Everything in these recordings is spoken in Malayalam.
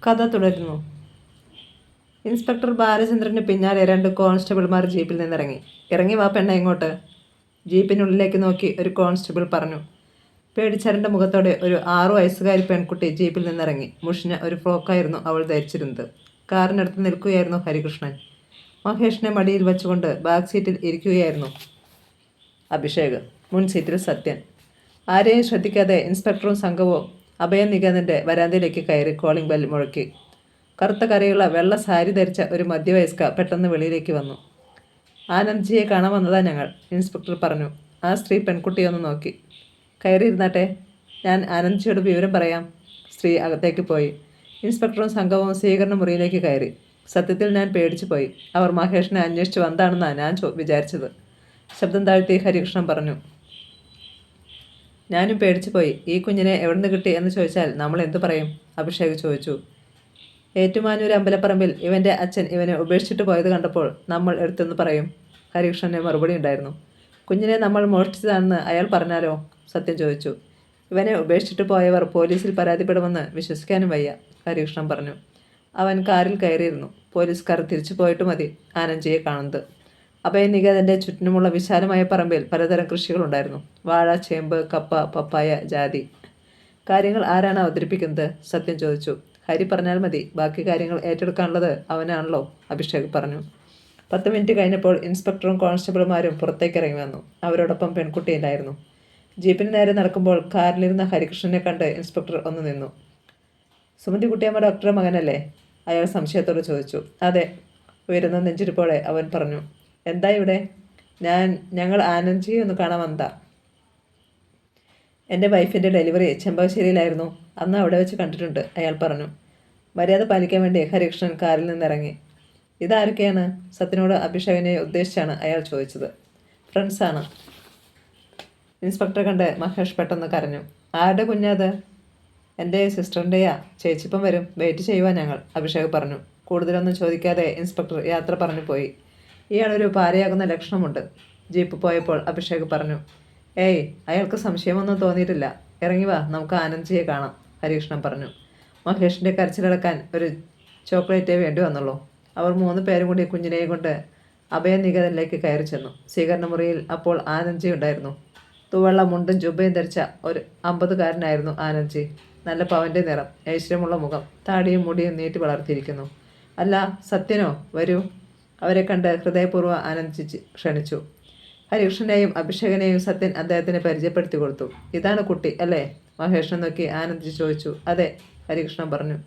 കഥ തുടരുന്നു. ഇൻസ്പെക്ടർ ബാലചന്ദ്രന് പിന്നാലെ 2 കോൺസ്റ്റബിൾമാർ ജീപ്പിൽ നിന്നിറങ്ങി. ഇറങ്ങി വാ പെണ്ണ ഇങ്ങോട്ട്, ജീപ്പിനുള്ളിലേക്ക് നോക്കി ഒരു കോൺസ്റ്റബിൾ പറഞ്ഞു. പേടിച്ചരണ്ട മുഖത്തോടെ ഒരു 6 വയസ്സുകാരി പെൺകുട്ടി ജീപ്പിൽ നിന്നിറങ്ങി. മുഷിഞ്ഞ ഒരു ഫ്രോക്കായിരുന്നു അവൾ ധരിച്ചിരുന്നത്. കാറിനടുത്ത് നിൽക്കുകയായിരുന്നു ഹരികൃഷ്ണൻ. മഹേഷിനെ മടിയിൽ വെച്ചുകൊണ്ട് ബാക്ക് സീറ്റിൽ ഇരിക്കുകയായിരുന്നു അഭിഷേക്. മുൻ സീറ്റിൽ സത്യൻ. ആരെയും ശ്രദ്ധിക്കാതെ ഇൻസ്പെക്ടറും സംഘവും അഭയനികേതൻ്റെ വരാന്തയിലേക്ക് കയറി കോളിംഗ് ബെൽ മുഴക്കി. കറുത്ത കരയുള്ള വെള്ള സാരി ധരിച്ച ഒരു മധ്യവയസ്ക പെട്ടെന്ന് വെളിയിലേക്ക് വന്നു. ആനന്ദ്ജിയെ കാണാൻ വന്നതാ ഞങ്ങൾ, ഇൻസ്പെക്ടർ പറഞ്ഞു. ആ സ്ത്രീ പെൺകുട്ടിയൊന്ന് നോക്കി. കയറിയിരുന്നാട്ടെ, ഞാൻ ആനന്ദ്ജിയോട് വിവരം പറയാം. സ്ത്രീ അകത്തേക്ക് പോയി. ഇൻസ്പെക്ടറും സംഘവും സ്വീകരണ മുറിയിലേക്ക് കയറി. സത്യത്തിൽ ഞാൻ പേടിച്ചു പോയി. അവർ മഹേഷിനെ അന്വേഷിച്ച് വന്നാണെന്നാണ് ഞാൻ വിചാരിച്ചത്, ശബ്ദം താഴ്ത്തി ഹരികൃഷ്ണൻ പറഞ്ഞു. ഞാനും പേടിച്ചു പോയി. ഈ കുഞ്ഞിനെ എവിടെ നിന്ന് കിട്ടി എന്ന് ചോദിച്ചാൽ നമ്മൾ എന്തു പറയും? അഭിഷേക് ചോദിച്ചു. ഏറ്റുമാനൂർ അമ്പലപ്പറമ്പിൽ ഇവൻ്റെ അച്ഛൻ ഇവനെ ഉപേക്ഷിച്ചിട്ട് പോയത് കണ്ടപ്പോൾ നമ്മൾ എടുത്തെന്ന് പറയും. ഹരികൃഷ്ണൻ്റെ മറുപടി ഉണ്ടായിരുന്നു. കുഞ്ഞിനെ നമ്മൾ മോഷ്ടിച്ചതാണെന്ന് അയാൾ പറഞ്ഞാലോ? സത്യം ചോദിച്ചു. ഇവനെ ഉപേക്ഷിച്ചിട്ട് പോയവർ പോലീസിൽ പരാതിപ്പെടുമെന്ന് വിശ്വസിക്കാനും വയ്യ, ഹരികൃഷ്ണൻ പറഞ്ഞു. അവൻ കാറിൽ കയറിയിരുന്നു. പോലീസുകാർ തിരിച്ചു പോയിട്ട് മതി ആനന്ദ്ജിയെ കാണുന്നത്. അഭയനികേതൻ്റെ ചുറ്റിനുമുള്ള വിശാലമായ പറമ്പിൽ പലതരം കൃഷികളുണ്ടായിരുന്നു. വാഴ, ചേമ്പ്, കപ്പ, പപ്പായ, ജാതി. കാര്യങ്ങൾ ആരാണ് അവതരിപ്പിക്കുന്നത്? സത്യം ചോദിച്ചു. ഹരി പറഞ്ഞാൽ മതി, ബാക്കി കാര്യങ്ങൾ ഏറ്റെടുക്കാനുള്ളത് അവനാണല്ലോ, അഭിഷേക് പറഞ്ഞു. 10 മിനിറ്റ് കഴിഞ്ഞപ്പോൾ ഇൻസ്പെക്ടറും കോൺസ്റ്റബിൾമാരും പുറത്തേക്ക് ഇറങ്ങി വന്നു. അവരോടൊപ്പം പെൺകുട്ടിയില്ലായിരുന്നു. ജീപ്പിന് നേരെ നടക്കുമ്പോൾ കാറിലിരുന്ന ഹരികൃഷ്ണനെ കണ്ട് ഇൻസ്പെക്ടർ ഒന്ന് നിന്നു. സുമതി കുട്ടിയമ്മ ഡോക്ടറുടെ മകനല്ലേ? അയാൾ സംശയത്തോട് ചോദിച്ചു. അതെ, ഉയരുന്ന നെഞ്ചിരിപ്പോടെ അവൻ പറഞ്ഞു. എന്താ ഇവിടെ? ഞങ്ങൾ ആനന്ദ്ജിയെ ഒന്ന് കാണാൻ വന്നതാ. എൻ്റെ വൈഫിൻ്റെ ഡെലിവറി ചെമ്പകശ്ശേരിയിലായിരുന്നു. അന്ന് അവിടെ വെച്ച് കണ്ടിട്ടുണ്ട്, അയാൾ പറഞ്ഞു. മര്യാദ പാലിക്കാൻ വേണ്ടി ഹരികൃഷ്ണൻ കാറിൽ നിന്നിറങ്ങി. ഇതാരൊക്കെയാണ്? സത്യനോട് അഭിഷേകിനെ ഉദ്ദേശിച്ചാണ് അയാൾ ചോദിച്ചത്. ഫ്രണ്ട്സാണ്. ഇൻസ്പെക്ടറെ കണ്ട് മഹേഷ് പെട്ടെന്ന് കരഞ്ഞു. ആരുടെ കുഞ്ഞത്? എൻ്റെ സിസ്റ്ററിൻ്റെയാ. ചേച്ചിപ്പം വരും, വെയിറ്റ് ചെയ്യുവാൻ ഞങ്ങൾ, അഭിഷേക് പറഞ്ഞു. കൂടുതലൊന്നും ചോദിക്കാതെ ഇൻസ്പെക്ടർ യാത്ര പറഞ്ഞു പോയി. ഇയാളൊരു പാരയാകുന്ന ലക്ഷണമുണ്ട്, ജീപ്പ് പോയപ്പോൾ അഭിഷേക് പറഞ്ഞു. ഏയ്, അയാൾക്ക് സംശയമൊന്നും തോന്നിയിട്ടില്ല. ഇറങ്ങി വാ, നമുക്ക് ആനന്ദ്ജിയെ കാണാം, ഹരികൃഷ്ണൻ പറഞ്ഞു. മഹേഷിൻ്റെ കരച്ചിലടക്കാൻ ഒരു ചോക്ലേറ്റേ വേണ്ടി വന്നുള്ളൂ. അവർ 3 പേരും കൂടി കുഞ്ഞിനെയും കൊണ്ട് അഭയനികേതനിലേക്ക് കയറി ചെന്നു. സ്വീകരണ മുറിയിൽ അപ്പോൾ ആനന്ദ്ജി ഉണ്ടായിരുന്നു. തൂവെള്ള മുണ്ടും ജുബയും ധരിച്ച ഒരു 50കാരനായിരുന്നു ആനന്ദ്ജി. നല്ല പവൻ്റെ നിറം, ഐശ്വര്യമുള്ള മുഖം, താടിയും മുടിയും നീട്ടി വളർത്തിയിരിക്കുന്നു. അല്ല, സത്യനോ? വരൂ, അവരെ കണ്ട് ഹൃദയപൂർവ്വം ആനന്ദ്ജി ക്ഷണിച്ചു. ഹരികൃഷ്ണനെയും അഭിഷേകിനെയും സത്യൻ അദ്ദേഹത്തിന് പരിചയപ്പെടുത്തി കൊടുത്തു. ഇതാണ് കുട്ടി അല്ലേ? മഹേഷിനെ നോക്കി ആനന്ദ്ജി ചോദിച്ചു. അതെ, ഹരികൃഷ്ണൻ പറഞ്ഞു.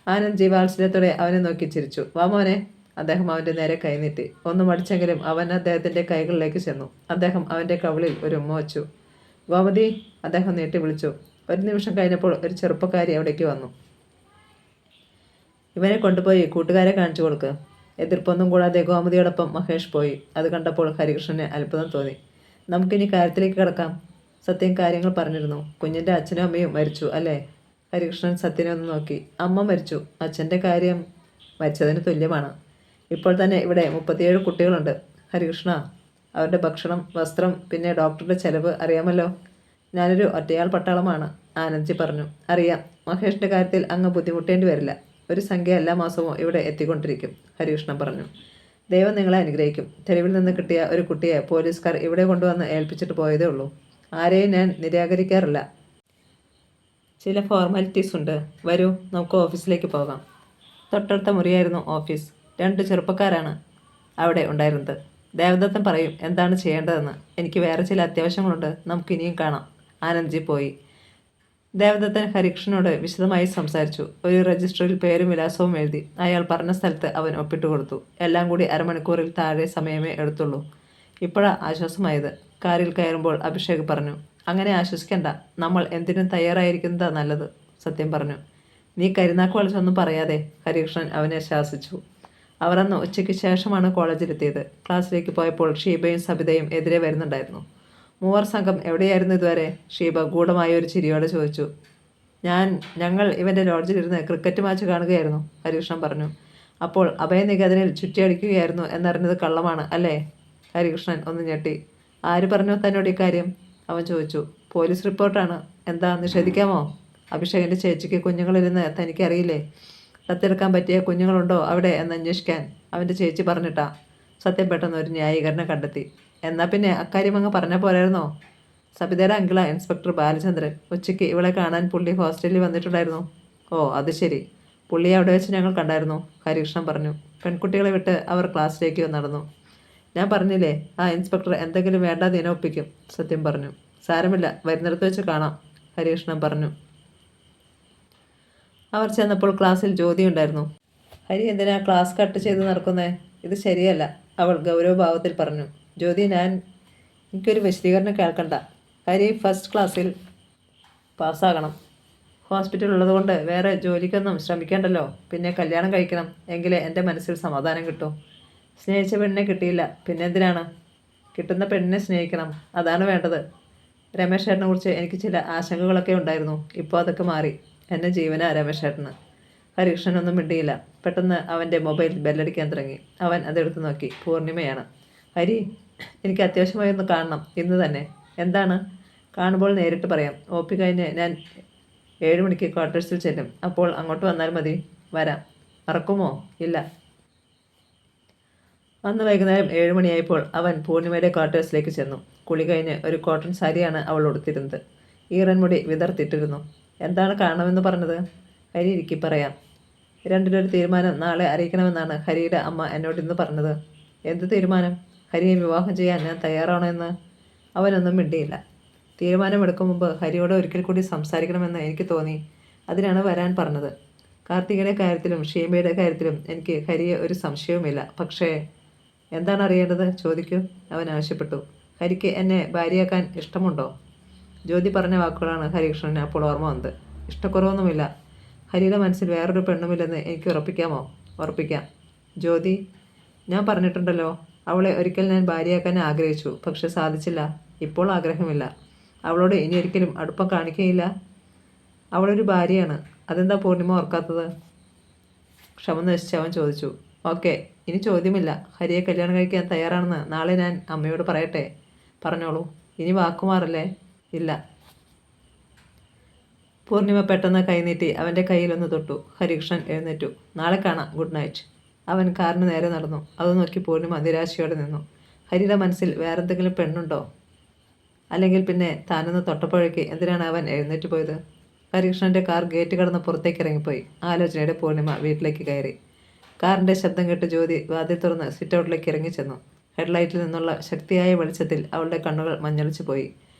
ആനന്ദ്ജി വാത്സല്യത്തോടെ അവനെ നോക്കി ചിരിച്ചു. വാ മോനെ. അദ്ദേഹം അവൻ്റെ നേരെ കൈനീട്ടി. ഒന്ന് മടിച്ചെങ്കിലും അവൻ അദ്ദേഹത്തിൻ്റെ കൈകളിലേക്ക് ചെന്നു. അദ്ദേഹം അവൻ്റെ കവിളിൽ ഒരു ഉമ്മ വച്ചു. ഗോമതി, അദ്ദേഹം നീട്ടി വിളിച്ചു. ഒരു നിമിഷം കഴിഞ്ഞപ്പോൾ ഒരു ചെറുപ്പക്കാരി അവിടേക്ക് വന്നു. ഇവനെ കൊണ്ടുപോയി കൂട്ടുകാരെ കാണിച്ചു കൊടുക്കുക. എതിർപ്പൊന്നും കൂടാതെ ഗോമതിയോടൊപ്പം മഹേഷ് പോയി. അത് കണ്ടപ്പോൾ ഹരികൃഷ്ണന് അത്ഭുതം തോന്നി. നമുക്കിനി കാര്യത്തിലേക്ക് കിടക്കാം. സത്യം കാര്യങ്ങൾ പറഞ്ഞിരുന്നു. കുഞ്ഞിൻ്റെ അച്ഛനും അമ്മയും മരിച്ചു അല്ലേ? ഹരികൃഷ്ണൻ സത്യനെ ഒന്ന് നോക്കി. അമ്മ മരിച്ചു. അച്ഛൻ്റെ കാര്യം മരിച്ചതിന് തുല്യമാണ്. ഇപ്പോൾ തന്നെ ഇവിടെ 37 കുട്ടികളുണ്ട് ഹരികൃഷ്ണ. അവരുടെ ഭക്ഷണം, വസ്ത്രം, പിന്നെ ഡോക്ടറുടെ ചെലവ് അറിയാമല്ലോ. ഞാനൊരു ഒറ്റയാൾ പട്ടാളമാണ്, ആനന്ദ്ജി പറഞ്ഞു. അറിയാം. മഹേഷിൻ്റെ കാര്യത്തിൽ അങ്ങ് ബുദ്ധിമുട്ടേണ്ടി വരില്ല. ഒരു സംഖ്യ എല്ലാ മാസവും ഇവിടെ എത്തിക്കൊണ്ടിരിക്കും, ഹരികൃഷ്ണൻ പറഞ്ഞു. ദൈവം നിങ്ങളെ അനുഗ്രഹിക്കും. തെരുവിൽ നിന്ന് കിട്ടിയ ഒരു കുട്ടിയെ പോലീസുകാർ ഇവിടെ കൊണ്ടുവന്ന് ഏൽപ്പിച്ചിട്ട് പോയതേ ഉള്ളൂ. ആരെയും ഞാൻ നിരാകരിക്കാറില്ല. ചില ഫോർമാലിറ്റീസ് ഉണ്ട്. വരൂ, നമുക്ക് ഓഫീസിലേക്ക് പോകാം. തൊട്ടടുത്ത മുറിയായിരുന്നു ഓഫീസ്. 2 ചെറുപ്പക്കാരാണ് അവിടെ ഉണ്ടായിരുന്നത്. ദേവദത്തൻ പറയും എന്താണ് ചെയ്യേണ്ടതെന്ന്. എനിക്ക് വേറെ ചില അത്യാവശ്യങ്ങളുണ്ട്. നമുക്കിനിയും കാണാം. ആനന്ദ്ജി പോയി. ദേവദത്തൻ ഹരികൃഷ്ണനോട് വിശദമായി സംസാരിച്ചു. ഒരു രജിസ്റ്ററിൽ പേരും വിലാസവും എഴുതി. അയാൾ പറഞ്ഞ സ്ഥലത്ത് അവൻ ഒപ്പിട്ട് കൊടുത്തു. എല്ലാം കൂടി അരമണിക്കൂറിൽ താഴെ സമയമേ എടുത്തുള്ളൂ. ഇപ്പോഴാണ് ആശ്വാസമായത്, കാറിൽ കയറുമ്പോൾ അഭിഷേക് പറഞ്ഞു. അങ്ങനെ ആശ്വസിക്കണ്ട, നമ്മൾ എന്തിനും തയ്യാറായിരിക്കുന്നതാ നല്ലത്, സത്യം പറഞ്ഞു. നീ കരുനാക്ക് വളച്ചൊന്നും പറയാതെ, ഹരികൃഷ്ണൻ അവനെ ശാസിച്ചു. അവർ അന്ന് ഉച്ചയ്ക്ക് ശേഷമാണ് കോളേജിലെത്തിയത്. ക്ലാസ്സിലേക്ക് പോയപ്പോൾ ഷീബയും സബിതയും എതിരെ വരുന്നുണ്ടായിരുന്നു. 3 സംഘം എവിടെയായിരുന്നു ഇതുവരെ? ഷീബ ഗൂഢമായ ഒരു ചിരിയോടെ ചോദിച്ചു. ഞങ്ങൾ ഇവൻ്റെ ലോഡ്ജിലിരുന്ന് ക്രിക്കറ്റ് മാച്ച് കാണുകയായിരുന്നു, ഹരികൃഷ്ണൻ പറഞ്ഞു. അപ്പോൾ അഭയനികേതനിൽ ചുറ്റിയടിക്കുകയായിരുന്നു എന്നറിഞ്ഞത് കള്ളമാണ് അല്ലേ? ഹരികൃഷ്ണൻ ഒന്ന് ഞെട്ടി. ആര് പറഞ്ഞു തന്നോട് ഇക്കാര്യം? അവൻ ചോദിച്ചു. പോലീസ് റിപ്പോർട്ടാണ്. എന്താ, നിഷേധിക്കാമോ? അഭിഷേകിൻ്റെ ചേച്ചിക്ക് കുഞ്ഞുങ്ങളിരുന്ന് തനിക്കറിയില്ലേ? ദത്തെടുക്കാൻ പറ്റിയ കുഞ്ഞുങ്ങളുണ്ടോ അവിടെ എന്ന് അന്വേഷിക്കാൻ അവൻ്റെ ചേച്ചി പറഞ്ഞിട്ടാ. സത്യം പെട്ടെന്ന് ഒരു ന്യായീകരണം കണ്ടെത്തി. എന്നാൽ പിന്നെ അക്കാര്യം അങ്ങ് പറഞ്ഞാൽ പോരായിരുന്നോ? സബിതയുടെ അങ്കിള ഇൻസ്പെക്ടർ ബാലചന്ദ്രൻ. ഉച്ചയ്ക്ക് ഇവളെ കാണാൻ പുള്ളി ഹോസ്റ്റലിൽ വന്നിട്ടുണ്ടായിരുന്നു. ഓ അത് ശരി. പുള്ളിയെ അവിടെ വെച്ച് ഞങ്ങൾ കണ്ടായിരുന്നു, ഹരികൃഷ്ണൻ പറഞ്ഞു. പെൺകുട്ടികളെ വിട്ട് അവർ ക്ലാസ്സിലേക്ക് നടന്നു. ഞാൻ പറഞ്ഞില്ലേ, ആ ഇൻസ്പെക്ടർ എന്തെങ്കിലും വേണ്ടാതീനെ ഒപ്പിക്കും, സത്യം പറഞ്ഞു. സാരമില്ല, വരുന്നിടത്ത് വെച്ച് കാണാം, ഹരികൃഷ്ണൻ പറഞ്ഞു. അവർ ചെന്നപ്പോൾ ക്ലാസ്സിൽ ജ്യോതി ഉണ്ടായിരുന്നു. ഹരി എന്തിനാ ക്ലാസ് കട്ട് ചെയ്ത് നടക്കുന്നേ? ഇത് ശരിയല്ല, അവൾ ഗൗരവഭാവത്തിൽ പറഞ്ഞു. ജ്യോതി, എനിക്കൊരു വിശദീകരണം കേൾക്കണ്ട. ഹരി ഫസ്റ്റ് ക്ലാസ്സിൽ പാസ്സാകണം. ഹോസ്പിറ്റൽ ഉള്ളതുകൊണ്ട് വേറെ ജോലിക്കൊന്നും ശ്രമിക്കേണ്ടല്ലോ. പിന്നെ കല്യാണം കഴിക്കണം, എങ്കിലേ എൻ്റെ മനസ്സിൽ സമാധാനം കിട്ടും. സ്നേഹിച്ച പെണ്ണിനെ കിട്ടിയില്ല, പിന്നെ എന്തിനാണ്? കിട്ടുന്ന പെണ്ണിനെ സ്നേഹിക്കണം, അതാണ് വേണ്ടത്. രമേശ് ചേട്ടനെ കുറിച്ച് എനിക്ക് ചില ആശങ്കകളൊക്കെ ഉണ്ടായിരുന്നു. ഇപ്പോൾ അതൊക്കെ മാറി. എന്നെ ജീവനാ രമേശ് ചേട്ടന്. ഹരികൃഷ്ണനൊന്നും മിണ്ടിയില്ല. പെട്ടെന്ന് അവൻ്റെ മൊബൈൽ ബെല്ലടിക്കാൻ തുടങ്ങി. അവൻ അതെടുത്ത് നോക്കി. പൂർണിമയാണ്. ഹരി, എനിക്ക് അത്യാവശ്യമായി ഒന്ന് കാണണം, ഇന്ന് തന്നെ. എന്താണ്? കാണുമ്പോൾ നേരിട്ട് പറയാം. OP കഴിഞ്ഞ് ഞാൻ 7 മണിക്ക് ക്വാർട്ടേഴ്സിൽ ചെല്ലും. അപ്പോൾ അങ്ങോട്ട് വന്നാൽ മതി. വരാം. മറക്കുമോ? ഇല്ല. അന്ന് വൈകുന്നേരം 7 മണിയായപ്പോൾ അവൻ പൂർണിമയുടെ ക്വാർട്ടേഴ്സിലേക്ക് ചെന്നു. കുളി കഴിഞ്ഞ് ഒരു കോട്ടൺ സാരിയാണ് അവൾ ഉടുത്തിരുന്നത്. ഈറൻമുടി വിതർത്തിട്ടിരുന്നു. എന്താണ് കാണണമെന്ന് പറഞ്ഞത്? ഹരി, ഇരിക്കി പറയാം. രണ്ടിലൊരു തീരുമാനം നാളെ അറിയിക്കണമെന്നാണ് ഹരിയുടെ അമ്മ എന്നോട് ഇന്ന് പറഞ്ഞത്. എന്ത് തീരുമാനം? ഹരിയെ വിവാഹം ചെയ്യാൻ ഞാൻ തയ്യാറാണോ എന്ന്? അവനൊന്നും മിണ്ടിയില്ല. തീരുമാനമെടുക്കും മുമ്പ് ഹരിയോട് ഒരിക്കൽ കൂടി സംസാരിക്കണമെന്ന് എനിക്ക് തോന്നി. അതിനാണ് വരാൻ പറഞ്ഞത്. കാർത്തികയുടെ കാര്യത്തിലും ഷീമയുടെ കാര്യത്തിലും എനിക്ക് ഹരിയെ ഒരു സംശയവുമില്ല. പക്ഷേ എന്താണ് അറിയേണ്ടത്? ചോദിക്കൂ, അവൻ ആവശ്യപ്പെട്ടു. ഹരിക്ക് എന്നെ ഭാര്യയാക്കാൻ ഇഷ്ടമുണ്ടോ? ജ്യോതി പറഞ്ഞ വാക്കുകളാണ് ഹരികൃഷ്ണന് അപ്പോൾ ഓർമ്മ വന്നത്. ഇഷ്ടക്കുറവൊന്നുമില്ല. ഹരിയുടെ മനസ്സിൽ വേറൊരു പെണ്ണുമില്ലെന്ന് എനിക്ക് ഉറപ്പിക്കാമോ? ഉറപ്പിക്കാം. ജ്യോതി, ഞാൻ പറഞ്ഞിട്ടുണ്ടല്ലോ, അവളെ ഒരിക്കൽ ഞാൻ ഭാര്യയാക്കാൻ ആഗ്രഹിച്ചു, പക്ഷെ സാധിച്ചില്ല. ഇപ്പോൾ ആഗ്രഹമില്ല. അവളോട് ഇനി ഒരിക്കലും അടുപ്പം കാണിക്കുകയില്ല. അവളൊരു ഭാര്യയാണ്. അതെന്താ പൂർണിമ ഓർക്കാത്തത്? ക്ഷമ നശിച്ച് അവൻ ചോദിച്ചു. ഓക്കെ, ഇനി ചോദ്യമില്ല. ഹരിയെ കല്യാണം കഴിക്കാൻ തയ്യാറാണെന്ന് നാളെ ഞാൻ അമ്മയോട് പറയട്ടെ? പറഞ്ഞോളൂ. ഇനി വാക്കുമാറല്ലേ? ഇല്ല. പൂർണിമ പെട്ടെന്ന് കൈനീട്ടി അവൻ്റെ കയ്യിലൊന്ന് തൊട്ടു. ഹരികൃഷ്ണൻ എഴുന്നേറ്റു. നാളെ കാണാം, ഗുഡ് നൈറ്റ്. അവൻ കാറിന് നേരെ നടന്നു. അത് നോക്കി പൂർണിമ നിരാശയോടെ നിന്നു. ഹരിയുടെ മനസ്സിൽ വേറെന്തെങ്കിലും പെണ്ണുണ്ടോ? അല്ലെങ്കിൽ പിന്നെ താനൊന്ന് തൊട്ടപ്പോഴേക്ക് എന്തിനാണ് അവൻ എഴുന്നേറ്റ് പോയത്? ഹരികൃഷ്ണൻ്റെ കാർ ഗേറ്റ് കടന്ന് പുറത്തേക്ക് ഇറങ്ങിപ്പോയി. ആലോചനയുടെ പൂർണിമ വീട്ടിലേക്ക് കയറി. കാറിൻ്റെ ശബ്ദം കേട്ട് ജ്യോതി വാതിൽ തുറന്ന് സിറ്റ് ഔട്ടിലേക്ക് ഇറങ്ങിച്ചെന്നു. ഹെഡ്ലൈറ്റിൽ നിന്നുള്ള ശക്തിയായ വെളിച്ചത്തിൽ അവളുടെ കണ്ണുകൾ മഞ്ഞളിച്ചു പോയി.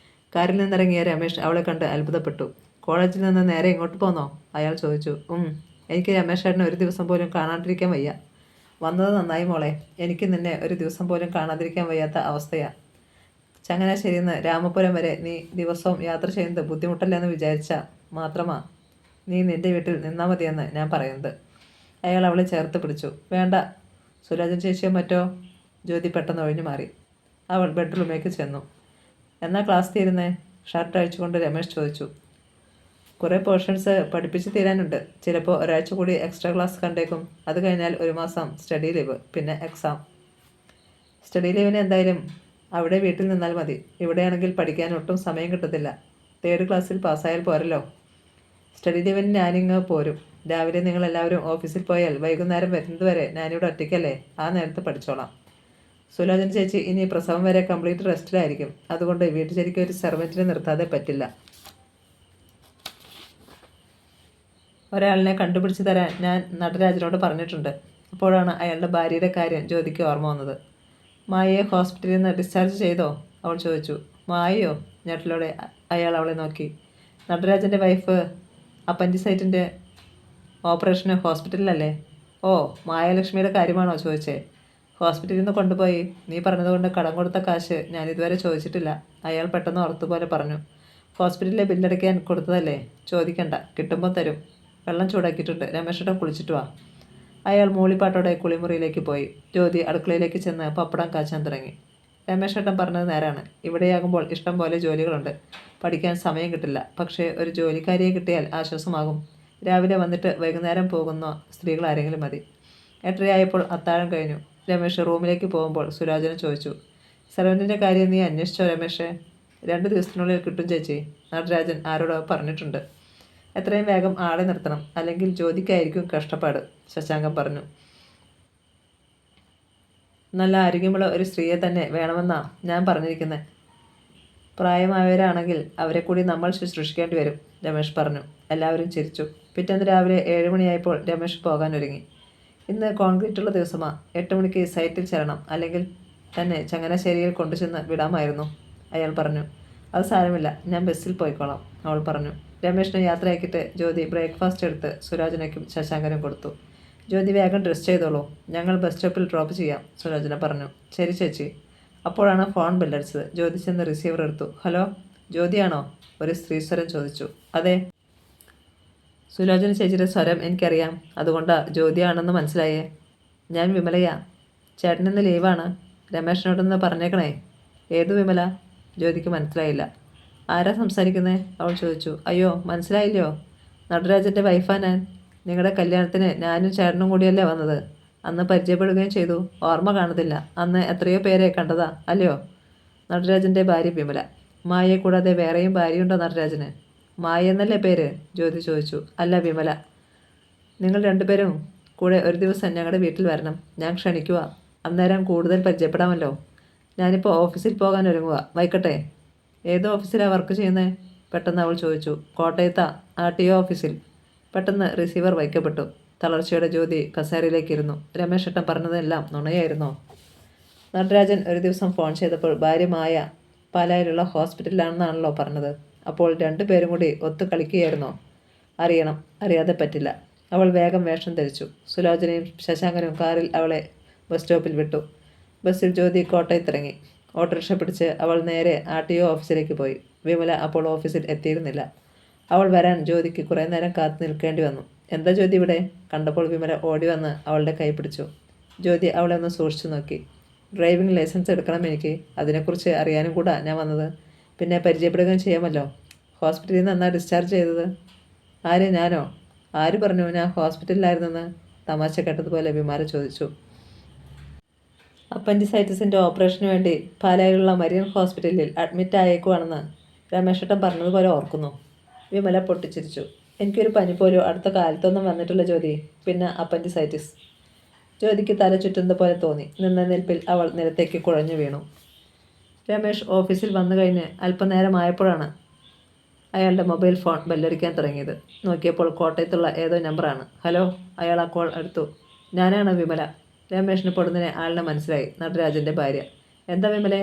കാറിൽ നിന്നിറങ്ങിയ രമേശ് അവളെ കണ്ട് അത്ഭുതപ്പെട്ടു. കോളേജിൽ നിന്ന് നേരെ ഇങ്ങോട്ട് പോന്നോ? അയാൾ ചോദിച്ചു. എനിക്ക് രമേശ് ചേട്ടനെ ഒരു ദിവസം പോലും കാണാണ്ടിരിക്കാൻ വയ്യ. വന്നത് നന്നായി മോളെ. എനിക്ക് നിന്നെ ഒരു ദിവസം പോലും കാണാതിരിക്കാൻ വയ്യാത്ത അവസ്ഥയാണ്. ചങ്ങനാശ്ശേരിയിൽ നിന്ന് രാമപുരം വരെ നീ ദിവസവും യാത്ര ചെയ്യുന്നത് ബുദ്ധിമുട്ടല്ലെന്ന് വിചാരിച്ചാൽ മാത്രമാ നീ നിൻ്റെ വീട്ടിൽ നിന്നാൽ മതിയെന്ന് ഞാൻ പറയുന്നത്. അയാൾ അവളെ ചേർത്ത് പിടിച്ചു. വേണ്ട, സുരാജൻ ചേച്ചിയോ മറ്റോ? ജ്യോതി പെട്ടെന്ന് ഒഴിഞ്ഞു മാറി. അവൾ ബെഡ്റൂമിലേക്ക് ചെന്നു. എന്നാ ക്ലാസ് തീരുന്നേ? ഷർട്ട് അഴിച്ചുകൊണ്ട് രമേശ് ചോദിച്ചു. കുറേ പോർഷൻസ് പഠിപ്പിച്ച് തീരാനുണ്ട്. ചിലപ്പോൾ ഒരാഴ്ച കൂടി എക്സ്ട്രാ ക്ലാസ് കണ്ടേക്കും. അത് കഴിഞ്ഞാൽ 1 മാസം സ്റ്റഡി ലീവ്, പിന്നെ എക്സാം. സ്റ്റഡി ലീവിന് എന്തായാലും അവിടെ വീട്ടിൽ നിന്നാൽ മതി. ഇവിടെയാണെങ്കിൽ പഠിക്കാൻ ഒട്ടും സമയം കിട്ടത്തില്ല. 3rd ക്ലാസ്സിൽ പാസ്സായാൽ പോരല്ലോ. സ്റ്റഡി ലീവിന് ഞാനിങ്ങ് പോരും. രാവിലെ നിങ്ങളെല്ലാവരും ഓഫീസിൽ പോയാൽ വൈകുന്നേരം വരുന്നത് വരെ ഞാനിവിടെ ഒറ്റയ്ക്കല്ലേ, ആ നേരത്ത് പഠിച്ചോളാം. സുലോചന ചേച്ചി ഇനി പ്രസവം വരെ കംപ്ലീറ്റ് റെസ്റ്റിലായിരിക്കും. അതുകൊണ്ട് വീട്ടിൽ ശരിക്കും ഒരു സെർവൻറ്റിനെ നിർത്താതെ പറ്റില്ല. ഒരാളിനെ കണ്ടുപിടിച്ച് തരാൻ ഞാൻ നടരാജനോട് പറഞ്ഞിട്ടുണ്ട്. അപ്പോഴാണ് അയാളുടെ ഭാര്യയുടെ കാര്യം ജ്യോതിക്ക് ഓർമ്മ വന്നത്. മായയെ ഹോസ്പിറ്റലിൽ നിന്ന് ഡിസ്ചാർജ് ചെയ്തോ? അവൾ ചോദിച്ചു. മായയോ? ഞെട്ടലോടെ അയാൾ അവളെ നോക്കി. നടരാജൻ്റെ വൈഫ് അപ്പൻഡിസൈറ്റിൻ്റെ ഓപ്പറേഷന് ഹോസ്പിറ്റലിലല്ലേ? ഓ, മായാലക്ഷ്മിയുടെ കാര്യമാണോ ചോദിച്ചേ? ഹോസ്പിറ്റലിൽ നിന്ന് കൊണ്ടുപോയി. നീ പറഞ്ഞതുകൊണ്ട് കടം കൊടുത്ത കാശ് ഞാൻ ഇതുവരെ ചോദിച്ചിട്ടില്ല. അയാൾ പെട്ടെന്ന് ഓർത്തുപോലെ പറഞ്ഞു. ഹോസ്പിറ്റലിലെ ബില്ലടയ്ക്കാൻ കൊടുത്തതല്ലേ? ചോദിക്കണ്ട, കിട്ടുമ്പോൾ തരും. വെള്ളം ചൂടാക്കിയിട്ടുണ്ട്. രമേശേട്ടൻ കുളിച്ചിട്ട് വാ. അയാൾ മൂളിപ്പാട്ടോടെ കുളിമുറിയിലേക്ക് പോയി. ജ്യോതി അടുക്കളയിലേക്ക് ചെന്ന് പപ്പടം കാച്ചാൻ തുടങ്ങി. രമേശേട്ടൻ പറഞ്ഞത് നേരാണ്. ഇവിടെയാകുമ്പോൾ ഇഷ്ടം പോലെ ജോലികളുണ്ട്. പഠിക്കാൻ സമയം കിട്ടില്ല. പക്ഷേ ഒരു ജോലിക്കാരിയെ കിട്ടിയാൽ ആശ്വാസമാകും. രാവിലെ വന്നിട്ട് വൈകുന്നേരം പോകുന്ന സ്ത്രീകൾ ആരെങ്കിലും മതി. 8:30 അത്താഴം കഴിഞ്ഞു. രമേശ് റൂമിലേക്ക് പോകുമ്പോൾ സുരാജന ചോദിച്ചു. സെർവൻറ്റിൻ്റെ കാര്യം നീ അന്വേഷിച്ചോ രമേശേ? 2 ദിവസത്തിനുള്ളിൽ കിട്ടും ചേച്ചി. നടരാജൻ ആരോടോ പറഞ്ഞിട്ടുണ്ട്. എത്രയും വേഗം ആളെ നിർത്തണം, അല്ലെങ്കിൽ ജ്യോതിക്കായിരിക്കും കഷ്ടപ്പാട്, ശശാങ്കൻ പറഞ്ഞു. നല്ല ആരോഗ്യമുള്ള ഒരു സ്ത്രീയെ തന്നെ വേണമെന്നാ ഞാൻ പറഞ്ഞിരിക്കുന്നത്. പ്രായമായവരാണെങ്കിൽ അവരെ കൂടി നമ്മൾ ശുശ്രൂഷിക്കേണ്ടി വരും, രമേശ് പറഞ്ഞു. എല്ലാവരും ചിരിച്ചു. പിറ്റേന്ന് രാവിലെ 7 മണിയായപ്പോൾ രമേശ് പോകാനൊരുങ്ങി. ഇന്ന് കോൺക്രീറ്റുള്ള ദിവസമാണ്. 8 മണിക്ക് സൈറ്റിൽ ചെല്ലണം, അല്ലെങ്കിൽ തന്നെ ചങ്ങനാശ്ശേരിയിൽ കൊണ്ടുചെന്ന് വിടാമായിരുന്നു, അയാൾ പറഞ്ഞു. അത് സാരമില്ല, ഞാൻ ബസ്സിൽ പോയിക്കോളാം, അവൾ പറഞ്ഞു. രമേശിനെ യാത്രയാക്കിയിട്ട് ജ്യോതി ബ്രേക്ക്ഫാസ്റ്റ് എടുത്ത് സുരാജനയ്ക്കും ശശാങ്കനും കൊടുത്തു. ജ്യോതി വേഗം ഡ്രസ് ചെയ്തോളൂ, ഞങ്ങൾ ബസ് സ്റ്റോപ്പിൽ ഡ്രോപ്പ് ചെയ്യാം, സുരാജന പറഞ്ഞു. ശരി ചേച്ചി. അപ്പോഴാണ് ഫോൺ ബെല്ലടിച്ചത്. ജ്യോതി ചെന്ന് റിസീവർ എടുത്തു. ഹലോ, ജ്യോതിയാണോ? ഒരു സ്ത്രീസ്വരം ചോദിച്ചു. അതെ. സുലോചന ചേച്ചിയുടെ സ്വരം എനിക്കറിയാം, അതുകൊണ്ടാണ് ജ്യോതിയാണെന്ന് മനസ്സിലായേ. ഞാൻ വിമലയാ. ചേട്ടനിന്ന് ലീവാണ്, രമേശനോടൊന്ന് പറഞ്ഞേക്കണേ. ഏതു വിമല? ജ്യോതിക്ക് മനസ്സിലായില്ല. ആരാ സംസാരിക്കുന്നേ? അവൾ ചോദിച്ചു. അയ്യോ, മനസ്സിലായില്ലയോ? നടരാജൻ്റെ വൈഫാ ഞാൻ. നിങ്ങളുടെ കല്യാണത്തിന് ഞാനും ചേട്ടനും കൂടിയല്ലേ വന്നത്. അന്ന് പരിചയപ്പെടുകയും ചെയ്തു. ഓർമ്മ കാണത്തില്ല. അന്ന് എത്രയോ പേരെ കണ്ടതാ അല്ലയോ? നടരാജൻ്റെ ഭാര്യ വിമല. മായയെ കൂടാതെ വേറെയും ഭാര്യയുണ്ടോ നടരാജന്? മായ എന്നല്ലേ പേര്? ജ്യോതി ചോദിച്ചു. അല്ല, വിമല. നിങ്ങൾ രണ്ടുപേരും കൂടെ ഒരു ദിവസം ഞങ്ങളുടെ വീട്ടിൽ വരണം, ഞാൻ ക്ഷണിക്കുക. അന്നേരം കൂടുതൽ പരിചയപ്പെടാമല്ലോ. ഞാനിപ്പോൾ ഓഫീസിൽ പോകാൻ ഒരുങ്ങുക, വൈക്കട്ടെ. ഏത് ഓഫീസിലാണ് വർക്ക് ചെയ്യുന്നത്? പെട്ടെന്ന് അവൾ ചോദിച്ചു. കോട്ടയത്താ, RTO ഓഫീസിൽ. പെട്ടെന്ന് റിസീവർ വയ്ക്കപ്പെട്ടു. തളർച്ചയുടെ ജ്യോതി കസേരയിലേക്ക് ഇരുന്നു. രമേശ് ഏട്ടൻ പറഞ്ഞതെല്ലാം നുണയായിരുന്നോ? നടരാജൻ ഒരു ദിവസം ഫോൺ ചെയ്തപ്പോൾ ഭാര്യ മായ പാലായിലുള്ള ഹോസ്പിറ്റലിലാണെന്നാണല്ലോ പറഞ്ഞത്. അപ്പോൾ രണ്ടുപേരും കൂടി ഒത്തു കളിക്കുകയായിരുന്നോ? അറിയണം, അറിയാതെ പറ്റില്ല. അവൾ വേഗം വേഷം ധരിച്ചു. സുലോചനയും ശശാങ്കനും കാറിൽ അവളെ ബസ് സ്റ്റോപ്പിൽ വിട്ടു. ബസ്സിൽ ജ്യോതി കോട്ടയത്തിറങ്ങി. ഓട്ടോറിക്ഷ പിടിച്ച് അവൾ നേരെ RTO ഓഫീസിലേക്ക് പോയി. വിമല അപ്പോൾ ഓഫീസിൽ എത്തിയിരുന്നില്ല. അവൾ വരാൻ ജ്യോതിക്ക് കുറേ നേരം കാത്തു നിൽക്കേണ്ടി വന്നു. എന്താ ജ്യോതി ഇവിടെ? കണ്ടപ്പോൾ വിമല ഓടി വന്ന് അവളുടെ കൈ പിടിച്ചു. ജ്യോതി അവളെ ഒന്ന് സൂക്ഷിച്ചു നോക്കി. ഡ്രൈവിംഗ് ലൈസൻസ് എടുക്കണം എനിക്ക്, അതിനെക്കുറിച്ച് അറിയാനും കൂടാ ഞാൻ വന്നത്. പിന്നെ പരിചയപ്പെടുകയും ചെയ്യാമല്ലോ. ഹോസ്പിറ്റലിൽ നിന്ന് എന്നാ ഡിസ്ചാർജ് ചെയ്തത്? ആര്, ഞാനോ? ആര് പറഞ്ഞു ഞാൻ ഹോസ്പിറ്റലിലായിരുന്നെന്ന്? തമാശ കേട്ടതുപോലെ വിമാര ചോദിച്ചു. അപ്പൻഡിസൈറ്റിസിൻ്റെ ഓപ്പറേഷന് വേണ്ടി പാലായിലുള്ള മരിയൻ ഹോസ്പിറ്റലിൽ അഡ്മിറ്റ് ആയേക്കുവാണെന്ന് രമേശേട്ടൻ പറഞ്ഞതുപോലെ ഓർക്കുന്നു. വിമല പൊട്ടിച്ചിരിച്ചു. എനിക്കൊരു പനി പോലും അടുത്ത കാലത്തൊന്നും വന്നിട്ടില്ല ജ്യോതി. പിന്നെ അപ്പൻഡിസൈറ്റിസ്? ജ്യോതിക്ക് തല ചുറ്റുന്നത് പോലെ തോന്നി. നിന്ന നിൽപ്പിൽ അവൾ നിലത്തേക്ക് കുഴഞ്ഞു വീണു. രമേശ് ഓഫീസിൽ വന്നു കഴിഞ്ഞ് അല്പനേരമായപ്പോഴാണ് അയാളുടെ മൊബൈൽ ഫോൺ ബെല്ലടിക്കാൻ തുടങ്ങിയത്. നോക്കിയപ്പോൾ കോട്ടയത്തുള്ള ഏതോ നമ്പറാണ്. ഹലോ, അയാൾ ആ കോൾ എടുത്തു. ഞാനാണ് വിമല. രമേശിന് പൊടുന്നതിനെ ആളിനെ മനസ്സിലായി. നടരാജൻ്റെ ഭാര്യ. എന്താ വിമലേ?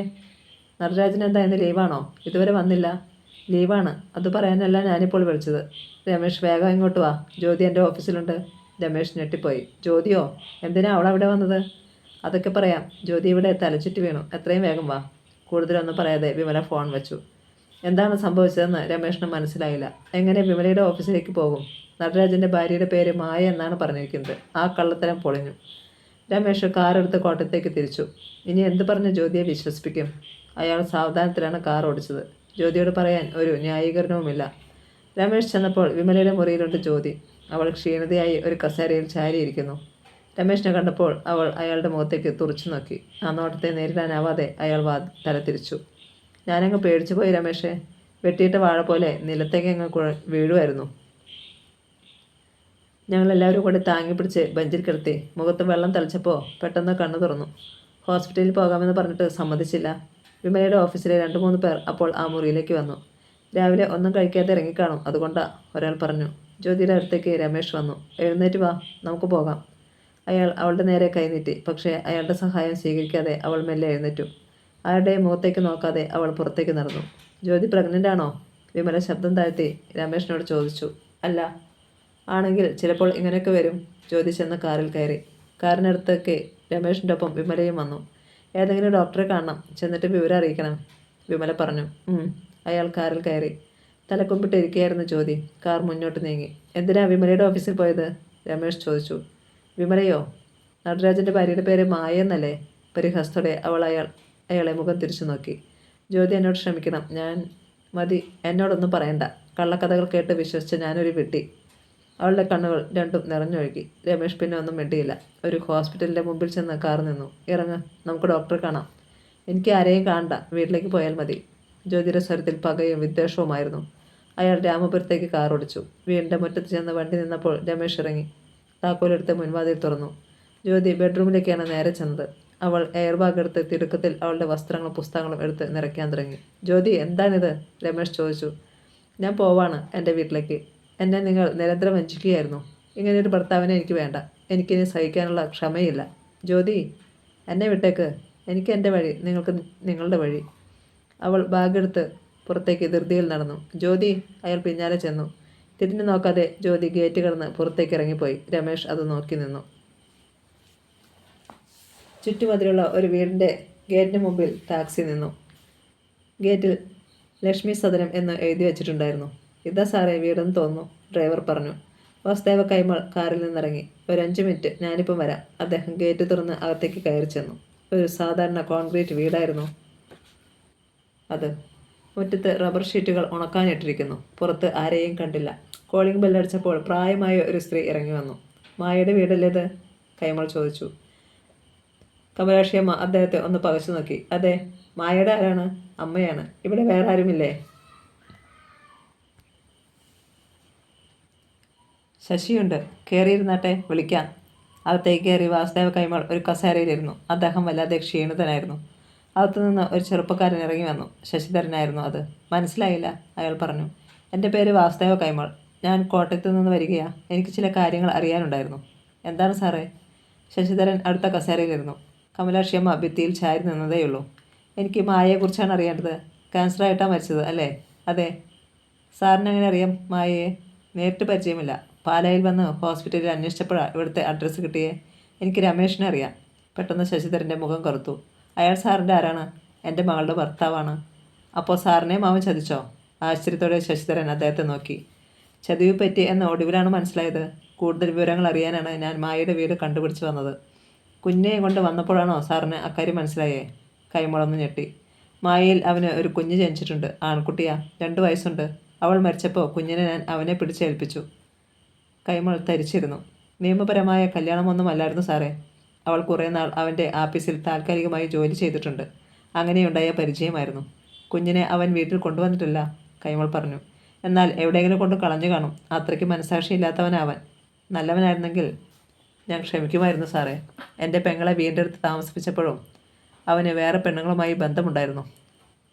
നടരാജൻ എന്താ ഇന്ന് ലീവാണോ? ഇതുവരെ വന്നില്ല. ലീവാണ്, അത് പറയാനല്ല ഞാനിപ്പോൾ വിളിച്ചത്. രമേശ്, വേഗം ഇങ്ങോട്ട് വാ, ജ്യോതി എൻ്റെ ഓഫീസിലുണ്ട്. രമേശ് ഞെട്ടിപ്പോയി. ജ്യോതിയോ? എന്തിനാ അവളവിടെ വന്നത്? അതൊക്കെ പറയാം. ജ്യോതി ഇവിടെ തലചുറ്റി വീണു, എത്രയും വേഗം വാ. കൂടുതലൊന്നും പറയാതെ വിമല ഫോൺ വെച്ചു. എന്താണ് സംഭവിച്ചതെന്ന് രമേശിന് മനസ്സിലായില്ല. എങ്ങനെ വിമലയുടെ ഓഫീസിലേക്ക് പോകും? നടരാജൻ്റെ ഭാര്യയുടെ പേര് മായ എന്നാണ് പറഞ്ഞിരിക്കുന്നത്. ആ കള്ളത്തരം പൊളിഞ്ഞു. രമേശ് കാറെടുത്ത് കോട്ടയത്തേക്ക് തിരിച്ചു. ഇനി എന്ത് പറഞ്ഞ് ജ്യോതിയെ വിശ്വസിപ്പിക്കും? അയാൾ സാവധാനത്തിലാണ് കാർ ഓടിച്ചത്. ജ്യോതിയോട് പറയാൻ ഒരു ന്യായീകരണവുമില്ല. രമേശ് ചെന്നപ്പോൾ വിമലയുടെ മുറിയിലുണ്ട് ജ്യോതി. അവൾ ക്ഷീണിതയായി ഒരു കസേരയിൽ ചാരിയിരിക്കുന്നു. രമേശിനെ കണ്ടപ്പോൾ അവൾ അയാളുടെ മുഖത്തേക്ക് തുറച്ചു നോക്കി. ആ നോട്ടത്തെ നേരിടാനാവാതെ അയാൾ തല തിരിച്ചു. ഞാനങ്ങ് പേടിച്ചു പോയി രമേശേ. വെട്ടിയിട്ട വാഴ പോലെ നിലത്തേക്ക് അങ്ങ് വീഴുമായിരുന്നു. ഞങ്ങളെല്ലാവരും കൂടി താങ്ങി പിടിച്ച് ബെഞ്ചിൽ കിടത്തി. മുഖത്ത് വെള്ളം തളിച്ചപ്പോൾ പെട്ടെന്ന് കണ്ണു തുറന്നു. ഹോസ്പിറ്റലിൽ പോകാമെന്ന് പറഞ്ഞിട്ട് സമ്മതിച്ചില്ല. വിമലയുടെ ഓഫീസിലെ 2-3 പേർ അപ്പോൾ ആ മുറിയിലേക്ക് വന്നു. രാവിലെ ഒന്നും കഴിക്കാതെ ഇറങ്ങിക്കാണും, അതുകൊണ്ടാ, ഒരാൾ പറഞ്ഞു. ജ്യോതിയുടെ അടുത്തേക്ക് രമേശ് വന്നു. എഴുന്നേറ്റ് വാ, നമുക്ക് പോകാം. അയാൾ അവളുടെ നേരെ കൈനീട്ടി. പക്ഷേ അയാളുടെ സഹായം സ്വീകരിക്കാതെ അവൾ മെല്ലെ എഴുന്നേറ്റു. ആരുടെയും മുഖത്തേക്ക് നോക്കാതെ അവൾ പുറത്തേക്ക് നടന്നു. ജ്യോതി പ്രഗ്നൻ്റ് ആണോ? വിമല ശബ്ദം താഴ്ത്തി രമേശിനോട് ചോദിച്ചു. അല്ല. ആണെങ്കിൽ ചിലപ്പോൾ ഇങ്ങനെയൊക്കെ വരും. ജ്യോതി ചെന്ന് കാറിൽ കയറി. കാറിനടുത്തേക്ക് രമേശിൻ്റെ ഒപ്പം വിമലയും വന്നു. ഏതെങ്കിലും ഡോക്ടറെ കാണണം, ചെന്നിട്ട് വിവരം അറിയിക്കണം, വിമല പറഞ്ഞു. അയാൾ കാറിൽ കയറി. തലക്കുമ്പിട്ടിരിക്കുകയായിരുന്നു ജ്യോതി. കാർ മുന്നോട്ട് നീങ്ങി. എന്തിനാ വിമലയുടെ ഓഫീസിൽ പോയത്? രമേശ് ചോദിച്ചു. വിമലയോ? നടരാജൻ്റെ ഭാര്യയുടെ പേര് മായ എന്നല്ലേ? പരിഹാസത്തോടെ അയാളെ മുഖം തിരിച്ചു നോക്കി. ജ്യോതി, എന്നോട് ക്ഷമിക്കണം. മതി, എന്നോടൊന്നും പറയണ്ട. കള്ളക്കഥകൾ കേട്ട് വിശ്വസിച്ച ഞാനൊരു വിട്ടി. അവളുടെ കണ്ണുകൾ രണ്ടും നിറഞ്ഞൊഴുകി. രമേശ് പിന്നെ ഒന്നും മിണ്ടിയില്ല. ഒരു ഹോസ്പിറ്റലിൻ്റെ മുമ്പിൽ ചെന്ന് കാർ നിന്നു. ഇറങ്ങ്, നമുക്ക് ഡോക്ടറെ കാണാം. എനിക്ക് ആരെയും കാണണ്ട, വീട്ടിലേക്ക് പോയാൽ മതി. ജ്യോതിയുടെ സ്വരത്തിൽ പകയും വിദ്വേഷവുമായിരുന്നു. അയാൾ രാമപുരത്തേക്ക് കാർ ഓടിച്ചു. വീടിൻ്റെ മുറ്റത്ത് ചെന്ന് വണ്ടി നിന്നപ്പോൾ രമേശ് ഇറങ്ങി. താക്കോലെടുത്ത് മുൻവാതിൽ തുറന്നു. ജ്യോതി ബെഡ്റൂമിലേക്കാണ് നേരെ ചെന്നത്. അവൾ എയർ ബാഗ് എടുത്ത് തിടുക്കത്തിൽ അവളുടെ വസ്ത്രങ്ങളും പുസ്തകങ്ങളും എടുത്ത് നിറയ്ക്കാൻ തുടങ്ങി. ജ്യോതി, എന്താണിത്? രമേശ് ചോദിച്ചു. ഞാൻ പോവാണ് എൻ്റെ വീട്ടിലേക്ക്. എന്നെ നിങ്ങൾ നിരന്തരം വഞ്ചിക്കുകയായിരുന്നു. ഇങ്ങനെയൊരു ഭർത്താവിനെ എനിക്ക് വേണ്ട. എനിക്കിനി സഹിക്കാനുള്ള ക്ഷമയില്ല. ജ്യോതി, എന്നെ വിട്ടേക്ക്. എനിക്ക് എൻ്റെ വഴി, നിങ്ങൾക്ക് നിങ്ങളുടെ വഴി. അവൾ ബാഗെടുത്ത് പുറത്തേക്ക് ധൃതിയിൽ നടന്നു. ജ്യോതി, അയാൾ പിന്നാലെ ചെന്നു. തിരിഞ്ഞു നോക്കാതെ ജ്യോതി ഗേറ്റ് കടന്ന് പുറത്തേക്ക് ഇറങ്ങിപ്പോയി. രമേശ് അത് നോക്കി നിന്നു. ചുറ്റുമതിലുള്ള ഒരു വീടിൻ്റെ ഗേറ്റിന് മുമ്പിൽ ടാക്സി നിന്നു. ഗേറ്റിൽ ലക്ഷ്മി സദനം എന്ന് എഴുതി വച്ചിട്ടുണ്ടായിരുന്നു. ഇതാ സാറേ വീടെന്ന് തോന്നുന്നു, ഡ്രൈവർ പറഞ്ഞു. വാസുദേവ കൈമൾ കാറിൽ നിന്നിറങ്ങി. ഒരു 5 മിനിറ്റ്, ഞാനിപ്പം വരാം. അദ്ദേഹം ഗേറ്റ് തുറന്ന് അകത്തേക്ക് കയറി ചെന്നു. ഒരു സാധാരണ കോൺക്രീറ്റ് വീടായിരുന്നു അത്. മുറ്റത്ത് റബ്ബർ ഷീറ്റുകൾ ഉണക്കാനിട്ടിരിക്കുന്നു. പുറത്ത് ആരെയും കണ്ടില്ല. കോളിംഗ് ബെല്ലടിച്ചപ്പോൾ പ്രായമായ ഒരു സ്ത്രീ ഇറങ്ങി വന്നു. മായയുടെ വീടല്ലേത്? കൈമൾ ചോദിച്ചു. കമലാക്ഷിയമ്മ അദ്ദേഹത്തെ ഒന്ന് പകച്ചു നോക്കി. അതെ. മായയുടെ ആരാണ്? അമ്മയാണ്. ഇവിടെ വേറെ ആരുമില്ലേ? ശശിയുണ്ട്. കയറിയിരുന്നാട്ടെ, വിളിക്കാം. അകത്തേക്ക് കയറി വാസുദേവ കൈമൾ ഒരു കസേരയിലിരുന്നു. അദ്ദേഹം വല്ലാതെ ക്ഷീണിതനായിരുന്നു. അകത്തുനിന്ന് ഒരു ചെറുപ്പക്കാരൻ ഇറങ്ങി വന്നു. ശശിധരനായിരുന്നു അത്. മനസ്സിലായില്ല, അയാൾ പറഞ്ഞു. എൻ്റെ പേര് വാസുദേവ കൈമൾ. ഞാൻ കോട്ടയത്ത് നിന്ന് വരികയാ. എനിക്ക് ചില കാര്യങ്ങൾ അറിയാനുണ്ടായിരുന്നു. എന്താണ് സാറേ? ശശിധരൻ അടുത്ത കസേരയിലിരുന്നു. കമലാക്ഷിയമ്മ ഭിത്തിയിൽ ചാരി നിന്നതേയുള്ളൂ. എനിക്ക് മായയെക്കുറിച്ചാണ് അറിയേണ്ടത്. ക്യാൻസറായിട്ടാണ് മരിച്ചത് അല്ലേ? അതെ. സാറിന് എങ്ങനെ അറിയാം മായയെ? നേരിട്ട് പരിചയമില്ല. പാലായിൽ വന്ന് ഹോസ്പിറ്റലിൽ അന്വേഷിച്ചപ്പോഴാണ് ഇവിടുത്തെ അഡ്രസ്സ് കിട്ടിയേ. എനിക്ക് രമേഷിനെ അറിയാം. പെട്ടെന്ന് ശശിധരൻ്റെ മുഖം കറുത്തു. അയാൾ സാറിൻ്റെ ആരാണ്? എൻ്റെ മകളുടെ ഭർത്താവാണ്. അപ്പോൾ സാറിനെയും അവൻ ചതിച്ചോ? ആശ്ചര്യത്തോടെ ശശിധരൻ അദ്ദേഹത്തെ നോക്കി. ചതിവ് പറ്റി എന്ന ഒടുവിലാണ് മനസ്സിലായത്. കൂടുതൽ വിവരങ്ങൾ അറിയാനാണ് ഞാൻ മായയുടെ വീട് കണ്ടുപിടിച്ച് വന്നത്. കുഞ്ഞിനെ കൊണ്ട് വന്നപ്പോഴാണോ സാറിന് അക്കാര്യം മനസ്സിലായേ? കൈമളൊന്ന് ഞെട്ടി. മായയിൽ അവന് ഒരു കുഞ്ഞ് ജനിച്ചിട്ടുണ്ട്. ആൺകുട്ടിയാ. 2 വയസ്സുണ്ട്. അവൾ മരിച്ചപ്പോൾ കുഞ്ഞിനെ ഞാൻ അവനെ പിടിച്ചേൽപ്പിച്ചു. കൈമൾ തരിച്ചിരുന്നു. നിയമപരമായ കല്യാണമൊന്നുമല്ലായിരുന്നു സാറേ. അവൾ കുറേ നാൾ അവൻ്റെ ആഫീസിൽ താൽക്കാലികമായി ജോലി ചെയ്തിട്ടുണ്ട്. അങ്ങനെയുണ്ടായ പരിചയമായിരുന്നു. കുഞ്ഞിനെ അവൻ വീട്ടിൽ കൊണ്ടുവന്നിട്ടില്ല, കൈമൾ പറഞ്ഞു. എന്നാൽ എവിടെയെങ്കിലും കൊണ്ട് കളഞ്ഞു കാണും. അത്രയ്ക്ക് മനസാക്ഷിയില്ലാത്തവനവൻ. നല്ലവനായിരുന്നെങ്കിൽ ഞാൻ ക്ഷമിക്കുമായിരുന്നു സാറേ. എൻ്റെ പെങ്ങളെ വീണ്ടെടുത്ത് താമസിപ്പിച്ചപ്പോഴും അവന് വേറെ പെണ്ണുങ്ങളുമായി ബന്ധമുണ്ടായിരുന്നു.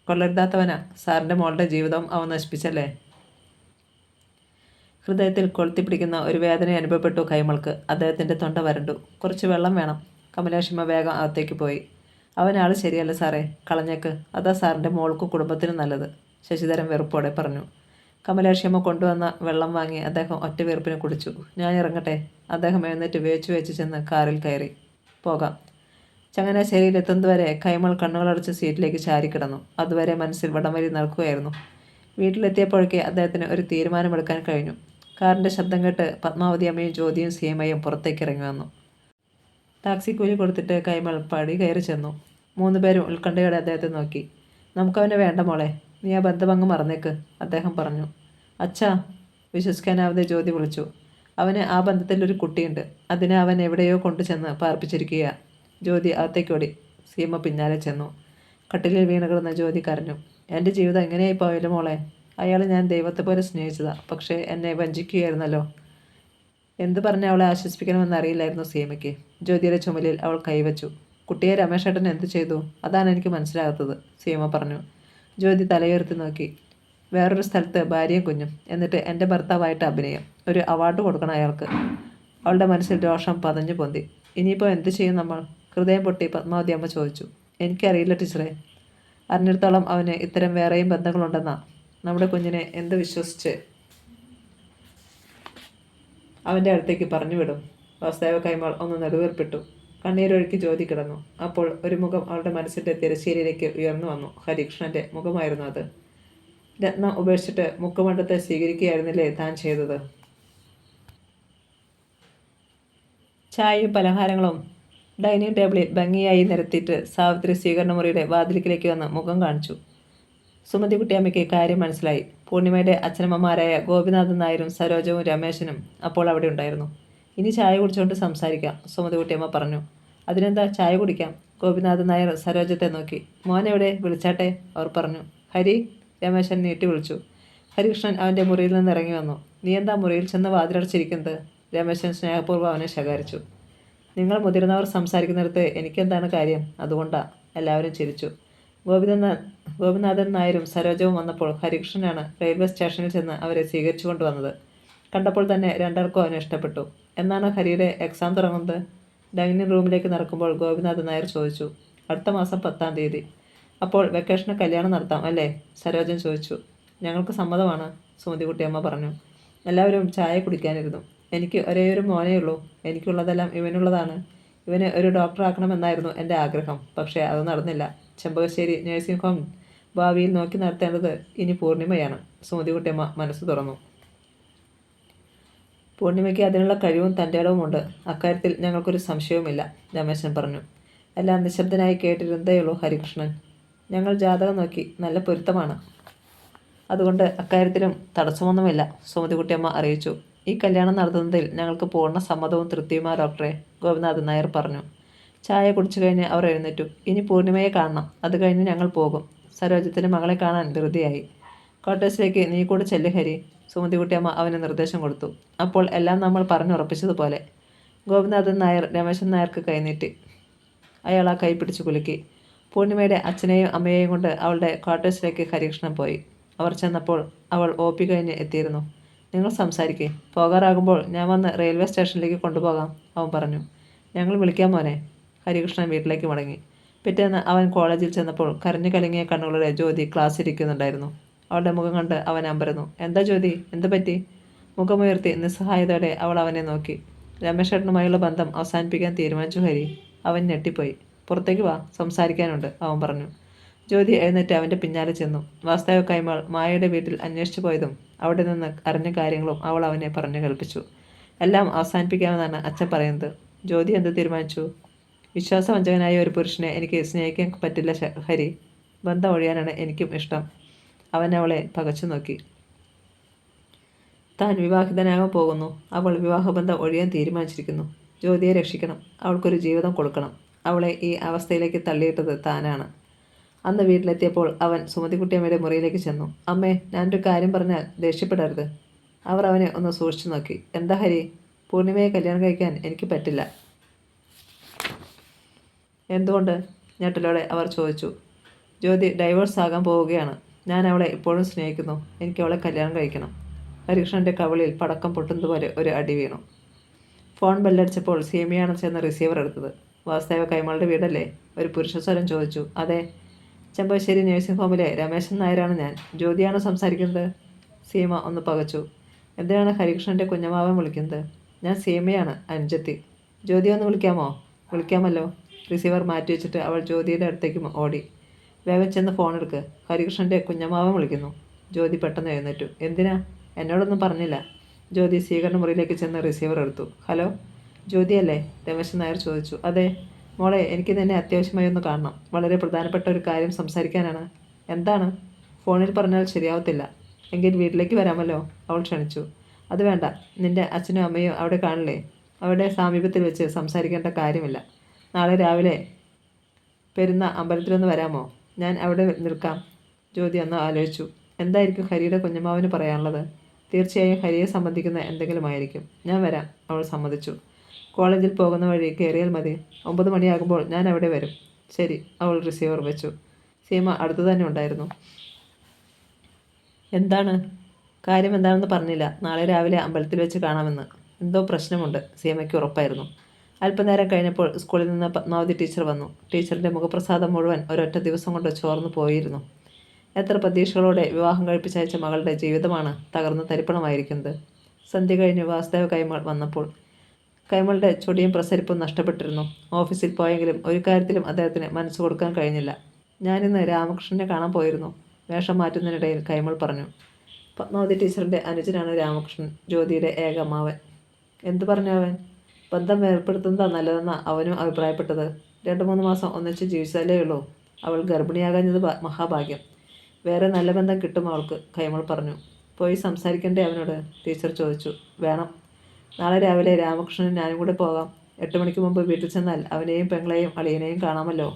കൊള്ളരുതാത്തവനാ. സാറിൻ്റെ മോളുടെ ജീവിതം അവൻ നശിപ്പിച്ചല്ലേ? ഹൃദയത്തിൽ കൊളുത്തിപ്പിടിക്കുന്ന ഒരു വേദന അനുഭവപ്പെട്ടു കൈമൾക്ക്. അദ്ദേഹത്തിൻ്റെ തൊണ്ട വരണ്ടു. കുറച്ച് വെള്ളം വേണം. കമലാക്ഷിമ വേഗം അകത്തേക്ക് പോയി. അവനാൾ ശരിയല്ല സാറേ, കളഞ്ഞേക്ക്. അതാ സാറിൻ്റെ മോൾക്കും കുടുംബത്തിനും നല്ലത്, ശശിധരൻ വെറുപ്പോടെ പറഞ്ഞു. കമലാക്ഷിയമ്മ കൊണ്ടുവന്ന വെള്ളം വാങ്ങി അദ്ദേഹം ഒറ്റ വീർപ്പിന് കുടിച്ചു. ഞാൻ ഇറങ്ങട്ടെ? അദ്ദേഹം എഴുന്നേറ്റ് വേച്ചു ചെന്ന് കാറിൽ കയറി. പോകാം. ചങ്ങനാശ്ശേരിയിലെത്തുന്നതുവരെ കൈമൾ കണ്ണുകളടച്ച് സീറ്റിലേക്ക് ചാരിക്കിടന്നു. അതുവരെ മനസ്സിൽ വടംവലി നടക്കുകയായിരുന്നു. വീട്ടിലെത്തിയപ്പോഴേക്ക് അദ്ദേഹത്തിന് ഒരു തീരുമാനമെടുക്കാൻ കഴിഞ്ഞു. കാറിൻ്റെ ശബ്ദം കേട്ട് പത്മാവതി അമ്മയും ജ്യോതിയും സീമയും പുറത്തേക്ക് ഇറങ്ങി വന്നു. ടാക്സി കൂലി കൊടുത്തിട്ട് കൈമൾ പടി കയറി ചെന്നു. 3 പേരും ഉത്കണ്ഠയോടെ അദ്ദേഹത്തെ നോക്കി. നമുക്കവനെ വേണ്ട മോളെ, നീ ആ ബന്ധമങ്ങ് മറന്നേക്ക്, അദ്ദേഹം പറഞ്ഞു. അച്ഛാ, വിശ്വസിക്കാനാവാതെ ജ്യോതി വിളിച്ചു. അവന് ആ ബന്ധത്തിൽ ഒരു കുട്ടിയുണ്ട്. അതിനെ അവൻ എവിടെയോ കൊണ്ടു ചെന്ന് പാർപ്പിച്ചിരിക്കുക. ജ്യോതി അകത്തേക്കോടി. സീമ പിന്നാലെ ചെന്നു. കട്ടിലിൽ വീണ് കിടന്ന ജ്യോതി കരഞ്ഞു. എൻ്റെ ജീവിതം എങ്ങനെയായി പോയല്ലോ മോളെ. അയാൾ ഞാൻ ദൈവത്തെ പോലെ സ്നേഹിച്ചതാ. പക്ഷേ എന്നെ വഞ്ചിക്കുകയായിരുന്നല്ലോ. എന്ത് പറഞ്ഞ് അവളെ ആശ്വസിപ്പിക്കണമെന്ന് അറിയില്ലായിരുന്നു സീമയ്ക്ക്. ജ്യോതിയുടെ ചുമലിൽ അവൾ കൈവച്ചു. കുട്ടിയെ രമേശേട്ടൻ എന്ത് ചെയ്തു? അതാണ് എനിക്ക് മനസ്സിലാകാത്തത്, സീമ പറഞ്ഞു. ജ്യോതി തലയുയർത്തി നോക്കി. വേറൊരു സ്ഥലത്ത് ഭാര്യയും കുഞ്ഞും. എന്നിട്ട് എൻ്റെ ഭർത്താവായിട്ട് അഭിനയം. ഒരു അവാർഡ് കൊടുക്കണം അയാൾക്ക്. അവളുടെ മനസ്സിൽ രോഷം പതഞ്ഞു പൊന്തി. ഇനിയിപ്പോൾ എന്ത് ചെയ്യും നമ്മൾ? ഹൃദയം പൊട്ടി പത്മാവതി അമ്മ ചോദിച്ചു. എനിക്കറിയില്ല ടീച്ചറെ. അറിഞ്ഞിടത്തോളം അവന് ഇത്തരം വേറെയും ബന്ധങ്ങളുണ്ടെന്നാ. നമ്മുടെ കുഞ്ഞിനെ എന്ത് വിശ്വസിച്ച് അവൻ്റെ അടുത്തേക്ക് പറഞ്ഞു വിടും? വാസുദേവ കൈമൾ ഒന്ന് നെടുവീർപ്പിട്ടു. കണ്ണീരൊഴുക്കി ജ്യോതി കിടന്നു. അപ്പോൾ ഒരു മുഖം അവളുടെ മനസ്സിൻ്റെ തിരശ്ശീലയിലേക്ക് ഉയർന്നു വന്നു. ഹരികൃഷ്ണൻ്റെ മുഖമായിരുന്നു അത്. രത്നം ഉപേക്ഷിച്ചിട്ട് മുക്കുമണ്ഡത്തെ സ്വീകരിക്കുകയായിരുന്നില്ലേ താൻ ചെയ്തത്? ചായയും പലഹാരങ്ങളും ഡൈനിങ് ടേബിളിൽ ഭംഗിയായി നിരത്തിയിട്ട് സാവിത്രി സ്വീകരണ മുറിയുടെ വാതിലിലേക്ക് വന്ന് മുഖം കാണിച്ചു. സുമതികുട്ടിയമ്മയ്ക്ക് കാര്യം മനസ്സിലായി. പൂർണിമയുടെ അച്ഛനമ്മമാരായ ഗോപിനാഥൻ നായരും സരോജവും രമേശനും അപ്പോൾ അവിടെ ഉണ്ടായിരുന്നു. ഇനി ചായ കുടിച്ചുകൊണ്ട് സംസാരിക്കാം, സുമതികുട്ടിയമ്മ പറഞ്ഞു. അതിനെന്താ, ചായ കുടിക്കാം. ഗോപിനാഥൻ നായർ സരോജത്തെ നോക്കി. മോനെവിടെ? വിളിച്ചാട്ടെ, അവർ പറഞ്ഞു. ഹരി, രമേശൻ നീട്ടി വിളിച്ചു. ഹരികൃഷ്ണൻ അവൻ്റെ മുറിയിൽ നിന്ന് ഇറങ്ങി വന്നു. നീ എന്താ മുറിയിൽ ചെന്ന് വാതിലടച്ചിരിക്കുന്നത്? രമേശൻ സ്നേഹപൂർവ്വം അവനെ ശകാരിച്ചു. നിങ്ങൾ മുതിർന്നവർ സംസാരിക്കുന്നിടത്ത് എനിക്കെന്താണ് കാര്യം? അതുകൊണ്ടാ. എല്ലാവരും ചിരിച്ചു. ഗോപിനാഥൻ നായരും സരോജവും വന്നപ്പോൾ ഹരികൃഷ്ണനാണ് റെയിൽവേ സ്റ്റേഷനിൽ ചെന്ന് അവരെ സ്വീകരിച്ചു കൊണ്ടുവന്നത്. കണ്ടപ്പോൾ തന്നെ രണ്ടാൾക്കും അവനെ ഇഷ്ടപ്പെട്ടു. എന്നാണ് ഹരിയുടെ എക്സാം തുടങ്ങുന്നത്? ഡൈനിങ് റൂമിലേക്ക് നടക്കുമ്പോൾ ഗോപിനാഥൻ നായർ ചോദിച്ചു. അടുത്ത മാസം 10-ാം തീയതി. അപ്പോൾ വെക്കേഷന് കല്യാണം നടത്താം അല്ലേ? സരോജൻ ചോദിച്ചു. ഞങ്ങൾക്ക് സമ്മതമാണ്, സുമതികുട്ടിയമ്മ പറഞ്ഞു. എല്ലാവരും ചായ കുടിക്കാനിരുന്നു. എനിക്ക് ഒരേയൊരു മോനേ ഉള്ളൂ. എനിക്കുള്ളതെല്ലാം ഇവനുള്ളതാണ്. ഇവനെ ഒരു ഡോക്ടറാക്കണമെന്നായിരുന്നു എൻ്റെ ആഗ്രഹം. പക്ഷേ അത് നടന്നില്ല. ചെമ്പകശ്ശേരി നഴ്സിംഗ് ഹോം ഭാവിയിൽ നോക്കി നടത്തേണ്ടത് ഇനി പൂർണിമയാണ്. സുമതികുട്ടിയമ്മ മനസ്സ് തുറന്നു. പൂർണിമയ്ക്ക് അതിനുള്ള കഴിവും തൻ്റെ ഇടവുമുണ്ട്. അക്കാര്യത്തിൽ ഞങ്ങൾക്കൊരു സംശയവുമില്ല, രമേശൻ പറഞ്ഞു. എല്ലാം നിശബ്ദനായി കേട്ടിരുന്നതേയുള്ളൂ ഹരികൃഷ്ണൻ. ഞങ്ങൾ ജാതകം നോക്കി, നല്ല പൊരുത്തമാണ്. അതുകൊണ്ട് അക്കാര്യത്തിലും തടസ്സമൊന്നുമില്ല, സുമതികുട്ടിയമ്മ അറിയിച്ചു. ഈ കല്യാണം നടത്തുന്നതിൽ ഞങ്ങൾക്ക് പൂർണ്ണ സമ്മതവും തൃപ്തിയുമാ ഡോക്ടറെ, ഗോപിനാഥൻ നായർ പറഞ്ഞു. ചായ കുടിച്ചു കഴിഞ്ഞ് അവർ എഴുന്നേറ്റു. ഇനി പൂർണിമയെ കാണണം. അത് കഴിഞ്ഞ് ഞങ്ങൾ പോകും. സരോജത്തിന് മകളെ കാണാൻ ധൃതിയായി. ക്വാർട്ടേഴ്സിലേക്ക് നീ കൂടെ ചെല്ല് ഹരി, സുമതികുട്ടിയമ്മ അവന് നിർദ്ദേശം കൊടുത്തു. അപ്പോൾ എല്ലാം നമ്മൾ പറഞ്ഞുറപ്പിച്ചതുപോലെ. ഗോപിനാഥൻ നായർ രമേശൻ നായർക്ക് കൈനീട്ടി. അയാൾ ആ കൈ പിടിച്ചു കുലുക്കി. പൂർണിമയുടെ അച്ഛനെയും അമ്മയെയും കൊണ്ട് അവളുടെ ക്വാർട്ടേഴ്സിലേക്ക് ഹരികൃഷ്ണൻ പോയി. അവർ ചെന്നപ്പോൾ അവൾ OP കഴിഞ്ഞ് എത്തിയിരുന്നു. നിങ്ങൾ സംസാരിക്കേ, പോകാറാകുമ്പോൾ ഞാൻ വന്ന് റെയിൽവേ സ്റ്റേഷനിലേക്ക് കൊണ്ടുപോകാം, അവൻ പറഞ്ഞു. ഞങ്ങൾ വിളിക്കാം മോനെ. ഹരികൃഷ്ണൻ വീട്ടിലേക്ക് മടങ്ങി. പിറ്റേന്ന് അവൻ കോളേജിൽ ചെന്നപ്പോൾ കരഞ്ഞു കലങ്ങിയ കണ്ണുകളുടെ ജ്യോതി ക്ലാസ്സിലിരിക്കുന്നുണ്ടായിരുന്നു. അവളുടെ മുഖം കണ്ട് അവൻ അമ്പരന്നു. എന്താ ജ്യോതി, എന്ത് പറ്റി? മുഖമുയർത്തി നിസ്സഹായതയോടെ അവൾ അവനെ നോക്കി. രമേശേട്ടനുമായുള്ള ബന്ധം അവസാനിപ്പിക്കാൻ തീരുമാനിച്ചു ഹരി. അവൻ ഞെട്ടിപ്പോയി. പുറത്തേക്ക് വാ, സംസാരിക്കാനുണ്ട്, അവൻ പറഞ്ഞു. ജ്യോതി എഴുന്നേറ്റ് അവൻ്റെ പിന്നാലെ ചെന്നു. വാസ്തവ കൈമാൾ മായയുടെ വീട്ടിൽ അന്വേഷിച്ചു പോയതും അവിടെ നിന്ന് അറിഞ്ഞ കാര്യങ്ങളും അവൾ അവനെ പറഞ്ഞു കേൾപ്പിച്ചു. എല്ലാം അവസാനിപ്പിക്കാമെന്നാണ് അച്ഛൻ പറയുന്നത്. ജ്യോതി എന്ത് തീരുമാനിച്ചു? വിശ്വാസവഞ്ചകനായ ഒരു പുരുഷനെ എനിക്ക് സ്നേഹിക്കാൻ പറ്റില്ല ഹരി. ബന്ധം ഒഴിയാനാണ് എനിക്കും ഇഷ്ടം. അവൻ അവളെ പകച്ചു നോക്കി. താൻ വിവാഹിതനാകാൻ പോകുന്നു. അവൾ വിവാഹബന്ധം ഒഴിയാൻ തീരുമാനിച്ചിരിക്കുന്നു. ജ്യോതിയെ രക്ഷിക്കണം. അവൾക്കൊരു ജീവിതം കൊടുക്കണം. അവളെ ഈ അവസ്ഥയിലേക്ക് തള്ളിയിട്ടത് താനാണ്. അന്ന് വീട്ടിലെത്തിയപ്പോൾ അവൻ സുമതികുട്ടിയമ്മയുടെ മുറിയിലേക്ക് ചെന്നു. അമ്മേ, ഞാനൊരു കാര്യം പറഞ്ഞാൽ ദേഷ്യപ്പെടരുത്. അവർ അവനെ ഒന്ന് സൂക്ഷിച്ചു നോക്കി. എന്താ ഹരി? പൂർണിമയെ കല്യാണം കഴിക്കാൻ എനിക്ക് പറ്റില്ല. എന്തുകൊണ്ട്? ഞെട്ടലോടെ അവർ ചോദിച്ചു. ജ്യോതി ഡൈവേഴ്സ് ആകാൻ പോവുകയാണ്. ഞാൻ അവളെ ഇപ്പോഴും സ്നേഹിക്കുന്നു. എനിക്ക് അവളെ കല്യാണം കഴിക്കണം. ഹരികൃഷ്ണൻ്റെ കവിളിൽ പടക്കം പൊട്ടുന്നതുപോലെ ഒരു അടി വീണു. ഫോൺ ബെല്ലടിച്ചപ്പോൾ സീമയാണ് ചെന്ന് റിസീവർ എടുത്തത്. വാസ്തവ കൈമാളുടെ വീടല്ലേ? ഒരു പുരുഷസ്വരം ചോദിച്ചു. അതെ. ചെമ്പശ്ശേരി നഴ്സിംഗ് ഹോമിലെ രമേശൻ നായരാണ് ഞാൻ. ജ്യോതിയാണ് സംസാരിക്കുന്നത്. സീമ ഒന്ന് പകച്ചു. എന്തിനാണ് ഹരികൃഷ്ണൻ്റെ കുഞ്ഞമാവൻ വിളിക്കുന്നത്? ഞാൻ സീമയാണ്, അനുജത്തി. ജ്യോതി ഒന്ന് വിളിക്കാമോ? വിളിക്കാമല്ലോ. റിസീവർ മാറ്റി വെച്ചിട്ട് അവൾ ജ്യോതിയുടെ അടുത്തേക്ക് ഓടി. വേഗം ചെന്ന് ഫോൺ എടുക്ക്, ഹരികൃഷ്ണൻ്റെ കുഞ്ഞമാവൻ വിളിക്കുന്നു. ജ്യോതി പെട്ടെന്ന് എഴുന്നേറ്റു. എന്തിനാ? എന്നോടൊന്നും പറഞ്ഞില്ല. ജ്യോതി സ്വീകരണ മുറിയിലേക്ക് ചെന്ന് റിസീവർ എടുത്തു. ഹലോ, ജ്യോതിയല്ലേ? രമേശൻ നായർ ചോദിച്ചു. അതെ മോളെ, എനിക്ക് നിന്നെ അത്യാവശ്യമായി ഒന്ന് കാണണം. വളരെ പ്രധാനപ്പെട്ട ഒരു കാര്യം സംസാരിക്കാനാണ്. എന്താണ്? ഫോണിൽ പറഞ്ഞാൽ ശരിയാവത്തില്ല. എങ്കിൽ വീട്ടിലേക്ക് വരാമല്ലോ, അവൾ ക്ഷണിച്ചു. അത് വേണ്ട, നിൻ്റെ അച്ഛനും അമ്മയും അവിടെ കാണില്ലേ? അവിടെ സമീപത്തിൽ വെച്ച് സംസാരിക്കേണ്ട കാര്യമില്ല. നാളെ രാവിലെ പെരുന്ന അമ്പലത്തിലൊന്ന് വരാമോ? ഞാൻ അവിടെ നിൽക്കാം. ജ്യോതി ഒന്ന് ആലോചിച്ചു. എന്തായിരിക്കും ഹരിയുടെ കുഞ്ഞമ്മാവന് പറയാനുള്ളത്? തീർച്ചയായും ഹരിയെ സംബന്ധിക്കുന്ന എന്തെങ്കിലും ആയിരിക്കും. ഞാൻ വരാം, അവൾ സമ്മതിച്ചു. കോളേജിൽ പോകുന്ന വഴി കയറിയാൽ മതി. 9 മണിയാകുമ്പോൾ ഞാൻ അവിടെ വരും. ശരി, അവൾ റിസീവർ വെച്ചു. സീമ അടുത്തു തന്നെ ഉണ്ടായിരുന്നു. എന്താണ് കാര്യം? എന്താണെന്ന് പറഞ്ഞില്ല. നാളെ രാവിലെ അമ്പലത്തിൽ വെച്ച് കാണാമെന്ന്. എന്തോ പ്രശ്നമുണ്ട്, സീമയ്ക്ക് ഉറപ്പായിരുന്നു. അല്പനേരം കഴിഞ്ഞപ്പോൾ സ്കൂളിൽ നിന്ന് പത്മാവതി ടീച്ചർ വന്നു. ടീച്ചറിൻ്റെ മുഖപ്രസാദം മുഴുവൻ ഒരൊറ്റ ദിവസം കൊണ്ട് ചോർന്നു പോയിരുന്നു. എത്ര പ്രതീക്ഷകളോടെ വിവാഹം കഴിപ്പിച്ചയച്ച മകളുടെ ജീവിതമാണ് തകർന്ന് തരിപ്പണമായിരിക്കുന്നത്. സന്ധ്യ കഴിഞ്ഞ് വാസ്തവ കൈമാൾ വന്നപ്പോൾ കൈമളുടെ ചൊടിയും പ്രസരിപ്പും നഷ്ടപ്പെട്ടിരുന്നു. ഓഫീസിൽ പോയെങ്കിലും ഒരു കാര്യത്തിലും അദ്ദേഹത്തിന് മനസ്സ് കൊടുക്കാൻ കഴിഞ്ഞില്ല. ഞാനിന്ന് രാമകൃഷ്ണനെ കാണാൻ പോയിരുന്നു, വേഷം മാറ്റുന്നതിനിടയിൽ കൈമൾ പറഞ്ഞു. പത്മാവതി ടീച്ചറിൻ്റെ അനുജനാണ് രാമകൃഷ്ണൻ, ജ്യോതിയുടെ ഏക അമ്മാവൻ. എന്തു പറഞ്ഞു അവൻ? ബന്ധം ഏർപ്പെടുത്തുന്നതാണ് നല്ലതെന്നാണ് അവനും അഭിപ്രായപ്പെട്ടത്. 2-3 മാസം ഒന്നിച്ച് ജീവിച്ചാലേ ഉള്ളൂ. അവൾ ഗർഭിണിയാകാഞ്ഞത് മഹാഭാഗ്യം. വേറെ നല്ല ബന്ധം കിട്ടും അവൾക്ക്, കൈമൾ പറഞ്ഞു. പോയി സംസാരിക്കണ്ടേ അവനോട്? ടീച്ചർ ചോദിച്ചു. വേണം. നാളെ രാവിലെ രാമകൃഷ്ണനും ഞാനും കൂടെ പോകാം. 8 മണിക്ക് മുമ്പ് വീട്ടിൽ ചെന്നാൽ അവനെയും പെങ്ങളെയും അളിയനെയും കാണാമല്ലോ.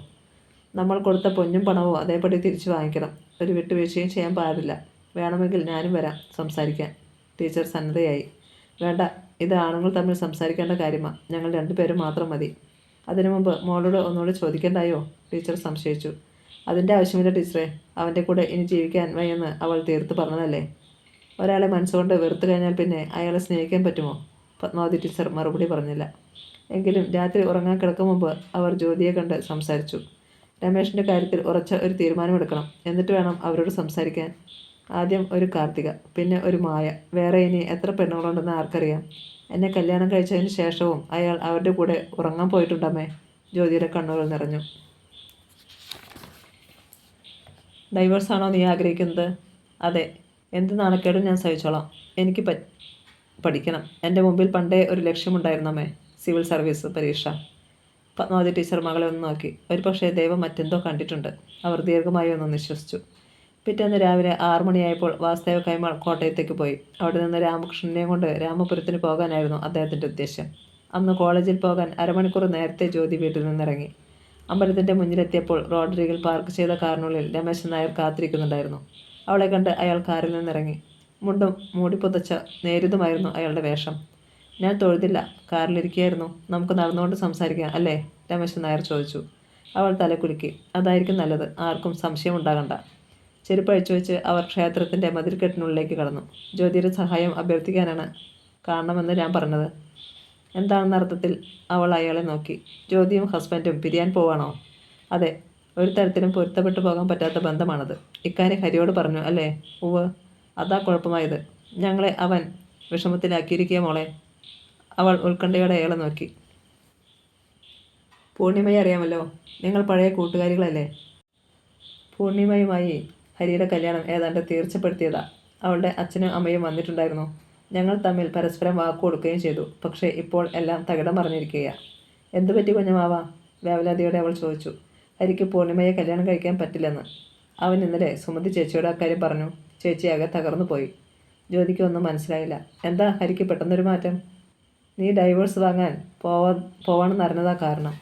നമ്മൾ കൊടുത്ത പൊന്നും പണവും അതേപടി തിരിച്ചു വാങ്ങിക്കണം. ഒരു വിട്ടുവീഴ്ചയും ചെയ്യാൻ പാടില്ല. വേണമെങ്കിൽ ഞാനും വരാം സംസാരിക്കാൻ. ടീച്ചർ സന്നദ്ധയായി. വേണ്ട, ഇത് ആണുങ്ങൾ തമ്മിൽ സംസാരിക്കേണ്ട കാര്യമാണ്. ഞങ്ങൾ രണ്ടുപേരും മാത്രം മതി. അതിനു മുമ്പ് മോളോട് ഒന്നുകൂടി ചോദിക്കേണ്ടായോ? ടീച്ചർ സംശയിച്ചു. അതിൻ്റെ ആവശ്യമില്ല ടീച്ചറെ. അവൻ്റെ കൂടെ ഇനി ജീവിക്കാൻ വയ്യെന്ന് അവൾ തീർത്ത് പറഞ്ഞതല്ലേ. ഒരാളെ മനസ്സുകൊണ്ട് വെറുത്തു കഴിഞ്ഞാൽ പിന്നെ അയാളെ സ്നേഹിക്കാൻ പറ്റുമോ? പത്മാവതി ടീച്ചർ മറുപടി പറഞ്ഞില്ല. എങ്കിലും രാത്രി ഉറങ്ങാൻ കിടക്കും മുമ്പ് അവർ ജ്യോതിയെ കണ്ട് സംസാരിച്ചു. രമേഷിൻ്റെ കാര്യത്തിൽ ഉറച്ച ഒരു തീരുമാനമെടുക്കണം. എന്നിട്ട് വേണം അവരോട് സംസാരിക്കാൻ. ആദ്യം ഒരു കാർത്തിക, പിന്നെ ഒരു മായ. വേറെ ഇനി എത്ര പെണ്ണുങ്ങളുണ്ടെന്ന് ആർക്കറിയാം? എന്നെ കല്യാണം കഴിച്ചതിന് ശേഷവും അയാൾ അവരുടെ കൂടെ ഉറങ്ങാൻ പോയിട്ടുണ്ടമ്മേ. ജ്യോതിയുടെ കണ്ണുകൾ നിറഞ്ഞു. ഡൈവേഴ്സാണോ നീ ആഗ്രഹിക്കുന്നത്? അതെ. എന്ത് നാണക്കേടും ഞാൻ സഹിച്ചോളാം. എനിക്ക് പഠിക്കണം. എൻ്റെ മുമ്പിൽ പണ്ടേ ഒരു ലക്ഷ്യമുണ്ടായിരുന്നമ്മേ, സിവിൽ സർവീസ് പരീക്ഷ. പത്മാവതി ടീച്ചർ മകളെ ഒന്ന് നോക്കി. ഒരുപക്ഷേ ദൈവം മറ്റെന്തോ കണ്ടിട്ടുണ്ട്. അവർ ദീർഘമായി ഒന്ന് നിശ്വസിച്ചു. പിറ്റേന്ന് രാവിലെ 6 മണിയായപ്പോൾ വാസുദേവ കൈമൾ കോട്ടയത്തേക്ക് പോയി. അവിടെ നിന്ന് രാമകൃഷ്ണനെയും കൊണ്ട് രാമപുരത്തിന് പോകാനായിരുന്നു അദ്ദേഹത്തിൻ്റെ ഉദ്ദേശ്യം. അന്ന് കോളേജിൽ പോകാൻ അരമണിക്കൂർ നേരത്തെ ജ്യോതി വീട്ടിൽ നിന്നിറങ്ങി. അമ്പലത്തിൻ്റെ മുന്നിലെത്തിയപ്പോൾ റോഡരികിൽ പാർക്ക് ചെയ്ത കാറിനുള്ളിൽ രമേശൻ നായർ കാത്തിരിക്കുന്നുണ്ടായിരുന്നു. അവളെ കണ്ട് അയാൾ കാറിൽ നിന്നിറങ്ങി. മുണ്ടും മൂടിപ്പുതച്ച നേരിതുമായിരുന്നു അയാളുടെ വേഷം. ഞാൻ തൊഴുതില്ല, കാറിലിരിക്കുകയായിരുന്നു. നമുക്ക് നടന്നുകൊണ്ട് സംസാരിക്കാം അല്ലേ? രമേശൻ നായർ ചോദിച്ചു. അവൾ തലകുലുക്കി. അതായിരിക്കും നല്ലത്. ആർക്കും സംശയമുണ്ടാകണ്ട. ചെരുപ്പ് അഴിച്ചു വെച്ച് അവർ ക്ഷേത്രത്തിൻ്റെ മതിൽക്കെട്ടിനുള്ളിലേക്ക് കടന്നു. ജ്യോതിയുടെ സഹായം അഭ്യർത്ഥിക്കാനാണ് കാണണമെന്ന് ഞാൻ പറഞ്ഞത്. എന്താണെന്ന അർത്ഥത്തിൽ അവൾ അയാളെ നോക്കി. ജ്യോതിയും ഹസ്ബൻഡും പിരിയാൻ പോവാണോ? അതെ. ഒരു തരത്തിലും പൊരുത്തപ്പെട്ടു പോകാൻ പറ്റാത്ത ബന്ധമാണത്. ഇക്കാര്യം ഹരിയോട് പറഞ്ഞു അല്ലേ? ഉവ്. അതാ കുഴപ്പമായത്. ഞങ്ങളെ അവൻ വിഷമത്തിലാക്കിയിരിക്കുക മോളെ. അവൾ ഉത്കണ്ഠയോടെ അയാളെ നോക്കി. പൂർണിമയെ അറിയാമല്ലോ. നിങ്ങൾ പഴയ കൂട്ടുകാരികളല്ലേ? പൂർണിമയുമായി ഹരിയുടെ കല്യാണം ഏതാണ്ട് തീർച്ചപ്പെടുത്തിയതാ. അവളുടെ അച്ഛനും അമ്മയും വന്നിട്ടുണ്ടായിരുന്നു. ഞങ്ങൾ തമ്മിൽ പരസ്പരം വാക്കു കൊടുക്കുകയും ചെയ്തു. പക്ഷേ ഇപ്പോൾ എല്ലാം തകിടം മറിഞ്ഞിരിക്കുകയാണ്. എന്തുപറ്റി കുഞ്ഞമാവാ? വേവലാതിയോടെ അവൾ ചോദിച്ചു. ഹരിക്ക് പൂർണിമയെ കല്യാണം കഴിക്കാൻ പറ്റില്ലെന്ന് അവൻ ഇന്നലെ സുമതി ചേച്ചിയോട് അക്കാര്യം പറഞ്ഞു. ചേച്ചിയാകെ തകർന്നു പോയി. ജ്യോതിക്ക് ഒന്നും മനസ്സിലായില്ല. എന്താ ഹരിക്ക് പെട്ടെന്നൊരു മാറ്റം? നീ ഡൈവേഴ്സ് വാങ്ങാൻ പോവാണെന്ന് അറിഞ്ഞതാ കാരണം.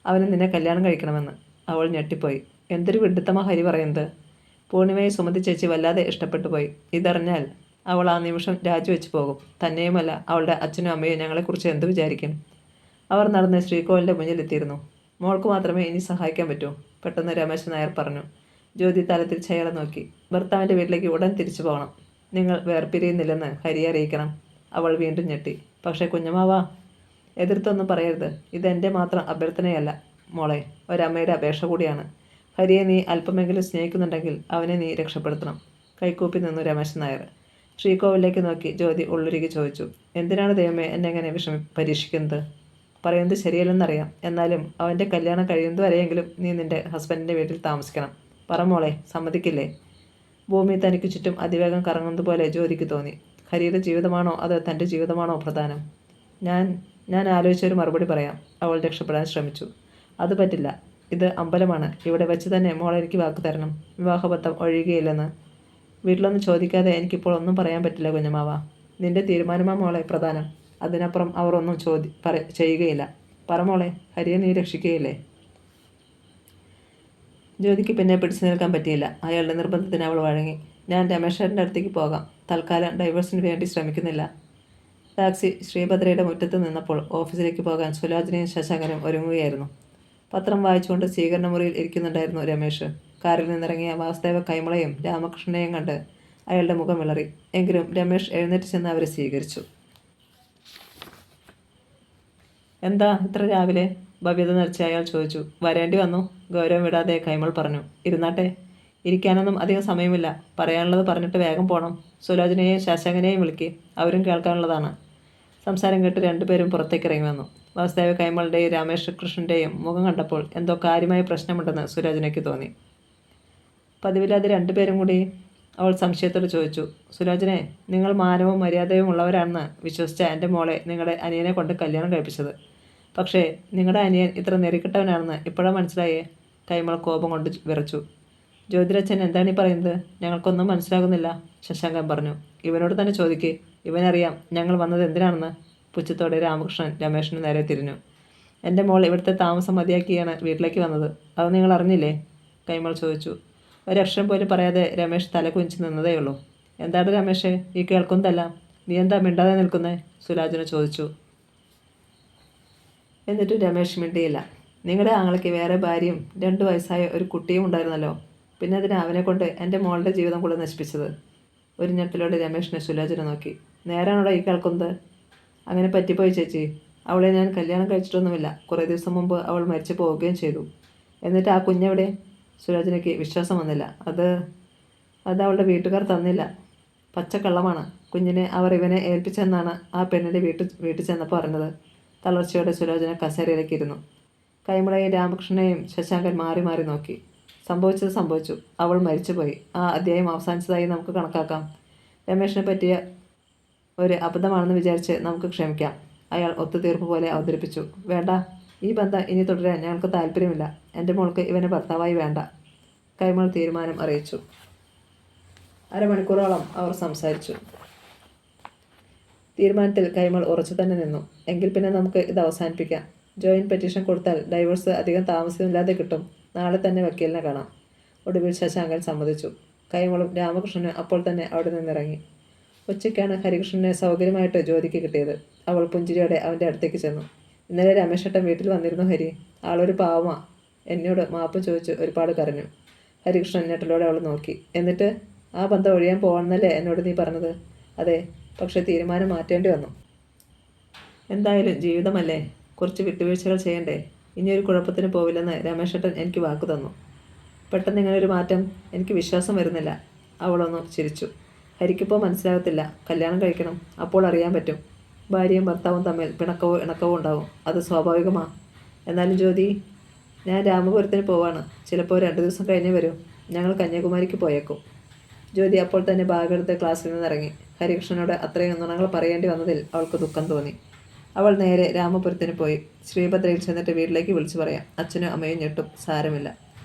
അവന് നിന്നെ കല്യാണം കഴിക്കണമെന്ന്. അവൾ ഞെട്ടിപ്പോയി. എന്തൊരു വിഡിത്തമാ ഹരി പറയുന്നത്? പൂർണിമയെ സുമതി ചേച്ചി വല്ലാതെ ഇഷ്ടപ്പെട്ടു പോയി. ഇതറിഞ്ഞാൽ അവൾ ആ നിമിഷം രാജിവെച്ച് പോകും. തന്നെയുമല്ല, അവളുടെ അച്ഛനും അമ്മയും ഞങ്ങളെക്കുറിച്ച് എന്ത് വിചാരിക്കും? അവർ നടന്ന് ശ്രീകോവിലിൻ്റെ മുന്നിലെത്തിയിരുന്നു. മോൾക്ക് മാത്രമേ ഇനി സഹായിക്കാൻ പറ്റൂ, പെട്ടെന്ന് രമേശൻ നായർ പറഞ്ഞു. ജ്യോതി തലത്തിരിച്ച് അയാളെ നോക്കി. ഭർത്താവിൻ്റെ വീട്ടിലേക്ക് ഉടൻ തിരിച്ചു പോകണം. നിങ്ങൾ വേർപിരിയുന്നില്ലെന്ന് ഹരിയെ അറിയിക്കണം. അവൾ വീണ്ടും ഞെട്ടി. പക്ഷേ കുഞ്ഞമാവാ, എതിർത്തൊന്നും പറയരുത്. ഇതെൻ്റെ മാത്രം അഭ്യർത്ഥനയല്ല മോളെ, ഒരമ്മയുടെ അപേക്ഷ കൂടിയാണ്. ഹരിയെ നീ അല്പമെങ്കിലും സ്നേഹിക്കുന്നുണ്ടെങ്കിൽ അവനെ നീ രക്ഷപ്പെടുത്തണം. കൈകൂപ്പി നിന്നു രമേശൻ നായർ. ശ്രീകോവിലേക്ക് നോക്കി ജ്യോതി ഉള്ളുരുകി ചോദിച്ചു. എന്തിനാണ് ദൈവമേ എന്നെ എങ്ങനെ പരീക്ഷിക്കുന്നത്? പറയുന്നത് ശരിയല്ലെന്നറിയാം. എന്നാലും അവൻ്റെ കല്യാണം കഴിയുന്നതുവരെയെങ്കിലും നീ നിൻ്റെ ഹസ്ബൻഡിൻ്റെ വീട്ടിൽ താമസിക്കണം. പറ മോളെ, സമ്മതിക്കില്ലേ? ഭൂമി തനിക്ക് ചുറ്റും അതിവേഗം കറങ്ങുന്നത് പോലെ ജ്യോതിക്ക് തോന്നി. ഹരിയുടെ ജീവിതമാണോ അതോ തൻ്റെ ജീവിതമാണോ പ്രധാനം? ഞാൻ ആലോചിച്ചൊരു മറുപടി പറയാം. അവൾ രക്ഷപ്പെടാൻ ശ്രമിച്ചു. അത് പറ്റില്ല. ഇത് അമ്പലമാണ്. ഇവിടെ വെച്ച് തന്നെ മോളെ എനിക്ക് വാക്ക് തരണം. വിവാഹബന്ധം ഒഴിയുകയില്ലെന്ന്. വീട്ടിലൊന്നും ചോദിക്കാതെ എനിക്കിപ്പോൾ ഒന്നും പറയാൻ പറ്റില്ല കുഞ്ഞമാവ. നിന്റെ തീരുമാനമാ മോളെ പ്രധാനം. അതിനപ്പുറം അവർ ഒന്നും ചെയ്യുകയില്ല. പറ മോളെ, ഹരിയെ നീ രക്ഷിക്കുകയില്ലേ? ജ്യോതിക്ക് പിന്നെ പിടിച്ചു നിൽക്കാൻ പറ്റിയില്ല. അയാളുടെ നിർബന്ധത്തിന് അവൾ വഴങ്ങി. ഞാൻ രമേശേട്ടൻ്റെ അടുത്തേക്ക് പോകാം. തൽക്കാലം ഡൈവേഴ്സിന് വേണ്ടി ശ്രമിക്കുന്നില്ല. ടാക്സി ശ്രീഭദ്രയുടെ മുറ്റത്ത് നിന്നപ്പോൾ ഓഫീസിലേക്ക് പോകാൻ സുലോചനയും ശശാങ്കനും ഒരുങ്ങുകയായിരുന്നു. പത്രം വായിച്ചുകൊണ്ട് സ്വീകരണമുറിയിൽ ഇരിക്കുന്നുണ്ടായിരുന്നു രമേശ്. കാറിൽ നിന്നിറങ്ങിയ വാസുദേവ കൈമളയും രാമകൃഷ്ണനെയും കണ്ട് അയാളുടെ മുഖം വിളറി. എങ്കിലും രമേശ് എഴുന്നേറ്റ് ചെന്ന് അവരെ സ്വീകരിച്ചു. എന്താ ഇത്ര രാവിലെ? ഭവ്യത നിറച്ച് അയാൾ ചോദിച്ചു. വരേണ്ടി വന്നു, ഗൗരവം വിടാതെ കൈമൾ പറഞ്ഞു. ഇരുന്നാട്ടെ. ഇരിക്കാനൊന്നും അധികം സമയമില്ല. പറയാനുള്ളത് പറഞ്ഞിട്ട് വേഗം പോകണം. സുലോചനയെയും ശശാങ്കനെയും വിളിക്ക്, അവരും കേൾക്കാനുള്ളതാണ്. സംസാരം കേട്ട് രണ്ടുപേരും പുറത്തേക്ക് ഇറങ്ങി വന്നു. വാസുദേവ കൈമളുടെയും രാമേഷ് കൃഷ്ണൻ്റെയും മുഖം കണ്ടപ്പോൾ എന്തോ കാര്യമായ പ്രശ്നമുണ്ടെന്ന് സുലോചനയ്ക്ക് തോന്നി. പതിവില്ലാതെ രണ്ടുപേരും കൂടി അവൾ സംശയത്തോട് ചോദിച്ചു. സുലോചനെ, നിങ്ങൾ മാനവും മര്യാദയും ഉള്ളവരാണെന്ന് വിശ്വസിച്ച എൻ്റെ മോളെ നിങ്ങളുടെ അനിയനെ കൊണ്ട് കല്യാണം കഴിപ്പിച്ചത്. പക്ഷേ നിങ്ങളുടെ അനിയൻ ഇത്ര നെറിക്കിട്ടവനാണെന്ന് ഇപ്പോഴാണ് മനസ്സിലായേ? കൈമൾ കോപം കൊണ്ട് വിറച്ചു. ജ്യോതിരച്ഛൻ എന്താണ് ഈ പറയുന്നത്? ഞങ്ങൾക്കൊന്നും മനസ്സിലാകുന്നില്ല, ശശാങ്കൻ പറഞ്ഞു. ഇവനോട് തന്നെ ചോദിക്കേ, ഇവനറിയാം ഞങ്ങൾ വന്നത് എന്തിനാണെന്ന്. പുച്ഛത്തോടെ രാമകൃഷ്ണൻ രമേശിന് നേരെ തിരിഞ്ഞു. എൻ്റെ മോൾ ഇവിടുത്തെ താമസം മതിയാക്കിയാണ് വീട്ടിലേക്ക് വന്നത്. അത് നിങ്ങൾ അറിഞ്ഞില്ലേ? കൈമൾ ചോദിച്ചു. ഒരക്ഷരം പോലും പറയാതെ രമേശ് തല കുനിച്ച് നിന്നതേയുള്ളൂ. എന്താണ് രമേശേ ഈ കേൾക്കുന്നതല്ല? നീ എന്താ മിണ്ടാതെ നിൽക്കുന്നേ? സുലോചന ചോദിച്ചു. എന്നിട്ടും രമേശ് മിണ്ടിയില്ല. നിങ്ങളുടെ ആങ്ങളയ്ക്ക് വേറെ ഭാര്യയും 2 വയസ്സായ ഒരു കുട്ടിയും ഉണ്ടായിരുന്നല്ലോ. പിന്നെ അതിന് അവനെ കൊണ്ട് എൻ്റെ മോളുടെ ജീവിതം കൂടെ നശിപ്പിച്ചത്. ഒരു ഞെട്ടലോടെ രമേശിനെ സുലോചന നോക്കി. നേരാണോടാ ഈ കേൾക്കുന്നത്? അങ്ങനെ പറ്റിപ്പോയി ചേച്ചി. അവളെ ഞാൻ കല്യാണം കഴിച്ചിട്ടൊന്നുമില്ല. കുറേ ദിവസം മുമ്പ് അവൾ മരിച്ചു പോവുകയും ചെയ്തു. എന്നിട്ട് ആ കുഞ്ഞെവിടെ? സുലോചനയ്ക്ക് വിശ്വാസം വന്നില്ല. അത് അവളുടെ വീട്ടുകാർ തന്നില്ല. പച്ചക്കള്ളമാണ്. കുഞ്ഞിനെ അവർ ഇവനെ ഏൽപ്പിച്ചെന്നാണ് ആ പെണ്ണിൻ്റെ വീട്ടിൽ ചെന്നപ്പോൾ അറിഞ്ഞത്. തളർച്ചയോടെ സുലോചന കസേരയിലേക്ക് ഇരുന്നു. കൈമളയും രാമകൃഷ്ണനെയും ശശാങ്കൻ മാറി മാറി നോക്കി. സംഭവിച്ചത് സംഭവിച്ചു. അവൾ മരിച്ചുപോയി. ആ അധ്യായം അവസാനിച്ചതായി നമുക്ക് കണക്കാക്കാം. രമേശിനെ പറ്റിയ ഒരു അബദ്ധമാണെന്ന് വിചാരിച്ച് നമുക്ക് ക്ഷമിക്കാം. അയാൾ ഒത്തുതീർപ്പ് പോലെ അവതരിപ്പിച്ചു. വേണ്ട, ഈ ബന്ധം ഇനി തുടരാൻ ഞങ്ങൾക്ക് താല്പര്യമില്ല. എൻ്റെ മോൾക്ക് ഇവനെ ഭർത്താവായി വേണ്ട. കൈമൾ തീരുമാനം അറിയിച്ചു. അരമണിക്കൂറോളം അവർ സംസാരിച്ചു. തീരുമാനത്തിൽ കൈമൾ ഉറച്ചു തന്നെ നിന്നു. എങ്കിൽ പിന്നെ നമുക്ക് ഇത് അവസാനിപ്പിക്കാം. ജോയിൻറ്റ് പെറ്റീഷൻ കൊടുത്താൽ ഡൈവേഴ്സ് അധികം താമസമില്ലാതെ കിട്ടും. നാളെ തന്നെ വക്കീലിനെ കാണാം. ഒടുവിൽ ശശാങ്കൻ സമ്മതിച്ചു. കൈമളും രാമകൃഷ്ണനും അപ്പോൾ തന്നെ അവിടെ നിന്നിറങ്ങി. ഉച്ചയ്ക്കാണ് ഹരികൃഷ്ണനെ സൗകര്യമായിട്ട് ജ്യോതിക്ക് കിട്ടിയത്. അവൾ പുഞ്ചിരിയോടെ അവൻ്റെ അടുത്തേക്ക് ചെന്നു. ഇന്നലെ രമേശേട്ടൻ വീട്ടിൽ വന്നിരുന്നു ഹരി. ആളൊരു പാവമാ. എന്നോട് മാപ്പ് ചോദിച്ച് ഒരുപാട് കരഞ്ഞു. ഹരികൃഷ്ണൻ ഞെട്ടലോടെ അവൾ നോക്കി. എന്നിട്ട് ആ ബന്ധം ഒഴിയാൻ പോകണമെന്നല്ലേ എന്നോട് നീ പറഞ്ഞത്? അതെ, പക്ഷേ തീരുമാനം മാറ്റേണ്ടി വന്നു. എന്തായാലും ജീവിതമല്ലേ, കുറച്ച് വിട്ടുവീഴ്ചകൾ ചെയ്യണ്ടേ? ഇനിയൊരു കുഴപ്പത്തിന് പോവില്ലെന്ന് രമേശേട്ടൻ എനിക്ക് വാക്ക് തന്നു. പെട്ടെന്ന് ഇങ്ങനൊരു മാറ്റം എനിക്ക് വിശ്വാസം വരുന്നില്ല. അവളൊന്ന് ചിരിച്ചു. ഹരിക്കിപ്പോൾ മനസ്സിലാകത്തില്ല. കല്യാണം കഴിക്കണം, അപ്പോൾ അറിയാൻ പറ്റും. ഭാര്യയും ഭർത്താവും തമ്മിൽ പിണക്കവും ഇണക്കവും ഉണ്ടാവും. അത് സ്വാഭാവികമാണ്. എന്നാലും ജ്യോതി, ഞാൻ രാമപുരത്തിന് പോവാണ്. ചിലപ്പോൾ 2 ദിവസം കഴിഞ്ഞേ വരൂ. ഞങ്ങൾ കന്യാകുമാരിക്ക് പോയേക്കും. ജ്യോതി അപ്പോൾ തന്നെ ബാഗെടുത്ത് ക്ലാസ്സിൽ നിന്നിറങ്ങി. ഹരികൃഷ്ണനോട് അത്രയും നുണകൾ പറയേണ്ടി വന്നതിൽ അവൾക്ക് ദുഃഖം തോന്നി. അവൾ നേരെ രാമപുരത്തിന് പോയി. ശ്രീഭദ്രയിൽ ചെന്നിട്ട് വീട്ടിലേക്ക് വിളിച്ചു പറയാം. അച്ഛനും അമ്മയും ഞെട്ടും. സാരമില്ല.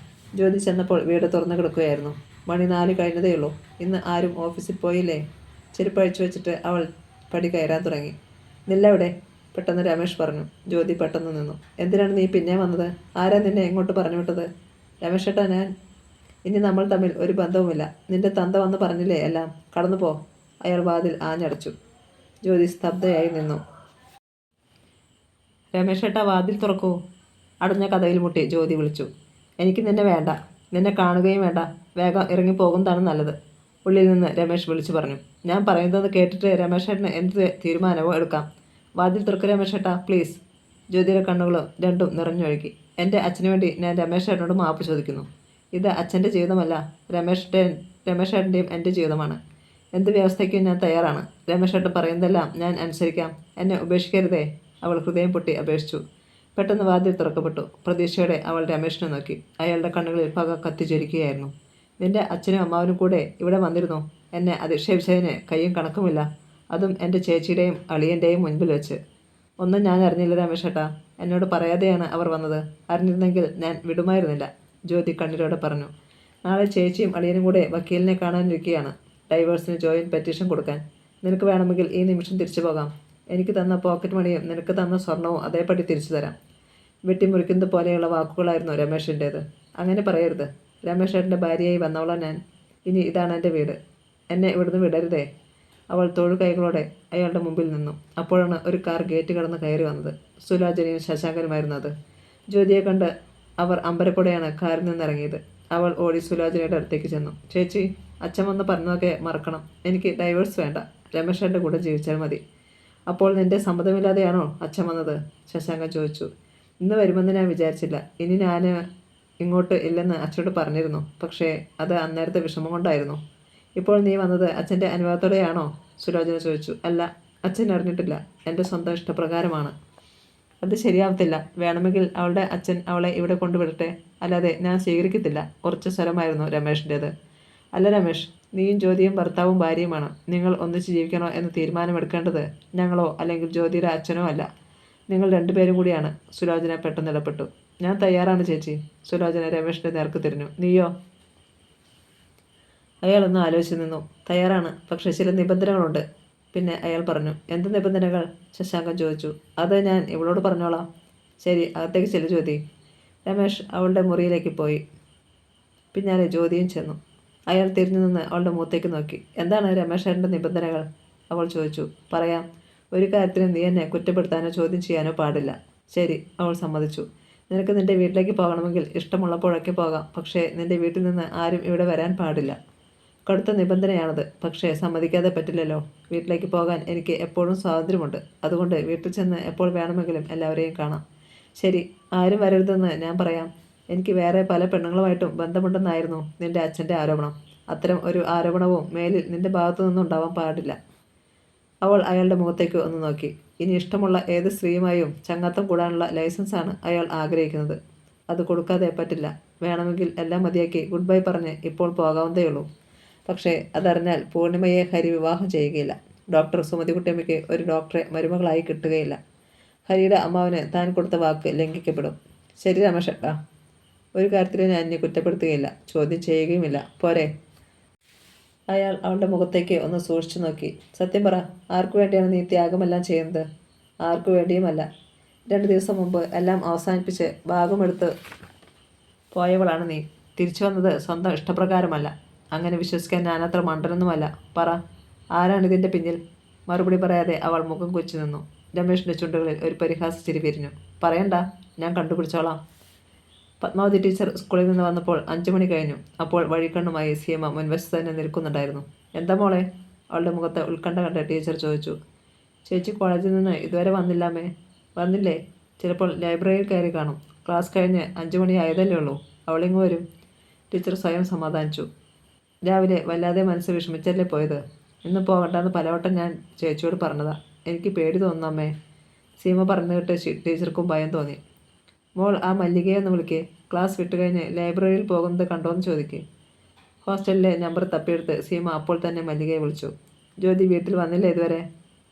ജ്യോതി ചെന്നപ്പോൾ വീട് തുറന്നു കിടക്കുകയായിരുന്നു. മണി 4 കഴിഞ്ഞതേയുള്ളൂ. ഇന്ന് ആരും ഓഫീസിൽ പോയില്ലേ? ചെരുപ്പ് അഴിച്ചു വെച്ചിട്ട് അവൾ പടി കയറാൻ തുടങ്ങി. നില്ലവിടെ, പെട്ടെന്ന് രമേശ് പറഞ്ഞു. ജ്യോതി പെട്ടെന്ന് നിന്നു. എന്തിനാണ് നീ പിന്നെ വന്നത്? ആരാ നിന്നെ എങ്ങോട്ട് പറഞ്ഞു വിട്ടത്? രമേശേട്ടാ, ഞാൻ ഇനി നമ്മൾ തമ്മിൽ ഒരു ബന്ധവുമില്ല. നിന്റെ തന്ത വന്ന് പറഞ്ഞില്ലേ എല്ലാം. കടന്നു പോ. അയാൾ വാതിൽ ആഞ്ഞടച്ചു. ജ്യോതി സ്തബ്ധയായി നിന്നു. രമേശേട്ടാ, വാതിൽ തുറക്കൂ. അടഞ്ഞ കഥയിൽ മുട്ടി ജ്യോതി വിളിച്ചു. എനിക്ക് നിന്നെ വേണ്ട. നിന്നെ കാണുകയും വേണ്ട. വേഗം ഇറങ്ങിപ്പോകുന്നതാണ് നല്ലത്. ഉള്ളിൽ നിന്ന് രമേശ് വിളിച്ചു പറഞ്ഞു. ഞാൻ പറയുന്നത് കേട്ടിട്ട് രമേശേട്ടന് എന്ത് തീരുമാനമോ എടുക്കാം. വാതിൽ തുറക്ക് രമേശേട്ടാ, പ്ലീസ്. ജ്യോതിയുടെ കണ്ണുകളും രണ്ടും നിറഞ്ഞൊഴുകി. എൻ്റെ അച്ഛന് വേണ്ടി ഞാൻ രമേശേട്ടനോട് മാപ്പ് ചോദിക്കുന്നു. ഇത് അച്ഛൻ്റെ ജീവിതമല്ല, രമേശേട്ടൻ്റെയും എൻ്റെ ജീവിതമാണ്. എന്ത് വ്യവസ്ഥയ്ക്കും ഞാൻ തയ്യാറാണ്. രമേശേട്ടൻ പറയുന്നതെല്ലാം ഞാൻ അനുസരിക്കാം. എന്നെ ഉപേക്ഷിക്കരുതേ. അവൾ ഹൃദയം പൊട്ടി അപേക്ഷിച്ചു. പെട്ടെന്ന് വാതിൽ തുറക്കപ്പെട്ടു. പ്രതീക്ഷയോടെ അവൾ രമേശിനെ നോക്കി. അയാളുടെ കണ്ണുകളിൽ പക കത്തിജ്വലിക്കുകയായിരുന്നു. നിന്റെ അച്ഛനും അമ്മാവനും കൂടെ ഇവിടെ വന്നിരുന്നു. എന്നെ അധിക്ഷേപിച്ചതിന് കയ്യും കണക്കുമില്ല. അതും എൻ്റെ ചേച്ചിയുടെയും അളിയൻ്റെയും മുൻപിൽ വെച്ച്. ഒന്നും ഞാൻ അറിഞ്ഞില്ല രമേശേട്ടാ. എന്നോട് പറയാതെയാണ് അവർ വന്നത്. അറിഞ്ഞിരുന്നെങ്കിൽ ഞാൻ വിടുമായിരുന്നില്ല. ജ്യോതി കണ്ണീരോടെ പറഞ്ഞു. നാളെ ചേച്ചിയും അളിയനും കൂടെ വക്കീലിനെ കാണാനിരിക്കുകയാണ്. ഡൈവേഴ്സിന് ജോയിൻറ്റ് പെറ്റീഷൻ കൊടുക്കാൻ. നിനക്ക് വേണമെങ്കിൽ ഈ നിമിഷം തിരിച്ചു പോകാം. എനിക്ക് തന്ന പോക്കറ്റ് മണിയും നിനക്ക് തന്ന സ്വർണവും അതേപടി തിരിച്ചു തരാം. വെട്ടിമുറിക്കുന്നത് പോലെയുള്ള വാക്കുകളായിരുന്നു രമേശിൻ്റേത്. അങ്ങനെ പറയരുത്. രമേശേട്ടൻ്റെ ഭാര്യയായി വന്നവളാണ് ഞാൻ. ഇനി ഇതാണ് എൻ്റെ വീട്. എന്നെ ഇവിടുന്ന് വിടരുതേ. അവൾ തൊഴുകൈകളോടെ അയാളുടെ മുമ്പിൽ നിന്നു. അപ്പോഴാണ് ഒരു കാർ ഗേറ്റ് കടന്ന് കയറി വന്നത്. സുലോചനയും ശശാങ്കനുമായിരുന്നു അത്. ജ്യോതിയെ കണ്ട് അവർ അമ്പരപ്പോടെയാണ് കാറിൽ നിന്നിറങ്ങിയത്. അവൾ ഓടി സുലോചനയുടെ അടുത്തേക്ക് ചെന്നു. ചേച്ചി, അച്ഛൻ വന്ന് പറഞ്ഞതൊക്കെ മറക്കണം. എനിക്ക് ഡൈവേഴ്സ് വേണ്ട. രമേശേട്ടൻ്റെ കൂടെ ജീവിച്ചാൽ മതി. അപ്പോൾ നിന്റെ സമ്മതമില്ലാതെയാണോ അച്ഛൻ വന്നത്? ശശാങ്കൻ ചോദിച്ചു. ഇന്ന് വരുമെന്ന് ഞാൻ വിചാരിച്ചില്ല. ഇനി ഞാൻ ഇങ്ങോട്ട് ഇല്ലെന്ന് അച്ഛനോട് പറഞ്ഞിരുന്നു. പക്ഷേ അത് അന്നേരത്തെ വിഷമം കൊണ്ടായിരുന്നു. ഇപ്പോൾ നീ വന്നത് അച്ഛൻ്റെ അനുവാദത്തോടെയാണോ? സുലോചന ചോദിച്ചു. അല്ല, അച്ഛൻ അറിഞ്ഞിട്ടില്ല. എൻ്റെ സ്വന്തം ഇഷ്ടപ്രകാരമാണ്. അത് ശരിയാവത്തില്ല. വേണമെങ്കിൽ അവളുടെ അച്ഛൻ അവളെ ഇവിടെ കൊണ്ടുവിടട്ടെ. അല്ലാതെ ഞാൻ സ്വീകരിക്കത്തില്ല. ഉറച്ച സ്വരമായിരുന്നു രമേശിൻ്റേത്. അല്ല രമേശ്, നീയും ജ്യോതിയും ഭർത്താവും ഭാര്യയുമാണ്. നിങ്ങൾ ഒന്നിച്ച് ജീവിക്കണോ എന്ന് തീരുമാനമെടുക്കേണ്ടത് ഞങ്ങളോ അല്ലെങ്കിൽ ജ്യോതിയുടെ അച്ഛനോ അല്ല. നിങ്ങൾ 2 പേരും കൂടിയാണ്. സുലോചന പെട്ടെന്ന് ഇടപെട്ടു. ഞാൻ തയ്യാറാണ് ചേച്ചി. സുലോചന രമേശിൻ്റെ നേർക്ക് തിരിഞ്ഞു. നീയോ? അയാളൊന്ന് ആലോചിച്ച് നിന്നു. തയ്യാറാണ്, പക്ഷേ ചില നിബന്ധനകളുണ്ട്. പിന്നെ അയാൾ പറഞ്ഞു. എന്ത് നിബന്ധനകൾ? ശശാങ്കൻ ചോദിച്ചു. അത് ഞാൻ ഇവളോട് പറഞ്ഞോളാം. ശരി, അകത്തേക്ക് ചെല്ലു ജ്യോതി. രമേശ് അവളുടെ മുറിയിലേക്ക് പോയി. പിന്നാലെ ജ്യോതിയും ചെന്നു. അയാൾ തിരിഞ്ഞു നിന്ന് അവളുടെ മുഖത്തേക്ക് നോക്കി. എന്താണ് രമേശേട്ടൻ്റെ നിബന്ധനകൾ? അവൾ ചോദിച്ചു. പറയാം. ഒരു കാര്യത്തിലും നീ എന്നെ കുറ്റപ്പെടുത്താനോ ചോദ്യം ചെയ്യാനോ പാടില്ല. ശരി, അവൾ സമ്മതിച്ചു. നിനക്ക് നിന്റെ വീട്ടിലേക്ക് പോകണമെങ്കിൽ ഇഷ്ടമുള്ളപ്പോഴൊക്കെ പോകാം. പക്ഷേ നിന്റെ വീട്ടിൽ നിന്ന് ആരും ഇവിടെ വരാൻ പാടില്ല. കടുത്ത നിബന്ധനയാണത്. പക്ഷേ സമ്മതിക്കാതെ പറ്റില്ലല്ലോ. വീട്ടിലേക്ക് പോകാൻ എനിക്ക് എപ്പോഴും സ്വാതന്ത്ര്യമുണ്ട്. അതുകൊണ്ട് വീട്ടിൽ ചെന്ന് എപ്പോൾ വേണമെങ്കിലും എല്ലാവരെയും കാണാം. ശരി, ആരും വരരുതെന്ന് ഞാൻ പറയാം. എനിക്ക് വേറെ പല പെണ്ണുങ്ങളുമായിട്ടും ബന്ധമുണ്ടെന്നായിരുന്നു നിന്റെ അച്ഛൻ്റെ ആരോപണം. അത്തരം ഒരു ആരോപണവും മേലിൽ നിന്റെ ഭാഗത്തു നിന്നുണ്ടാവാൻ പാടില്ല. അവൾ അയാളുടെ മുഖത്തേക്ക് ഒന്ന് നോക്കി. ഇനി ഇഷ്ടമുള്ള ഏത് സ്ത്രീയുമായും ചങ്ങാത്തം കൂടാനുള്ള ലൈസൻസാണ് അയാൾ ആഗ്രഹിക്കുന്നത്. അത് കൊടുക്കാതെ പറ്റില്ല. വേണമെങ്കിൽ എല്ലാം മതിയാക്കി ഗുഡ് ബൈ പറഞ്ഞ് ഇപ്പോൾ പോകാവുന്നതേയുള്ളൂ. പക്ഷേ അതറിഞ്ഞാൽ പൂർണിമയെ ഹരി വിവാഹം ചെയ്യുകയില്ല. ഡോക്ടർ സുമതികുട്ടിയമ്മയ്ക്ക് ഒരു ഡോക്ടറെ മരുമകളായി കിട്ടുകയില്ല. ഹരിയുടെ അമ്മാവന് താൻ കൊടുത്ത വാക്ക് ലംഘിക്കപ്പെടും. ശരി രമേശേട്ടാ, ഒരു കാര്യത്തിലും ഞാൻ എന്നെ കുറ്റപ്പെടുത്തുകയില്ല, ചോദ്യം ചെയ്യുകയുമില്ല. പോരെ? അയാൾ അവളുടെ മുഖത്തേക്ക് ഒന്ന് സൂക്ഷിച്ചു നോക്കി. സത്യം പറ, ആർക്കു വേണ്ടിയാണ് നീ ത്യാഗമെല്ലാം ചെയ്യുന്നത്? ആർക്കു വേണ്ടിയുമല്ല. 2 ദിവസം മുമ്പ് എല്ലാം അവസാനിപ്പിച്ച് ഭാഗമെടുത്ത് പോയവളാണ് നീ. തിരിച്ചു വന്നത് സ്വന്തം ഇഷ്ടപ്രകാരമല്ല. അങ്ങനെ വിശ്വസിക്കാൻ ഞാനത്ര മണ്ടനൊന്നുമല്ല. പറ, ആരാണിതിൻ്റെ പിന്നിൽ? മറുപടി പറയാതെ അവൾ മുഖം കുച്ചു നിന്നു. രമേഷിൻ്റെ ചുണ്ടുകളിൽ ഒരു പരിഹാസ ചിരി വിരിഞ്ഞു. പറയണ്ട, ഞാൻ കണ്ടുപിടിച്ചോളാം. പത്മാവതി ടീച്ചർ സ്കൂളിൽ നിന്ന് വന്നപ്പോൾ 5 മണി കഴിഞ്ഞു. അപ്പോൾ വഴിക്കണ്ണുമായി സീമ മുൻവശത്ത് തന്നെ നിൽക്കുന്നുണ്ടായിരുന്നു. എന്താ മോളെ? അവളുടെ മുഖത്ത് ഉത്കണ്ഠ കണ്ട ടീച്ചർ ചോദിച്ചു. ചേച്ചി കോളേജിൽ നിന്ന് ഇതുവരെ വന്നില്ലാമേ. വന്നില്ലേ? ചിലപ്പോൾ ലൈബ്രറിയിൽ കയറി കാണും. ക്ലാസ് കഴിഞ്ഞ് 5 മണി ആയതല്ലേ ഉള്ളൂ. അവളിങ്ങ് വരും. ടീച്ചർ സ്വയം സമാധാനിച്ചു. രാവിലെ വല്ലാതെ മനസ്സ് വിഷമിച്ചല്ലേ പോയത്. ഇന്ന് പോകണ്ടെന്ന് പലവട്ടം ഞാൻ ചേച്ചിയോട് പറഞ്ഞതാ. എനിക്ക് പേടി തോന്നുന്നു അമ്മേ. സീമ പറഞ്ഞു കേട്ട് ടീച്ചർക്കും ഭയം തോന്നി. മോൾ ആ മല്ലികയെ ഒന്ന് വിളിക്കേ. ക്ലാസ് വിട്ട് കഴിഞ്ഞ് ലൈബ്രറിയിൽ പോകുന്നത് കണ്ടോന്ന് ചോദിക്കേ. ഹോസ്റ്റലിലെ നമ്പർ തപ്പിയെടുത്ത് സീമ അപ്പോൾ തന്നെ മല്ലികയെ വിളിച്ചു. ജ്യോതി വീട്ടിൽ വന്നില്ല ഇതുവരെ?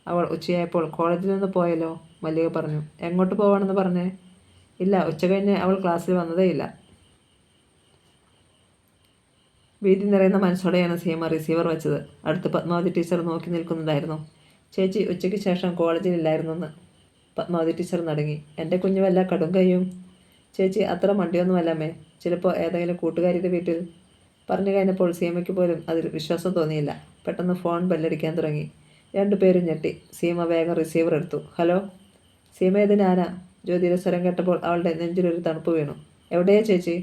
അവൾ ഉച്ചയായപ്പോൾ കോളേജിൽ നിന്ന് പോയല്ലോ, മല്ലിക പറഞ്ഞു. എങ്ങോട്ട് പോവാണെന്ന് പറഞ്ഞേ? ഇല്ല, ഉച്ച കഴിഞ്ഞ് അവൾ ക്ലാസ്സിൽ വന്നതേയില്ല. വീതി നിറയുന്ന മനസ്സോടെയാണ് സീമ റിസീവർ വെച്ചത്. അടുത്ത് പത്മാവതി ടീച്ചർ നോക്കി നിൽക്കുന്നുണ്ടായിരുന്നു. ചേച്ചി ഉച്ചയ്ക്ക് ശേഷം കോളേജിലില്ലായിരുന്നെന്ന്. പത്മാവതി ടീച്ചർ നടുങ്ങി. എൻ്റെ കുഞ്ഞു വല്ല കടും കയ്യും. ചേച്ചി അത്ര മണ്ടിയൊന്നുമല്ലമ്മേ. ചിലപ്പോൾ ഏതെങ്കിലും കൂട്ടുകാരിയുടെ വീട്ടിൽ. പറഞ്ഞു കഴിഞ്ഞപ്പോൾ സീമയ്ക്ക് പോലും അതിൽ വിശ്വാസം തോന്നിയില്ല. പെട്ടെന്ന് ഫോൺ ബെല്ലടിക്കാൻ തുടങ്ങി. 2 പേരും ഞെട്ടി. സീമ വേഗം റിസീവർ എടുത്തു. ഹലോ. സീമ, ഇതിനാരാ? ജ്യോതിയുടെ സ്വരം കേട്ടപ്പോൾ അവളുടെ നെഞ്ചിലൊരു തണുപ്പ് വീണു. എവിടെയാ ചേച്ചി?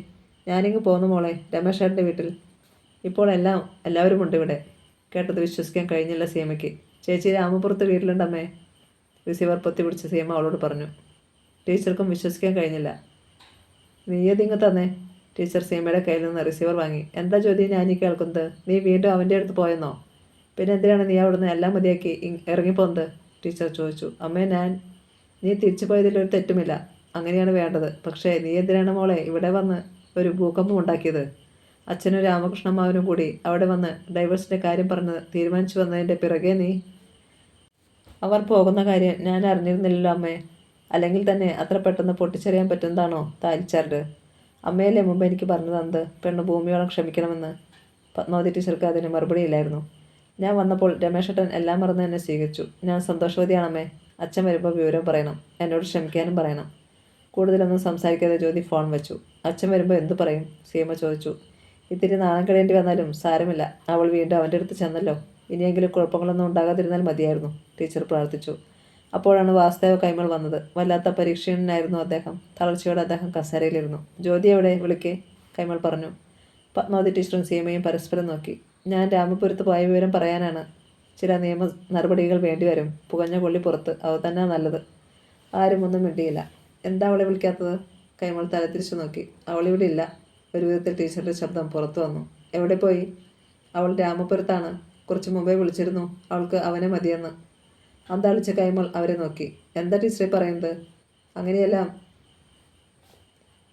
ഞാനിങ്ങ് പോന്നു മോളെ, രമേശേട്ടൻ്റെ വീട്ടിൽ. ഇപ്പോൾ എല്ലാവരും ഉണ്ട് ഇവിടെ. കേട്ടത് വിശ്വസിക്കാൻ കഴിഞ്ഞില്ല സീമയ്ക്ക്. ചേച്ചി രാമപുരത്ത് വീട്ടിലുണ്ടമ്മേ. റിസീവർ പൊത്തിപ്പിടിച്ച് സീമ അവളോട് പറഞ്ഞു. ടീച്ചർക്കും വിശ്വസിക്കാൻ കഴിഞ്ഞില്ല. നീയതിങ്ങ് തന്നെ. ടീച്ചർ സീമയുടെ കയ്യിൽ നിന്ന് റിസീവർ വാങ്ങി. എന്താ ജ്യോതി ഞാനീ കേൾക്കുന്നത്? നീ വീണ്ടും അവൻ്റെ അടുത്ത് പോയെന്നോ? പിന്നെ എന്തിനാണ് നീ അവിടുന്ന് എല്ലാം മതിയാക്കി ഇറങ്ങിപ്പോന്നത്? ടീച്ചർ ചോദിച്ചു. അമ്മേ, നീ തിരിച്ചു പോയതിലൊരു തെറ്റുമില്ല. അങ്ങനെയാണ് വേണ്ടത്. പക്ഷേ നീ എന്തിനാണ് മോളെ ഇവിടെ വന്ന് ഒരു ഭൂകമ്പം ഉണ്ടാക്കിയത്? അച്ഛനും രാമകൃഷ്ണമ്മാവനും കൂടി അവിടെ വന്ന് ഡൈവേഴ്സിൻ്റെ കാര്യം പറഞ്ഞ് തീരുമാനിച്ചു വന്നതിൻ്റെ പിറകെ നീ. അവർ പോകുന്ന കാര്യം ഞാൻ അറിഞ്ഞിരുന്നില്ലല്ലോ അമ്മേ. അല്ലെങ്കിൽ തന്നെ അത്ര പെട്ടെന്ന് പൊട്ടിച്ചെറിയാൻ പറ്റുന്നതാണോ താലിച്ചാർഡ്? അമ്മയല്ലേ മുമ്പ് എനിക്ക് പറഞ്ഞു തന്നത് പെണ്ണ് ഭൂമിയോളം ക്ഷമിക്കണമെന്ന്? പത്മാവതി ടീച്ചർക്ക് അതിന് മറുപടിയില്ലായിരുന്നു. ഞാൻ വന്നപ്പോൾ രമേശേട്ടൻ എല്ലാം മറന്ന് എന്നെ സ്വീകരിച്ചു. ഞാൻ സന്തോഷവതിയാണമ്മേ. അച്ഛൻ വരുമ്പോൾ വിവരം പറയണം. എന്നോട് ക്ഷമിക്കാനും പറയണം. കൂടുതലൊന്നും സംസാരിക്കാതെ ജ്യോതി ഫോൺ വെച്ചു. അച്ഛൻ വരുമ്പോൾ എന്തു പറയും? സീമ ചോദിച്ചു. ഇത്തിരി നാണം കഴിയേണ്ടി വന്നാലും സാരമില്ല. അവൾ വീണ്ടും അവൻ്റെ അടുത്ത് ചെന്നല്ലോ. ഇനിയെങ്കിലും കുഴപ്പങ്ങളൊന്നും ഉണ്ടാകാതിരുന്നാൽ മതിയായിരുന്നു, ടീച്ചർ പ്രാർത്ഥിച്ചു. അപ്പോഴാണ് വാസുദേവ കൈമൾ വന്നത്. വല്ലാത്ത പരീക്ഷണനായിരുന്നു അദ്ദേഹം. തളർച്ചയോടെ അദ്ദേഹം കസേരയിലിരുന്നു. ജ്യോതി എവിടെ? വിളിക്കേ, കൈമൾ പറഞ്ഞു. പത്മാവതി ടീച്ചറും സീമയും പരസ്പരം നോക്കി. ഞാൻ രാമപുരത്ത് പോയ വിവരം പറയാനാണ്. ചില നിയമ നടപടികൾ വേണ്ടിവരും. പുകഞ്ഞ കൊള്ളി പുറത്ത്, അത് തന്നെ നല്ലത്. ആരും ഒന്നും മിണ്ടിയില്ല. എന്താ അവളെ വിളിക്കാത്തത്? കൈമൾ തലത്തിരിച്ചു നോക്കി. അവളിവിടെ ഇല്ല. ഒരു വിധത്തിൽ ടീച്ചറുടെ ശബ്ദം പുറത്തു വന്നു. എവിടെ പോയി? അവൾ രാമപുരത്താണ്. കുറച്ച് മുമ്പേ വിളിച്ചിരുന്നു. അവൾക്ക് അവനെ മതിയെന്ന്. അന്താളിച്ച കൈമൾ അവരെ നോക്കി. എന്താ ടീച്ചറെ പറയുന്നത്? അങ്ങനെയെല്ലാം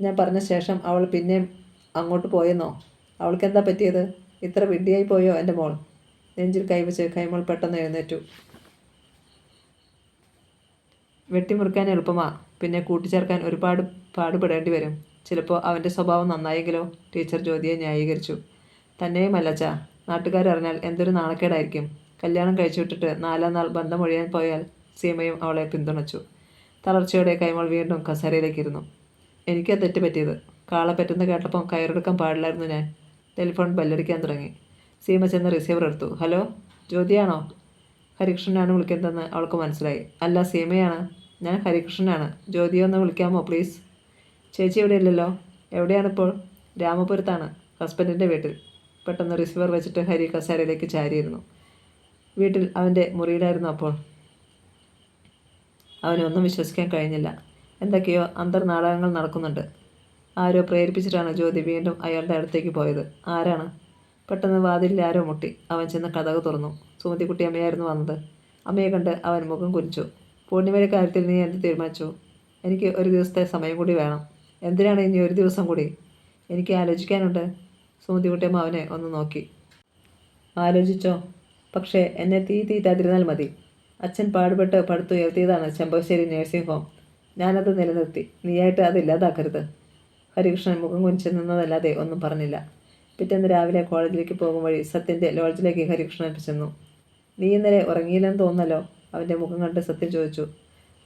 ഞാൻ പറഞ്ഞ ശേഷം അവൾ പിന്നെയും അങ്ങോട്ട് പോയെന്നോ? അവൾക്ക് എന്താ പറ്റിയത്? ഇത്ര വിഡ്ഢിയായി പോയോ എൻ്റെ മോൾ? നെഞ്ചിൽ കൈവച്ച് കൈമൾ പെട്ടെന്ന് എഴുന്നേറ്റു. വെട്ടിമുറിക്കാൻ എളുപ്പമാ, പിന്നെ കൂട്ടിച്ചേർക്കാൻ ഒരുപാട് പാടുപെടേണ്ടി വരും. ചിലപ്പോൾ അവൻ്റെ സ്വഭാവം നന്നായെങ്കിലോ? ടീച്ചർ ജ്യോതിയെ ന്യായീകരിച്ചു. തന്നെയുമല്ലച്ചാ, നാട്ടുകാരറിഞ്ഞാൽ എന്തൊരു നാണക്കേടായിരിക്കും. കല്യാണം കഴിച്ചു വിട്ടിട്ട് 4-ാം നാൾ ബന്ധം ഒഴിയാൻ പോയാൽ. സീമയും അവളെ പിന്തുണച്ചു. തളർച്ചയോടെ കൈമൾ വീണ്ടും കസേരയിലേക്കിരുന്നു. എനിക്കാ തെറ്റ് പറ്റിയത്. കാളെ പറ്റുന്ന കേട്ടപ്പം കയറെടുക്കാൻ പാടില്ലായിരുന്നു ഞാൻ. ടെലിഫോൺ ബെല്ലടിക്കാൻ തുടങ്ങി. സീമ ചെന്ന് റിസീവർ എടുത്തു. ഹലോ, ജ്യോതിയാണോ? ഹരികൃഷ്ണനാണ് വിളിക്കുന്നതെന്ന് അവൾക്ക് മനസ്സിലായി. അല്ല, സീമയാണ്. ഞാൻ ഹരികൃഷ്ണനാണ്. ജ്യോതിയെ ഒന്ന് വിളിക്കാമോ പ്ലീസ്? ചേച്ചി ഇവിടെ ഇല്ലല്ലോ. എവിടെയാണിപ്പോൾ? രാമപുരത്താണ്, ഹസ്ബൻഡിൻ്റെ വീട്ടിൽ. പെട്ടെന്ന് റിസീവർ വെച്ചിട്ട് ഹരി കസേരയിലേക്ക് ചാരിയിരുന്നു. വീട്ടിൽ അവൻ്റെ മുറിയിലായിരുന്നു അപ്പോൾ. അവനൊന്നും വിശ്വസിക്കാൻ കഴിഞ്ഞില്ല. എന്തൊക്കെയോ അന്തർനാടകങ്ങൾ നടക്കുന്നുണ്ട്. ആരോ പ്രേരിപ്പിച്ചിട്ടാണ് ജ്യോതി വീണ്ടും അയാളുടെ അടുത്തേക്ക് പോയത്. ആരാണ്? പെട്ടെന്ന് വാതിലിൽ ആരോ മുട്ടി. അവൻ ചെന്ന് കതക് തുറന്നു. സുമതിക്കുട്ടി അമ്മയായിരുന്നു വന്നത്. അമ്മയെ കണ്ട് അവൻ മുഖം കുനിച്ചു. പൂർണിമയുടെ കാര്യത്തിൽ നീ എന്ത് തീരുമാനിച്ചു? എനിക്ക് ഒരു ദിവസത്തെ സമയം കൂടി വേണം. എന്തിനാണ് ഇനി ഒരു ദിവസം കൂടി? എനിക്ക് ആലോചിക്കാനുണ്ട്. സുമതിക്കുട്ടിയമ്മ അവനെ ഒന്ന് നോക്കി. ആലോചിച്ചോ, പക്ഷേ എന്നെ തീറ്റാതിരുന്നാൽ മതി. അച്ഛൻ പാടുപെട്ട് പടുത്തുയർത്തിയതാണ് ചെമ്പകശ്ശേരി നഴ്സിംഗ് ഹോം. ഞാനത് നിലനിർത്തി. നീയായിട്ട് അത് ഇല്ലാതാക്കരുത്. ഹരികൃഷ്ണൻ മുഖം കുനിച്ച് നിന്നതല്ലാതെ ഒന്നും പറഞ്ഞില്ല. പിറ്റേന്ന് രാവിലെ കോളേജിലേക്ക് പോകും വഴി സത്യൻ്റെ ലോഡ്ജിലേക്ക് ഹരികൃഷ്ണൻ ചെന്നു. നീ ഇന്നലെ ഉറങ്ങിയില്ലെന്ന് തോന്നല്ലോ. അവൻ്റെ മുഖം കണ്ട് സത്യം ചോദിച്ചു.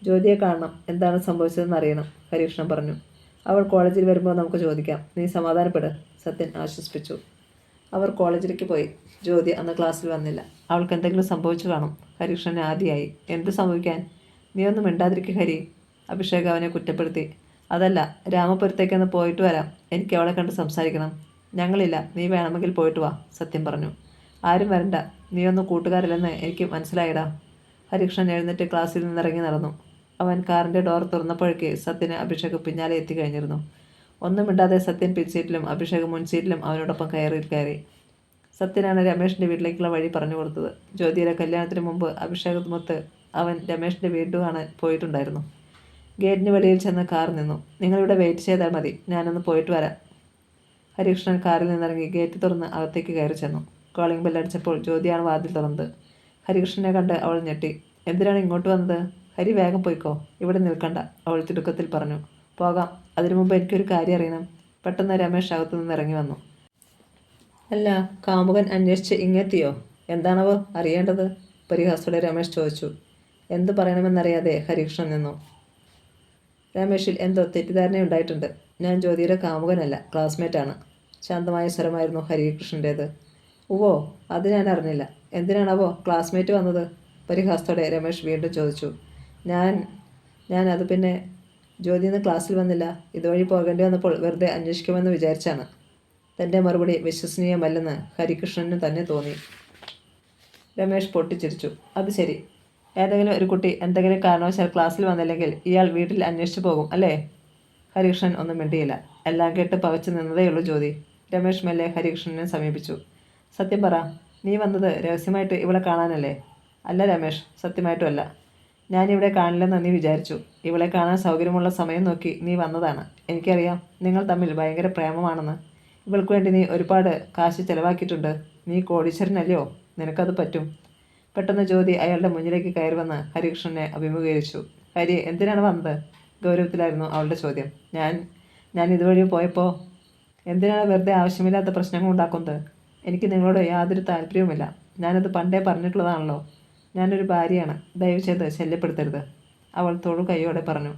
ജ്യോതിയെ കാണണം, എന്താണ് സംഭവിച്ചതെന്ന് അറിയണം, ഹരികൃഷ്ണൻ പറഞ്ഞു. അവൾ കോളേജിൽ വരുമ്പോൾ നമുക്ക് ചോദിക്കാം. നീ സമാധാനപ്പെട്, സത്യൻ ആശ്വസിപ്പിച്ചു. അവർ കോളേജിലേക്ക് പോയി. ജ്യോതി അന്ന് ക്ലാസ്സിൽ വന്നില്ല. അവൾക്ക് എന്തെങ്കിലും സംഭവിച്ചു കാണും. ഹരികൃഷ്ണന് ആദ്യമായി. എന്ത് സംഭവിക്കാൻ? നീ ഒന്നും മിണ്ടാതിരിക്കുക ഹരി. അഭിഷേക് അവനെ കുറ്റപ്പെടുത്തി. അതല്ല, രാമപുരത്തേക്കൊന്ന് പോയിട്ട് വരാം. എനിക്ക് അവളെ കണ്ട് സംസാരിക്കണം. ഞങ്ങളില്ല, നീ വേണമെങ്കിൽ പോയിട്ട് വാ, സത്യം പറഞ്ഞു. ആരും വരണ്ട, നീയൊന്നും കൂട്ടുകാരില്ലെന്ന് എനിക്ക് മനസ്സിലായിടാ. ഹരികൃഷ്ണൻ എഴുന്നേറ്റ് ക്ലാസ്സിൽ നിന്നിറങ്ങി നടന്നു. അവൻ കാറിൻ്റെ ഡോർ തുറന്നപ്പോഴേക്ക് സത്യന് അഭിഷേക് പിന്നാലെ എത്തിക്കഴിഞ്ഞിരുന്നു. ഒന്നും മിണ്ടാതെ സത്യൻ പിൻസീറ്റിലും അഭിഷേക് മുൻസീറ്റിലും അവനോടൊപ്പം കയറി. സത്യനാണ് രമേഷിൻ്റെ വീട്ടിലേക്കുള്ള വഴി പറഞ്ഞു കൊടുത്തത്. ജ്യോതിയുടെ കല്യാണത്തിന് മുമ്പ് അഭിഷേകമൊത്ത് അവൻ രമേഷിൻ്റെ വീട് കാണാൻ പോയിട്ടുണ്ടായിരുന്നു. ഗേറ്റിന് വെളിയിൽ ചെന്ന് കാർ നിന്നു. നിങ്ങളിവിടെ വെയിറ്റ് ചെയ്താൽ മതി, ഞാനൊന്ന് പോയിട്ട് വരാം. ഹരികൃഷ്ണൻ കാറിൽ നിന്നിറങ്ങി ഗേറ്റ് തുറന്ന് അകത്തേക്ക് കയറി ചെന്നു. കോളിംഗ് ബെല്ലടിച്ചപ്പോൾ ജ്യോതിയാണ് വാതിൽ തുറന്നത്. ഹരികൃഷ്ണനെ കണ്ട് അവൾ ഞെട്ടി. എന്തിനാണ് ഇങ്ങോട്ട് വന്നത്? ഹരി, വേഗം പോയിക്കോ, ഇവിടെ നിൽക്കണ്ട, അവൾ തിടുക്കത്തിൽ പറഞ്ഞു. പോകാം, അതിനു മുമ്പ് എനിക്കൊരു കാര്യം അറിയണം. പെട്ടെന്ന് രമേഷ് അകത്തു നിന്ന് ഇറങ്ങി വന്നു. അല്ല, കാമുകൻ അന്വേഷിച്ച് ഇങ്ങെത്തിയോ? എന്താണവോ അറിയേണ്ടത്? പരിഹാസത്തോടെ രമേഷ് ചോദിച്ചു. എന്തു പറയണമെന്നറിയാതെ ഹരികൃഷ്ണൻ നിന്നു. രമേഷിൽ എന്തോ തെറ്റിദ്ധാരണയുണ്ടായിട്ടുണ്ട്. ഞാൻ ജ്യോതിയുടെ കാമുകനല്ല, ക്ലാസ്മേറ്റാണ്. ശാന്തമായ സ്വരമായിരുന്നു ഹരികൃഷ്ണൻ്റേത്. ഓ, അത് ഞാൻ അറിഞ്ഞില്ല. എന്തിനാണാവോ ക്ലാസ്മേറ്റ് വന്നത്? പരിഹാസത്തോടെ രമേഷ് വീണ്ടും ചോദിച്ചു. ഞാൻ അത് പിന്നെ, ജ്യോതി ഇന്ന് ക്ലാസ്സിൽ വന്നില്ല. ഇതുവഴി പോകേണ്ടി വന്നപ്പോൾ വെറുതെ അന്വേഷിക്കുമെന്ന് വിചാരിച്ചാണ്. തൻ്റെ മറുപടി വിശ്വസനീയമല്ലെന്ന് ഹരികൃഷ്ണന് തന്നെ തോന്നി. രമേഷ് പൊട്ടിച്ചിരിച്ചു. അത് ശരി, ഏതെങ്കിലും ഒരു കുട്ടി എന്തെങ്കിലും കാരണവശാൽ ക്ലാസ്സിൽ വന്നില്ലെങ്കിൽ ഇയാൾ വീട്ടിൽ അന്വേഷിച്ചു പോകും അല്ലേ? ഹരികൃഷ്ണൻ ഒന്നും മിണ്ടിയില്ല. എല്ലാം കേട്ട് പകച്ചു നിന്നതേയുള്ളൂ ജ്യോതി. രമേഷ് മെല്ലെ ഹരികൃഷ്ണനെ സമീപിച്ചു. സത്യം പറ, നീ വന്നത് രഹസ്യമായിട്ട് ഇവളെ കാണാനല്ലേ? അല്ല രമേഷ്, സത്യമായിട്ടുമല്ല. ഞാനിവിടെ കാണില്ലെന്ന് നീ വിചാരിച്ചു. ഇവളെ കാണാൻ സൗകര്യമുള്ള സമയം നോക്കി നീ വന്നതാണ്. എനിക്കറിയാം, നിങ്ങൾ തമ്മിൽ ഭയങ്കര പ്രേമമാണെന്ന്. ഇവൾക്ക് വേണ്ടി നീ ഒരുപാട് കാശ് ചിലവാക്കിയിട്ടുണ്ട്. നീ കോടീശ്വരനല്ലയോ, നിനക്കത് പറ്റും. പെട്ടെന്ന് ജ്യോതി അയാളുടെ മുന്നിലേക്ക് കയറി വന്ന് ഹരികൃഷ്ണനെ അഭിമുഖീകരിച്ചു. ഹരി, എന്തിനാണ് വന്നത്? ഗൗരവത്തിലായിരുന്നു അവളുടെ ചോദ്യം. ഞാൻ ഇതുവഴി പോയപ്പോൾ. എന്തിനാണ് വെറുതെ ആവശ്യമില്ലാത്ത പ്രശ്നങ്ങൾ ഉണ്ടാക്കുന്നത്? എനിക്ക് നിങ്ങളോട് യാതൊരു താല്പര്യവുമില്ല. ഞാനത് പണ്ടേ പറഞ്ഞിട്ടുള്ളതാണല്ലോ. ഞാനൊരു ഭാര്യയാണ്, ദയവ് ചെയ്ത് ശല്യപ്പെടുത്തരുത്, അവൾ തൊഴു കൈയോടെ പറഞ്ഞു.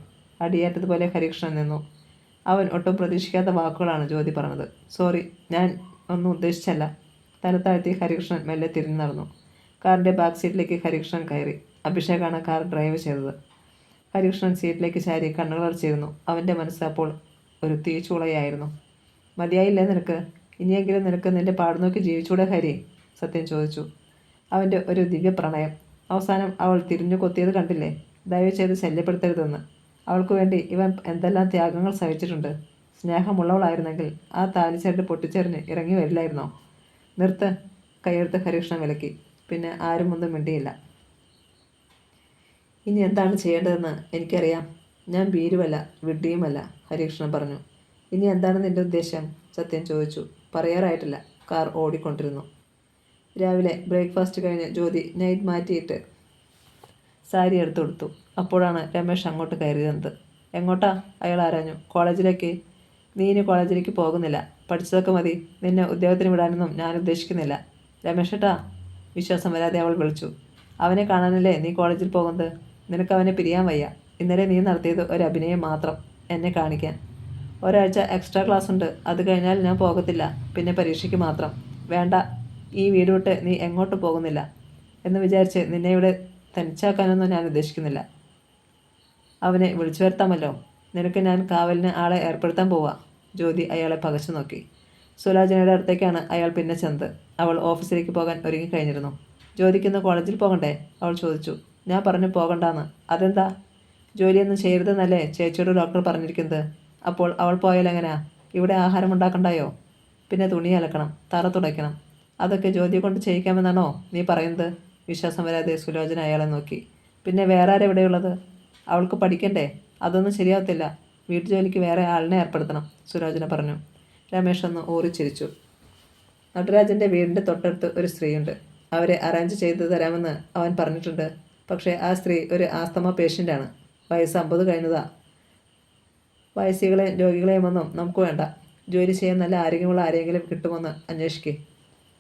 അടിയേറ്റതുപോലെ ഹരികൃഷ്ണൻ നിന്നു. അവൻ ഒട്ടും പ്രതീക്ഷിക്കാത്ത വാക്കുകളാണ് ജ്യോതി പറഞ്ഞത്. സോറി, ഞാൻ ഒന്നും ഉദ്ദേശിച്ചല്ല. തല താഴ്ത്തി ഹരികൃഷ്ണൻ മെല്ലെ തിരിഞ്ഞു നടന്നു. കാറിൻ്റെ ബാക്ക് സീറ്റിലേക്ക് ഹരികൃഷ്ണൻ കയറി. അഭിഷേകാണ് കാർ ഡ്രൈവ് ചെയ്തത്. ഹരികൃഷ്ണൻ സീറ്റിലേക്ക് ചാരി കണ്ണുകളടച്ചിരുന്നു. അവൻ്റെ മനസ്സ് അപ്പോൾ ഒരു തീച്ചൂളയായിരുന്നു. മതിയായില്ലേ നിനക്ക്? ഇനിയെങ്കിലും നിനക്ക് നിൻ്റെ പാടുനോക്കി ജീവിച്ചൂടെ ഹരി? സത്യം ചോദിച്ചു. അവൻ്റെ ഒരു ദിവ്യ പ്രണയം. അവസാനം അവൾ തിരിഞ്ഞു കൊത്തിയത് കണ്ടില്ലേ? ദയവ് ചെയ്ത് ശല്യപ്പെടുത്തരുതെന്ന്. അവൾക്ക് വേണ്ടി ഇവൻ എന്തെല്ലാം ത്യാഗങ്ങൾ സഹിച്ചിട്ടുണ്ട്. സ്നേഹമുള്ളവളായിരുന്നെങ്കിൽ ആ താലിച്ചേട്ട് പൊട്ടിച്ചെറിഞ്ഞ് ഇറങ്ങി വരില്ലായിരുന്നോ? നിർത്ത്, കൈയെടുത്ത് ഹരികൃഷ്ണൻ വിലക്കി. പിന്നെ ആരും ഒന്നും മിണ്ടിയില്ല. ഇനി എന്താണ് ചെയ്യേണ്ടതെന്ന് എനിക്കറിയാം. ഞാൻ ഭീരുവല്ല, വിഡ്ഢിയുമല്ല, ഹരികൃഷ്ണൻ പറഞ്ഞു. ഇനി എന്താണ് നിൻ്റെ ഉദ്ദേശം? സത്യം ചോദിച്ചു. പറയാറായിട്ടില്ല. കാർ ഓടിക്കൊണ്ടിരുന്നു. രാവിലെ ബ്രേക്ക്ഫാസ്റ്റ് കഴിഞ്ഞ് ജ്യോതി നൈറ്റ് മാറ്റിയിട്ട് സാരി എടുത്തു കൊടുത്തു. അപ്പോഴാണ് രമേഷ് അങ്ങോട്ട് കയറിയത്. എങ്ങോട്ടാ? അയാൾ ആരാഞ്ഞു. കോളേജിലേക്ക്. നീ ഇനി കോളേജിലേക്ക് പോകുന്നില്ല. പഠിച്ചതൊക്കെ മതി. നിന്നെ ഉദ്യോഗത്തിന് വിടാനൊന്നും ഞാൻ ഉദ്ദേശിക്കുന്നില്ല. രമേഷേട്ടാ, വിശ്വാസം വരാതെ അവൾ വിളിച്ചു. അവനെ കാണാനല്ലേ നീ കോളേജിൽ പോകുന്നത്? നിനക്ക് അവനെ പിരിയാൻ വയ്യ. ഇന്നലെ നീ നടത്തിയത് ഒരു അഭിനയം മാത്രം, എന്നെ കാണിക്കാൻ. ഒരാഴ്ച എക്സ്ട്രാ ക്ലാസ് ഉണ്ട്. അത് കഴിഞ്ഞാൽ ഞാൻ പോകത്തില്ല. പിന്നെ പരീക്ഷയ്ക്ക് മാത്രം. വേണ്ട, ഈ വീട് വിട്ട് നീ എങ്ങോട്ട് പോകുന്നില്ല എന്ന് വിചാരിച്ച് നിന്നെ ഇവിടെ തനിച്ചാക്കാനൊന്നും ഞാൻ ഉദ്ദേശിക്കുന്നില്ല. അവനെ വിളിച്ചു വരുത്താമല്ലോ. നിനക്ക് ഞാൻ കാവലിന് ആളെ ഏർപ്പെടുത്താൻ പോവാ. ജ്യോതി അയാളെ പകച്ചു നോക്കി. സുലോചനയുടെ അടുത്തേക്കാണ് അയാൾ പിന്നെ ചെന്നത്. അവൾ ഓഫീസിലേക്ക് പോകാൻ ഒരുങ്ങിക്കഴിഞ്ഞിരുന്നു. ജ്യോതിക്കിന്ന് കോളേജിൽ പോകണ്ടേ? അവൾ ചോദിച്ചു. ഞാൻ പറഞ്ഞു പോകണ്ടാന്ന്. അതെന്താ? ജോലിയൊന്നും ചെയ്യരുതെന്നല്ലേ ചേച്ചിയോട് ഡോക്ടർ പറഞ്ഞിരിക്കുന്നത്? അപ്പോൾ അവൾ പോയാൽ എങ്ങനെയാ? ഇവിടെ ആഹാരം ഉണ്ടാക്കണ്ടായോ? പിന്നെ തുണി അലക്കണം, തറ തുടയ്ക്കണം. അതൊക്കെ ജ്യോതിയെ കൊണ്ട് ചെയ്യിക്കാമെന്നാണോ നീ പറയുന്നത്? വിശ്വാസം വരാതെ സുലോചന അയാളെ നോക്കി. പിന്നെ വേറെ ആരെവിടെയുള്ളത്? അവൾക്ക് പഠിക്കണ്ടേ? അതൊന്നും ശരിയാവത്തില്ല. വീട്ടുജോലിക്ക് വേറെ ആളിനെ ഏർപ്പെടുത്തണം, സുലോചന പറഞ്ഞു. രമേശ് ഒന്ന് ഊറിച്ചിരിച്ചു. നടരാജൻ്റെ വീടിൻ്റെ തൊട്ടടുത്ത് ഒരു സ്ത്രീയുണ്ട്. അവരെ അറേഞ്ച് ചെയ്തു തരാമെന്ന് അവൻ പറഞ്ഞിട്ടുണ്ട്. പക്ഷേ ആ സ്ത്രീ ഒരു ആസ്തമ പേഷ്യൻ്റാണ്. വയസ്സ് 50 കഴിഞ്ഞതാ. വയസ്സികളെയും രോഗികളെയും ഒന്നും നമുക്ക് വേണ്ട. ജോലി ചെയ്യാൻ നല്ല ആരോഗ്യമുള്ള ആരെങ്കിലും കിട്ടുമെന്ന് അന്വേഷിക്കേ.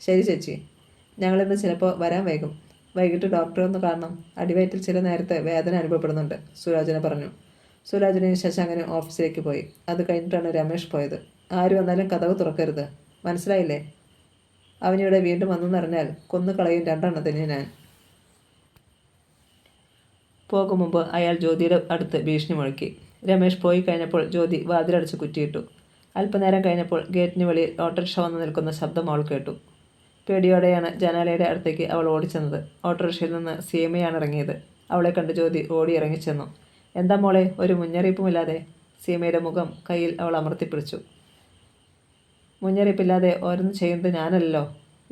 ശരി ചേച്ചി, ഞങ്ങളിന്ന് ചിലപ്പോൾ വരാൻ വൈകും. വൈകിട്ട് ഡോക്ടറെ ഒന്ന് കാണണം. അടിവയറ്റിൽ ചില നേരത്തെ വേദന അനുഭവപ്പെടുന്നുണ്ട്, സുലോചന പറഞ്ഞു. സുലോചനയും ശശാങ്കനും ഓഫീസിലേക്ക് പോയി. അത് കഴിഞ്ഞിട്ടാണ് രമേശ് പോയത്. ആര് വന്നാലും കതവ് തുറക്കരുത്, മനസ്സിലായില്ലേ? അവനിവിടെ വീണ്ടും വന്നെന്നറിഞ്ഞാൽ കൊന്നു കളയും രണ്ടെണ്ണത്തിന് ഞാൻ. പോകും മുമ്പ് അയാൾ ജ്യോതിയുടെ അടുത്ത് ഭീഷണി മുഴക്കി. രമേശ് പോയി കഴിഞ്ഞപ്പോൾ ജ്യോതി വാതിലടച്ച് കുറ്റിയിട്ടു. അല്പനേരം കഴിഞ്ഞപ്പോൾ ഗേറ്റിന് വെളിയിൽ ഓട്ടോറിക്ഷ വന്ന് നിൽക്കുന്ന ശബ്ദം അവൾ കേട്ടു. പേടിയോടെയാണ് ജനാലയുടെ അടുത്തേക്ക് അവൾ ഓടിച്ചെന്നത്. ഓട്ടോറിക്ഷയിൽ നിന്ന് സീമയാണ് ഇറങ്ങിയത്. അവളെ കണ്ട് ജ്യോതി ഓടി ഇറങ്ങിച്ചെന്നു. എന്താ മോളെ, ഒരു മുന്നറിയിപ്പുമില്ലാതെ? സീമയുടെ മുഖം കയ്യിൽ അവൾ അമർത്തിപ്പിടിച്ചു. മുന്നറിയിപ്പില്ലാതെ ഓരോന്ന് ചെയ്യുന്നത് ഞാനല്ലല്ലോ.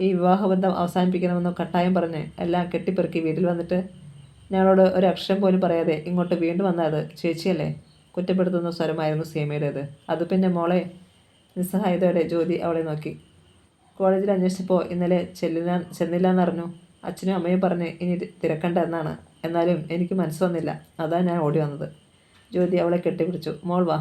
ഈ വിവാഹബന്ധം അവസാനിപ്പിക്കണമെന്ന് കട്ടായം പറഞ്ഞ് എല്ലാം കെട്ടിപ്പെറുക്കി വീട്ടിൽ വന്നിട്ട് ഞങ്ങളോട് ഒരു അക്ഷരം പോലും പറയാതെ ഇങ്ങോട്ട് വീണ്ടും വന്നത് ചേച്ചിയല്ലേ? കുറ്റപ്പെടുത്തുന്ന സ്വരമായിരുന്നു സീമയുടേത്. അത് പിന്നെ മോളെ. നിസ്സഹായതയോടെ ജ്യോതി അവളെ നോക്കി. കോളേജിൽ അന്വേഷിച്ചപ്പോൾ ഇന്നലെ ചെന്നില്ലെന്നറിഞ്ഞു. അച്ഛനും അമ്മയും പറഞ്ഞ് ഇനി തിരക്കണ്ട എന്നാണ്. എന്നാലും എനിക്ക് മനസ്സ് വന്നില്ല. അതാ ഞാൻ ഓടി വന്നത്. ജ്യോതി അവളെ കെട്ടിപ്പിടിച്ചു. മോൾ വാ.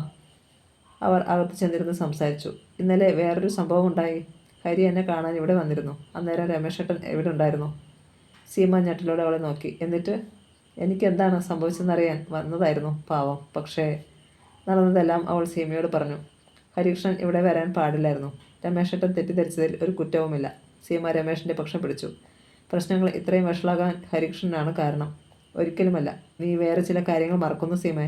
അവർ അകത്ത് ചെന്നിരുന്ന് സംസാരിച്ചു. ഇന്നലെ വേറൊരു സംഭവം ഉണ്ടായി. ഹരി എന്നെ കാണാൻ ഇവിടെ വന്നിരുന്നു. അന്നേരം രമേശേട്ടൻ എവിടെ ഉണ്ടായിരുന്നു? സീമ ഞെട്ടലോടെ അവളെ നോക്കി. എന്നിട്ട്? എനിക്കെന്താണ് സംഭവിച്ചതെന്നറിയാൻ വന്നതായിരുന്നു, പാവം. പക്ഷേ നടന്നതെല്ലാം അവൾ സീമയോട് പറഞ്ഞു. ഹരികൃഷ്ണൻ ഇവിടെ വരാൻ പാടില്ലായിരുന്നു. രമേശേട്ടൻ തെറ്റിദ്ധരിച്ചതിൽ ഒരു കുറ്റവുമില്ല. സീമ രമേശിൻ്റെ പക്ഷം പിടിച്ചു. പ്രശ്നങ്ങൾ ഇത്രയും വഷളാകാൻ ഹരികൃഷ്ണനാണ് കാരണം. ഒരിക്കലുമല്ല. നീ വേറെ ചില കാര്യങ്ങൾ മറക്കുന്നു സീമേ.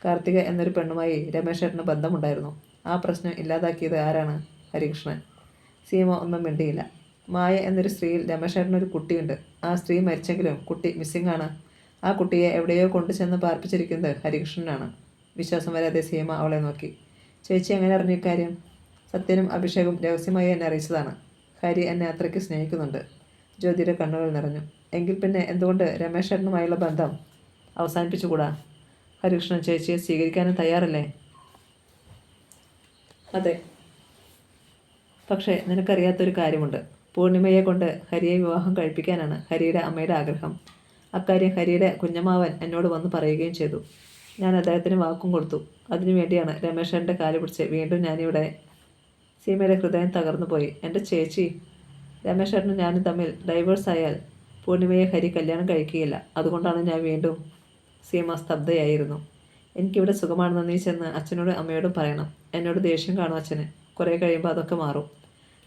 കാർത്തിക എന്നൊരു പെണ്ണുമായി രമേശേട്ടന് ബന്ധമുണ്ടായിരുന്നു. ആ പ്രശ്നം ഇല്ലാതാക്കിയത് ആരാണ്? ഹരികൃഷ്ണൻ. സീമ ഒന്നും മിണ്ടിയില്ല. മായ എന്നൊരു സ്ത്രീയിൽ രമേശേട്ടനൊരു കുട്ടിയുണ്ട്. ആ സ്ത്രീ മരിച്ചെങ്കിലും കുട്ടി മിസ്സിംഗ് ആണ്. ആ കുട്ടിയെ എവിടെയോ കൊണ്ടുചെന്ന് പാർപ്പിച്ചിരിക്കുന്നത് ഹരികൃഷ്ണനാണ്. വിശ്വാസം വരാതെ സീമ അവളെ നോക്കി. ചേച്ചി എങ്ങനെ അറിഞ്ഞു ഇക്കാര്യം? സത്യനും അഭിഷേകും രഹസ്യമായി എന്നെ അറിയിച്ചതാണ്. ഹരി എന്നെ അത്രയ്ക്ക് സ്നേഹിക്കുന്നുണ്ട്. ജ്യോതിയുടെ കണ്ണുകൾ നിറഞ്ഞു. എങ്കിൽ പിന്നെ എന്തുകൊണ്ട് രമേശേട്ടനുമായുള്ള ബന്ധം അവസാനിപ്പിച്ചുകൂടാ? ഹരികൃഷ്ണൻ ചേച്ചിയെ സ്വീകരിക്കാനും തയ്യാറല്ലേ? അതെ. പക്ഷേ നിനക്കറിയാത്തൊരു കാര്യമുണ്ട്. പൂർണിമയെ കൊണ്ട് ഹരിയെ വിവാഹം കഴിപ്പിക്കാനാണ് ഹരിയുടെ അമ്മയുടെ ആഗ്രഹം. അക്കാര്യം ഹരിയുടെ കുഞ്ഞമ്മാവൻ എന്നോട് വന്ന് പറയുകയും ചെയ്തു. ഞാൻ അദ്ദേഹത്തിന് വാക്കും കൊടുത്തു. അതിനുവേണ്ടിയാണ് രമേശേട്ടൻ്റെ കാല് പിടിച്ച് വീണ്ടും ഞാനിവിടെ. സീമയുടെ ഹൃദയം തകർന്നു പോയി. എൻ്റെ ചേച്ചി, രമേശേട്ടനും ഞാനും തമ്മിൽ ഡൈവേഴ്സ് ആയാൽ പൂർണിമയെ ഹരി കല്യാണം കഴിക്കുകയില്ല. അതുകൊണ്ടാണ് ഞാൻ വീണ്ടും. സീമ സ്തബ്ധയായിരുന്നു. എനിക്കിവിടെ സുഖമാണെന്ന് നീ ചെന്ന് അച്ഛനോടും അമ്മയോടും പറയണം. എന്നോട് ദേഷ്യം കാണും അച്ഛന്. കുറേ കഴിയുമ്പോൾ അതൊക്കെ മാറും.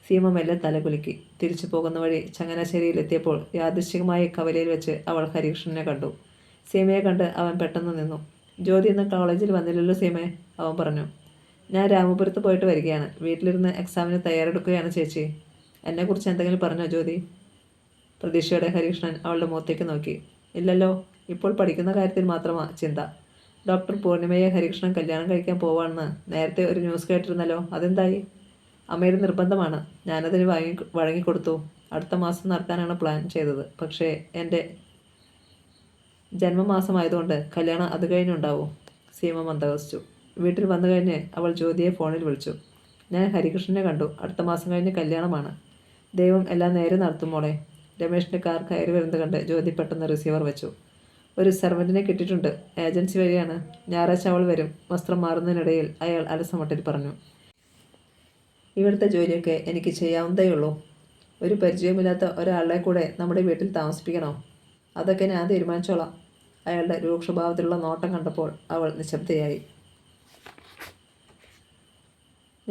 സീമ മെല്ലെ തലകുലുക്കി. തിരിച്ചു പോകുന്ന വഴി ചങ്ങനാശ്ശേരിയിലെത്തിയപ്പോൾ യാദൃശ്ചികമായി കവലയിൽ വെച്ച് അവൾ ഹരികൃഷ്ണനെ കണ്ടു. സീമയെ കണ്ട് അവൻ പെട്ടെന്ന് നിന്നു. ജ്യോതി ഇന്ന് കോളേജിൽ വന്നില്ലല്ലോ സീമയെ, അവൻ പറഞ്ഞു. ഞാൻ രാമപുരത്ത് പോയിട്ട് വരികയാണ്. വീട്ടിലിരുന്ന് എക്സാമിന് തയ്യാറെടുക്കുകയാണ് ചേച്ചി. എന്നെക്കുറിച്ച് എന്തെങ്കിലും പറഞ്ഞോ ജ്യോതി? പ്രതീക്ഷയോടെ ഹരികൃഷ്ണൻ അവളുടെ മുഖത്തേക്ക് നോക്കി. ഇല്ലല്ലോ, ഇപ്പോൾ പഠിക്കുന്ന കാര്യത്തിൽ മാത്രമാണ് ചിന്ത. ഡോക്ടർ പൂർണിമയെ ഹരികൃഷ്ണൻ കല്യാണം കഴിക്കാൻ പോവാണെന്ന് നേരത്തെ ഒരു ന്യൂസ് കേട്ടിരുന്നല്ലോ. അതെന്തായി? അമ്മയുടെ നിർബന്ധമാണ്. ഞാനതിന് വഴങ്ങിക്കൊടുത്തു. അടുത്ത മാസം നടത്താനാണ് പ്ലാൻ ചെയ്തത്. പക്ഷേ എൻ്റെ ജന്മമാസമായതുകൊണ്ട് കല്യാണം അത് കഴിഞ്ഞുണ്ടാവും. സീമ മന്ദഹസിച്ചു. വീട്ടിൽ വന്നു കഴിഞ്ഞ് അവൾ ജ്യോതിയെ ഫോണിൽ വിളിച്ചു. ഞാൻ ഹരികൃഷ്ണനെ കണ്ടു. അടുത്ത മാസം കഴിഞ്ഞ് കല്യാണമാണ്. ദൈവം എല്ലാം നേരെ നടത്തുമോളെ. രമേശിൻ്റെ കാർ കയറി വരുന്നത് കണ്ട് ജ്യോതി പെട്ടെന്ന് റിസീവർ വെച്ചു. ഒരു സെർവൻറ്റിനെ കിട്ടിയിട്ടുണ്ട്. ഏജൻസി വഴിയാണ്. ഞായറാഴ്ച അവൾ വരും. വസ്ത്രം മാറുന്നതിനിടയിൽ അയാൾ അലസമട്ടിൽ പറഞ്ഞു. ഇവിടുത്തെ ജോലിയൊക്കെ എനിക്ക് ചെയ്യാവുന്നതേയുള്ളൂ. ഒരു പരിചയമില്ലാത്ത ഒരാളെ കൂടെ നമ്മുടെ വീട്ടിൽ താമസിപ്പിക്കണോ? അതൊക്കെ ഞാൻ തീരുമാനിച്ചോളാം. അയാളുടെ രൂക്ഷഭാവത്തിലുള്ള നോട്ടം കണ്ടപ്പോൾ അവൾ നിശബ്ദയായി.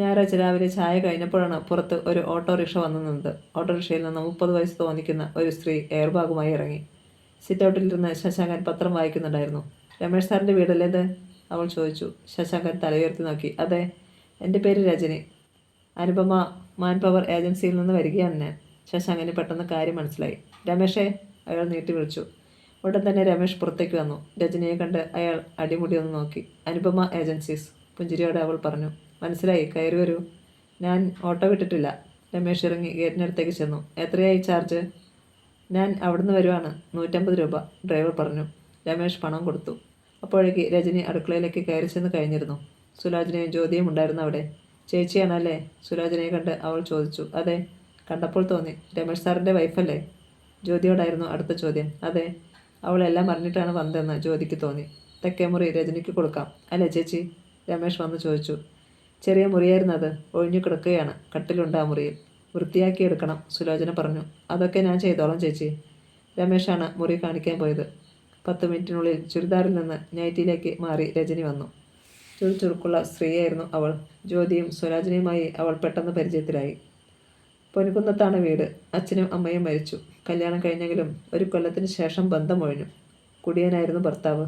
ഞായറാഴ്ച രാവിലെ ചായ കഴിഞ്ഞപ്പോഴാണ് പുറത്ത് ഒരു ഓട്ടോറിക്ഷ വന്നു നിന്നത്. ഓട്ടോറിക്ഷയിൽ നിന്ന് 30 വയസ്സ് തോന്നിക്കുന്ന ഒരു സ്ത്രീ എയർ ബാഗുമായി ഇറങ്ങി. സിറ്റൗട്ടിലിരുന്ന് ശശാങ്കൻ പത്രം വായിക്കുന്നുണ്ടായിരുന്നു. രമേഷ് സാറിൻ്റെ വീടല്ലേ ഇത്? അവൾ ചോദിച്ചു. ശശാങ്കൻ തലയുയർത്തി നോക്കി. അതെ, എൻ്റെ പേര് രജനി. അനുപമ മാൻ പവർ ഏജൻസിയിൽ നിന്ന് വരികയാണ് ഞാൻ. ശശാങ്കന് പെട്ടെന്ന് കാര്യം മനസ്സിലായി. രമേഷേ, അയാൾ നീട്ടി വിളിച്ചു. ഉടൻ തന്നെ രമേഷ് പുറത്തേക്ക് വന്നു. രജനിയെ കണ്ട് അയാൾ അടിമുടി ഒന്ന് നോക്കി. അനുപമ ഏജൻസീസ്, പുഞ്ചിരിയോടെ അവൾ പറഞ്ഞു. മനസ്സിലായി, കയറി വരൂ. ഞാൻ ഓട്ടോ വിട്ടിട്ടില്ല. രമേഷ് ഇറങ്ങി ഗേറ്റിനടുത്തേക്ക് ചെന്നു. എത്രയായി ചാർജ്? ഞാൻ അവിടുന്ന് വരുവാണ്, 150 രൂപ, ഡ്രൈവർ പറഞ്ഞു. രമേഷ് പണം കൊടുത്തു. അപ്പോഴേക്ക് രജനി അടുക്കളയിലേക്ക് കയറി ചെന്ന് കഴിഞ്ഞിരുന്നു. സുലോചനയും ജ്യോതിയും ഉണ്ടായിരുന്നു അവിടെ. ചേച്ചിയാണല്ലേ? സുലോചനയെ കണ്ട് അവൾ ചോദിച്ചു. അതെ, കണ്ടപ്പോൾ തോന്നി. രമേഷ് സാറിൻ്റെ വൈഫല്ലേ? ജ്യോതിയോടായിരുന്നു അടുത്ത ചോദ്യം. അതെ, അവൾ എല്ലാം അറിഞ്ഞിട്ടാണ് വന്നതെന്ന് ജ്യോതിക്ക് തോന്നി. തെക്കേ മുറി രജനിക്ക് കൊടുക്കാം അല്ലേ ചേച്ചി? രമേഷ് വന്ന് ചോദിച്ചു. ചെറിയ മുറിയായിരുന്നു അത്, ഒഴിഞ്ഞു കിടക്കുകയാണ്. കട്ടിലുണ്ട് ആ മുറിയിൽ. വൃത്തിയാക്കിയെടുക്കണം, സുലോചന പറഞ്ഞു. അതൊക്കെ ഞാൻ ചെയ്തോളാം ചേച്ചി. രമേഷാണ് മുറി കാണിക്കാൻ പോയത്. 10 മിനിറ്റിനുള്ളിൽ ചുരിദാറിൽ നിന്ന് നൈറ്റിയിലേക്ക് മാറി രജനി വന്നു. ചുറുചുറുക്കുള്ള സ്ത്രീയായിരുന്നു അവൾ. ജ്യോതിയും സുലോചനയുമായി അവൾ പെട്ടെന്ന് പരിചയത്തിലായി. പൊൻകുന്നത്താണ് വീട്. അച്ഛനും അമ്മയും മരിച്ചു. കല്യാണം കഴിഞ്ഞെങ്കിലും 1 കൊല്ലത്തിന് ശേഷം ബന്ധം ഒഴിഞ്ഞു. കുടിയനായിരുന്നു ഭർത്താവ്.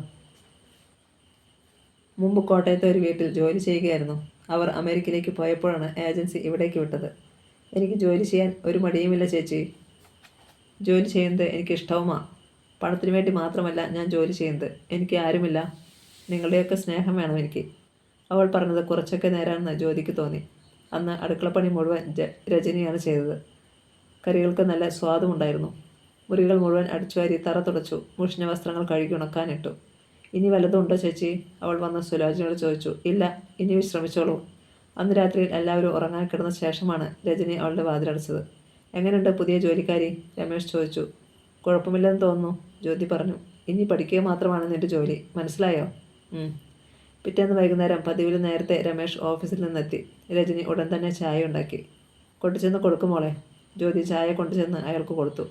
മുമ്പ് കോട്ടയത്തെ ഒരു വീട്ടിൽ ജോലി ചെയ്യുകയായിരുന്നു. അവർ അമേരിക്കയിലേക്ക് പോയപ്പോഴാണ് ഏജൻസി ഇവിടേക്ക് വിട്ടത്. എനിക്ക് ജോലി ചെയ്യാൻ ഒരു മടിയുമില്ല ചേച്ചി. ജോലി ചെയ്യുന്നത് എനിക്ക് ഇഷ്ടവുമാണ്. പണത്തിന് വേണ്ടി മാത്രമല്ല ഞാൻ ജോലി ചെയ്യുന്നത്. എനിക്ക് ആരുമില്ല. നിങ്ങളുടെയൊക്കെ സ്നേഹം വേണം എനിക്ക്. അവൾ പറഞ്ഞത് കുറച്ചൊക്കെ നേരാണെന്ന് ജ്യോതിക്ക് തോന്നി. അന്ന് അടുക്കളപ്പണി മുഴുവൻ രജനിയാണ് ചെയ്തത്. കറികൾക്ക് നല്ല സ്വാദുമുണ്ടായിരുന്നു. മുറികൾ മുഴുവൻ അടിച്ചുവാരി തറ തുടച്ചു. മുഷിഞ്ഞ വസ്ത്രങ്ങൾ കഴുകി ഉണക്കാനിട്ടു. ഇനി വല്ലതും ഉണ്ടോ ചേച്ചി? അവൾ വന്ന് സുലോചനയോട് ചോദിച്ചു. ഇല്ല, ഇനി വിശ്രമിച്ചോളൂ. അന്ന് രാത്രിയിൽ എല്ലാവരും ഉറങ്ങാൻ കിടന്ന ശേഷമാണ് രജനി അവളുടെ വാതിലടച്ചത്. എങ്ങനെയുണ്ട് പുതിയ ജോലിക്കാരി? രമേഷ് ചോദിച്ചു. കുഴപ്പമില്ലെന്ന് തോന്നുന്നു, ജ്യോതി പറഞ്ഞു. ഇനി പഠിക്കുക മാത്രമാണ് നിന്റെ ജോലി, മനസ്സിലായോ? പിറ്റേന്ന് വൈകുന്നേരം പതിവിലും നേരത്തെ രമേഷ് ഓഫീസിൽ നിന്നെത്തി. രജനി ഉടൻ തന്നെ ചായ ഉണ്ടാക്കി. കൊണ്ടുചെന്ന് കൊടുക്കുമോളെ. ജ്യോതി ചായ കൊണ്ടുചെന്ന് അയാൾക്ക് കൊടുത്തു.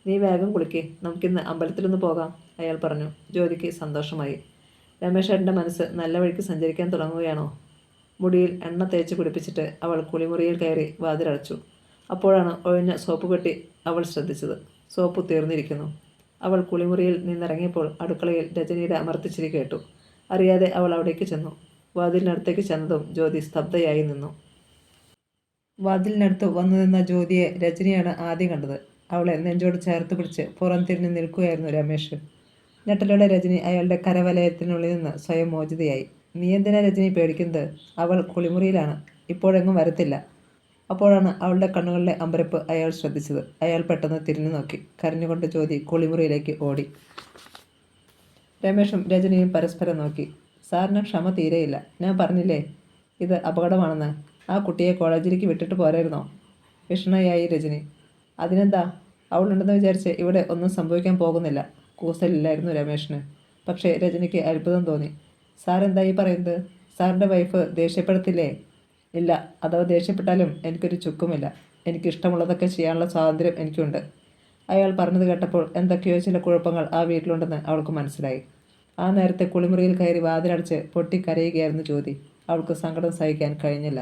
നീ വേഗം കുളിക്ക്, നമുക്കിന്ന് അമ്പലത്തിലൊന്ന് പോകാം, അയാൾ പറഞ്ഞു. ജ്യോതിക്ക് സന്തോഷമായി. രമേശേട്ടൻ്റെ മനസ്സ് നല്ല വഴിക്ക് സഞ്ചരിക്കാൻ തുടങ്ങുകയാണോ? മുടിയിൽ എണ്ണ തേച്ച് പിടിപ്പിച്ചിട്ട് അവൾ കുളിമുറിയിൽ കയറി വാതിലടച്ചു. അപ്പോഴാണ് ഒഴിഞ്ഞ സോപ്പ് പെട്ടി അവൾ ശ്രദ്ധിച്ചത്. സോപ്പ് തീർന്നിരിക്കുന്നു. അവൾ കുളിമുറിയിൽ നിന്നിറങ്ങിയപ്പോൾ അടുക്കളയിൽ രജനിയുടെ അമർത്തിച്ചിരി കേട്ടു. അറിയാതെ അവൾ അവിടേക്ക് ചെന്നു. വാതിലിനടുത്തേക്ക് ചെന്നതും ജ്യോതി സ്തബ്ധയായി നിന്നു. വാതിലിനടുത്ത് വന്നു നിന്ന ജ്യോതിയെ രജനിയാണ് ആദ്യം കണ്ടത്. അവളെ നെഞ്ചോട് ചേർത്ത് പിടിച്ച് പുറം തിരിഞ്ഞ് നിൽക്കുകയായിരുന്നു രമേഷ്. ഞെട്ടലോടെ രജനി അയാളുടെ കരവലയത്തിനുള്ളിൽ നിന്ന് സ്വയം മോചിതയായി. നീ എന്തിനാ രജനി പേടിക്കുന്നത്? അവൾ കുളിമുറിയിലാണ്, ഇപ്പോഴെങ്ങും വരത്തില്ല. അപ്പോഴാണ് അവളുടെ കണ്ണുകളിലെ അമ്പരപ്പ് അയാൾ ശ്രദ്ധിച്ചത്. അയാൾ പെട്ടെന്ന് തിരിഞ്ഞു നോക്കി. കരഞ്ഞുകൊണ്ട് ജ്യോതി കുളിമുറിയിലേക്ക് ഓടി. രമേഷും രജനിയും പരസ്പരം നോക്കി. സാറിന് ക്ഷമ തീരെയില്ല. ഞാൻ പറഞ്ഞില്ലേ ഇത് അപകടമാണെന്ന്. ആ കുട്ടിയെ കോളേജിലേക്ക് വിട്ടിട്ട് പോരായിരുന്നോ? വിഷണയായി രജനി. അതിനെന്താ, അവളുണ്ടെന്ന് വിചാരിച്ച് ഇവിടെ ഒന്നും സംഭവിക്കാൻ പോകുന്നില്ല. കൂസലില്ലായിരുന്നു രമേഷിന്. പക്ഷേ രജനിക്ക് അത്ഭുതം തോന്നി. സാറെന്തായി പറയുന്നത്? സാറിൻ്റെ വൈഫ് ദേഷ്യപ്പെടുത്തില്ലേ? ഇല്ല, അഥവാ ദേഷ്യപ്പെട്ടാലും എനിക്കൊരു ചുക്കുമില്ല. എനിക്കിഷ്ടമുള്ളതൊക്കെ ചെയ്യാനുള്ള സ്വാതന്ത്ര്യം എനിക്കുണ്ട്. അയാൾ പറഞ്ഞത് കേട്ടപ്പോൾ എന്തൊക്കെയോ ചില കുഴപ്പങ്ങൾ ആ വീട്ടിലുണ്ടെന്ന് അവൾക്ക് മനസ്സിലായി. ആ നേരത്തെ കുളിമുറിയിൽ കയറി വാതിലടച്ച് പൊട്ടിക്കരയുകയായിരുന്നു ജ്യോതി. അവൾക്ക് സങ്കടം സഹിക്കാൻ കഴിഞ്ഞില്ല.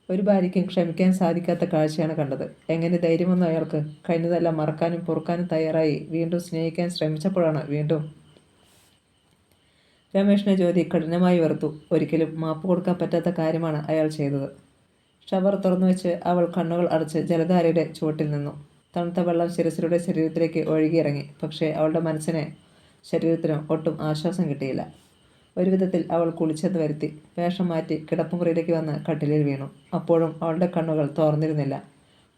ഒരു ഭാര്യയ്ക്കും ക്ഷമിക്കാൻ സാധിക്കാത്ത കാഴ്ചയാണ് കണ്ടത്. എങ്ങനെ ധൈര്യമൊന്നും അയാൾക്ക്? കഴിഞ്ഞതെല്ലാം മറക്കാനും പൊറുക്കാനും തയ്യാറായി വീണ്ടും സ്നേഹിക്കാൻ ശ്രമിച്ചപ്പോഴാണ് വീണ്ടും. രമേഷിനെ ജ്യോതി കഠിനമായി വെറുത്തു. ഒരിക്കലും മാപ്പ് കൊടുക്കാൻ പറ്റാത്ത കാര്യമാണ് അയാൾ ചെയ്തത്. ഷവർ തുറന്നു വെച്ച് അവൾ കണ്ണുകൾ അടച്ച് ജലധാരയുടെ ചുവട്ടിൽ നിന്നു. തണുത്ത വെള്ളം ശിരസിലൂടെ ശരീരത്തിലേക്ക് ഒഴുകിയിറങ്ങി. പക്ഷേ അവളുടെ മനസ്സിന് ശരീരത്തിനും ഒട്ടും ആശ്വാസം കിട്ടിയില്ല. ഒരു വിധത്തിൽ അവൾ കുളിച്ചെന്ന് വരുത്തി. വേഷം മാറ്റി കിടപ്പുമുറിയിലേക്ക് വന്ന് കട്ടിലിൽ വീണു. അപ്പോഴും അവളുടെ കണ്ണുകൾ തോർന്നിരുന്നില്ല.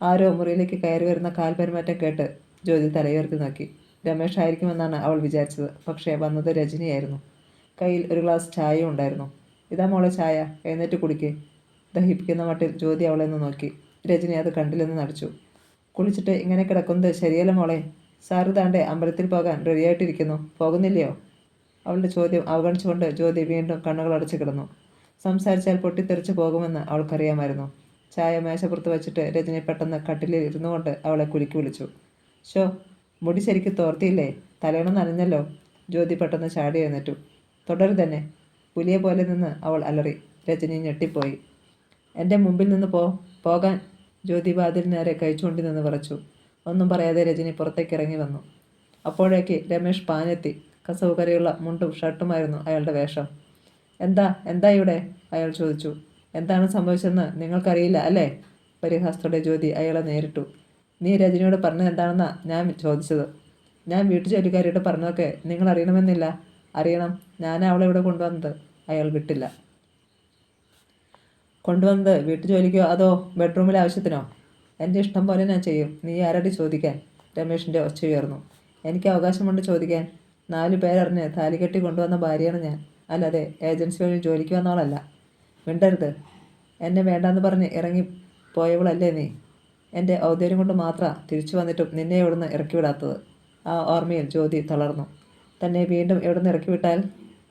ആരോ മുറിയിലേക്ക് കയറി വരുന്ന കാൽപെരുമാറ്റം കേട്ട് ജ്യോതി തലയുയർത്തി നോക്കി. രമേഷ് ആയിരിക്കുമെന്നാണ് അവൾ വിചാരിച്ചത്. പക്ഷേ വന്നത് രജനിയായിരുന്നു. കയ്യിൽ ഒരു ഗ്ലാസ് ചായയും ഉണ്ടായിരുന്നു. ഇതാ മോളെ ചായ, എഴുന്നേറ്റ് കുടിക്ക്. ദഹിപ്പിക്കുന്ന മട്ടിൽ ജ്യോതി അവളെ നിന്ന് നോക്കി. രജനി അത് കണ്ടില്ലെന്ന് നടിച്ചു. കുളിച്ചിട്ട് ഇങ്ങനെ കിടക്കുന്നത് ശരിയല്ല മോളെ. സാറ് താണ്ടെ അമ്പലത്തിൽ പോകാൻ റെഡിയായിട്ടിരിക്കുന്നു, പോകുന്നില്ലയോ? അവളുടെ ചോദ്യം അവഗണിച്ചുകൊണ്ട് ജ്യോതി വീണ്ടും കണ്ണുകൾ അടച്ചു കിടന്നു. സംസാരിച്ചാൽ പൊട്ടിത്തെറിച്ചു പോകുമെന്ന് അവൾക്കറിയാമായിരുന്നു. ചായ മേശപ്പുറത്ത് വെച്ചിട്ട് രജനി പെട്ടെന്ന് കട്ടിലിൽ ഇരുന്നു കൊണ്ട് അവളെ കുലുക്കി വിളിച്ചു. ഷോ, മുടി ശരിക്ക് തോർത്തിയില്ലേ? തലയണ നനഞ്ഞല്ലോ. ജ്യോതി പെട്ടെന്ന് ചാടി എഴുന്നേറ്റു. തുടരു തന്നെ, പുലിയെ പോലെ നിന്ന് അവൾ അലറി. രജനി ഞെട്ടിപ്പോയി. എൻ്റെ മുമ്പിൽ നിന്ന് പോകാൻ ജ്യോതി വാതിൽ നേരെ കഴിച്ചുകൊണ്ടി നിന്ന് വിറച്ചു. ഒന്നും പറയാതെ രജനി പുറത്തേക്ക് ഇറങ്ങി വന്നു. അപ്പോഴേക്ക് രമേഷ് പാഞ്ഞെത്തി. കസവ് കരയുള്ള മുണ്ടും ഷർട്ടുമായിരുന്നു അയാളുടെ വേഷം. എന്താ ഇവിടെ? അയാൾ ചോദിച്ചു. എന്താണ് സംഭവിച്ചതെന്ന് നിങ്ങൾക്കറിയില്ല അല്ലേ? പരിഹാസത്തോടെ ജ്യോതി അയാളെ നേരിട്ടു. നീ രജനിയോട് പറഞ്ഞത് എന്താണെന്നാ ഞാൻ ചോദിച്ചത്. ഞാൻ വീട്ടുജോലിക്കാരിയോട് പറഞ്ഞതൊക്കെ നിങ്ങൾ അറിയണമെന്നില്ല. അറിയണം. ഞാനാ അവളെ ഇവിടെ കൊണ്ടുവന്നത്. അയാൾ വിട്ടില്ല. കൊണ്ടുവന്നത് വീട്ടുജോലിക്കോ അതോ ബെഡ്റൂമിലെ ആവശ്യത്തിനോ? എൻ്റെ ഇഷ്ടം പോലെ ഞാൻ ചെയ്യും. നീ ആരടി ചോദിക്കാൻ? രമേഷിൻ്റെ ഒച്ച ഉയർന്നു. എനിക്ക് അവകാശമുണ്ട് ചോദിക്കാൻ. 4 പേരറിഞ്ഞ് താലികെട്ടി കൊണ്ടുവന്ന ഭാര്യയാണ് ഞാൻ. അല്ലാതെ ഏജൻസി വഴി ജോലിക്ക് വന്നവളല്ല. മിണ്ടരുത്. എന്നെ വേണ്ടാന്ന് പറഞ്ഞ് ഇറങ്ങി പോയവളല്ലേ നീ? എൻ്റെ ഔദാര്യം കൊണ്ട് മാത്രം തിരിച്ചു വന്നിട്ടും നിന്നെ ഇവിടുന്ന് ഇറക്കി വിടാത്തത്. ആ ഓർമ്മയിൽ ജ്യോതി തളർന്നു. തന്നെ വീണ്ടും ഇവിടുന്ന് ഇറക്കി വിട്ടാൽ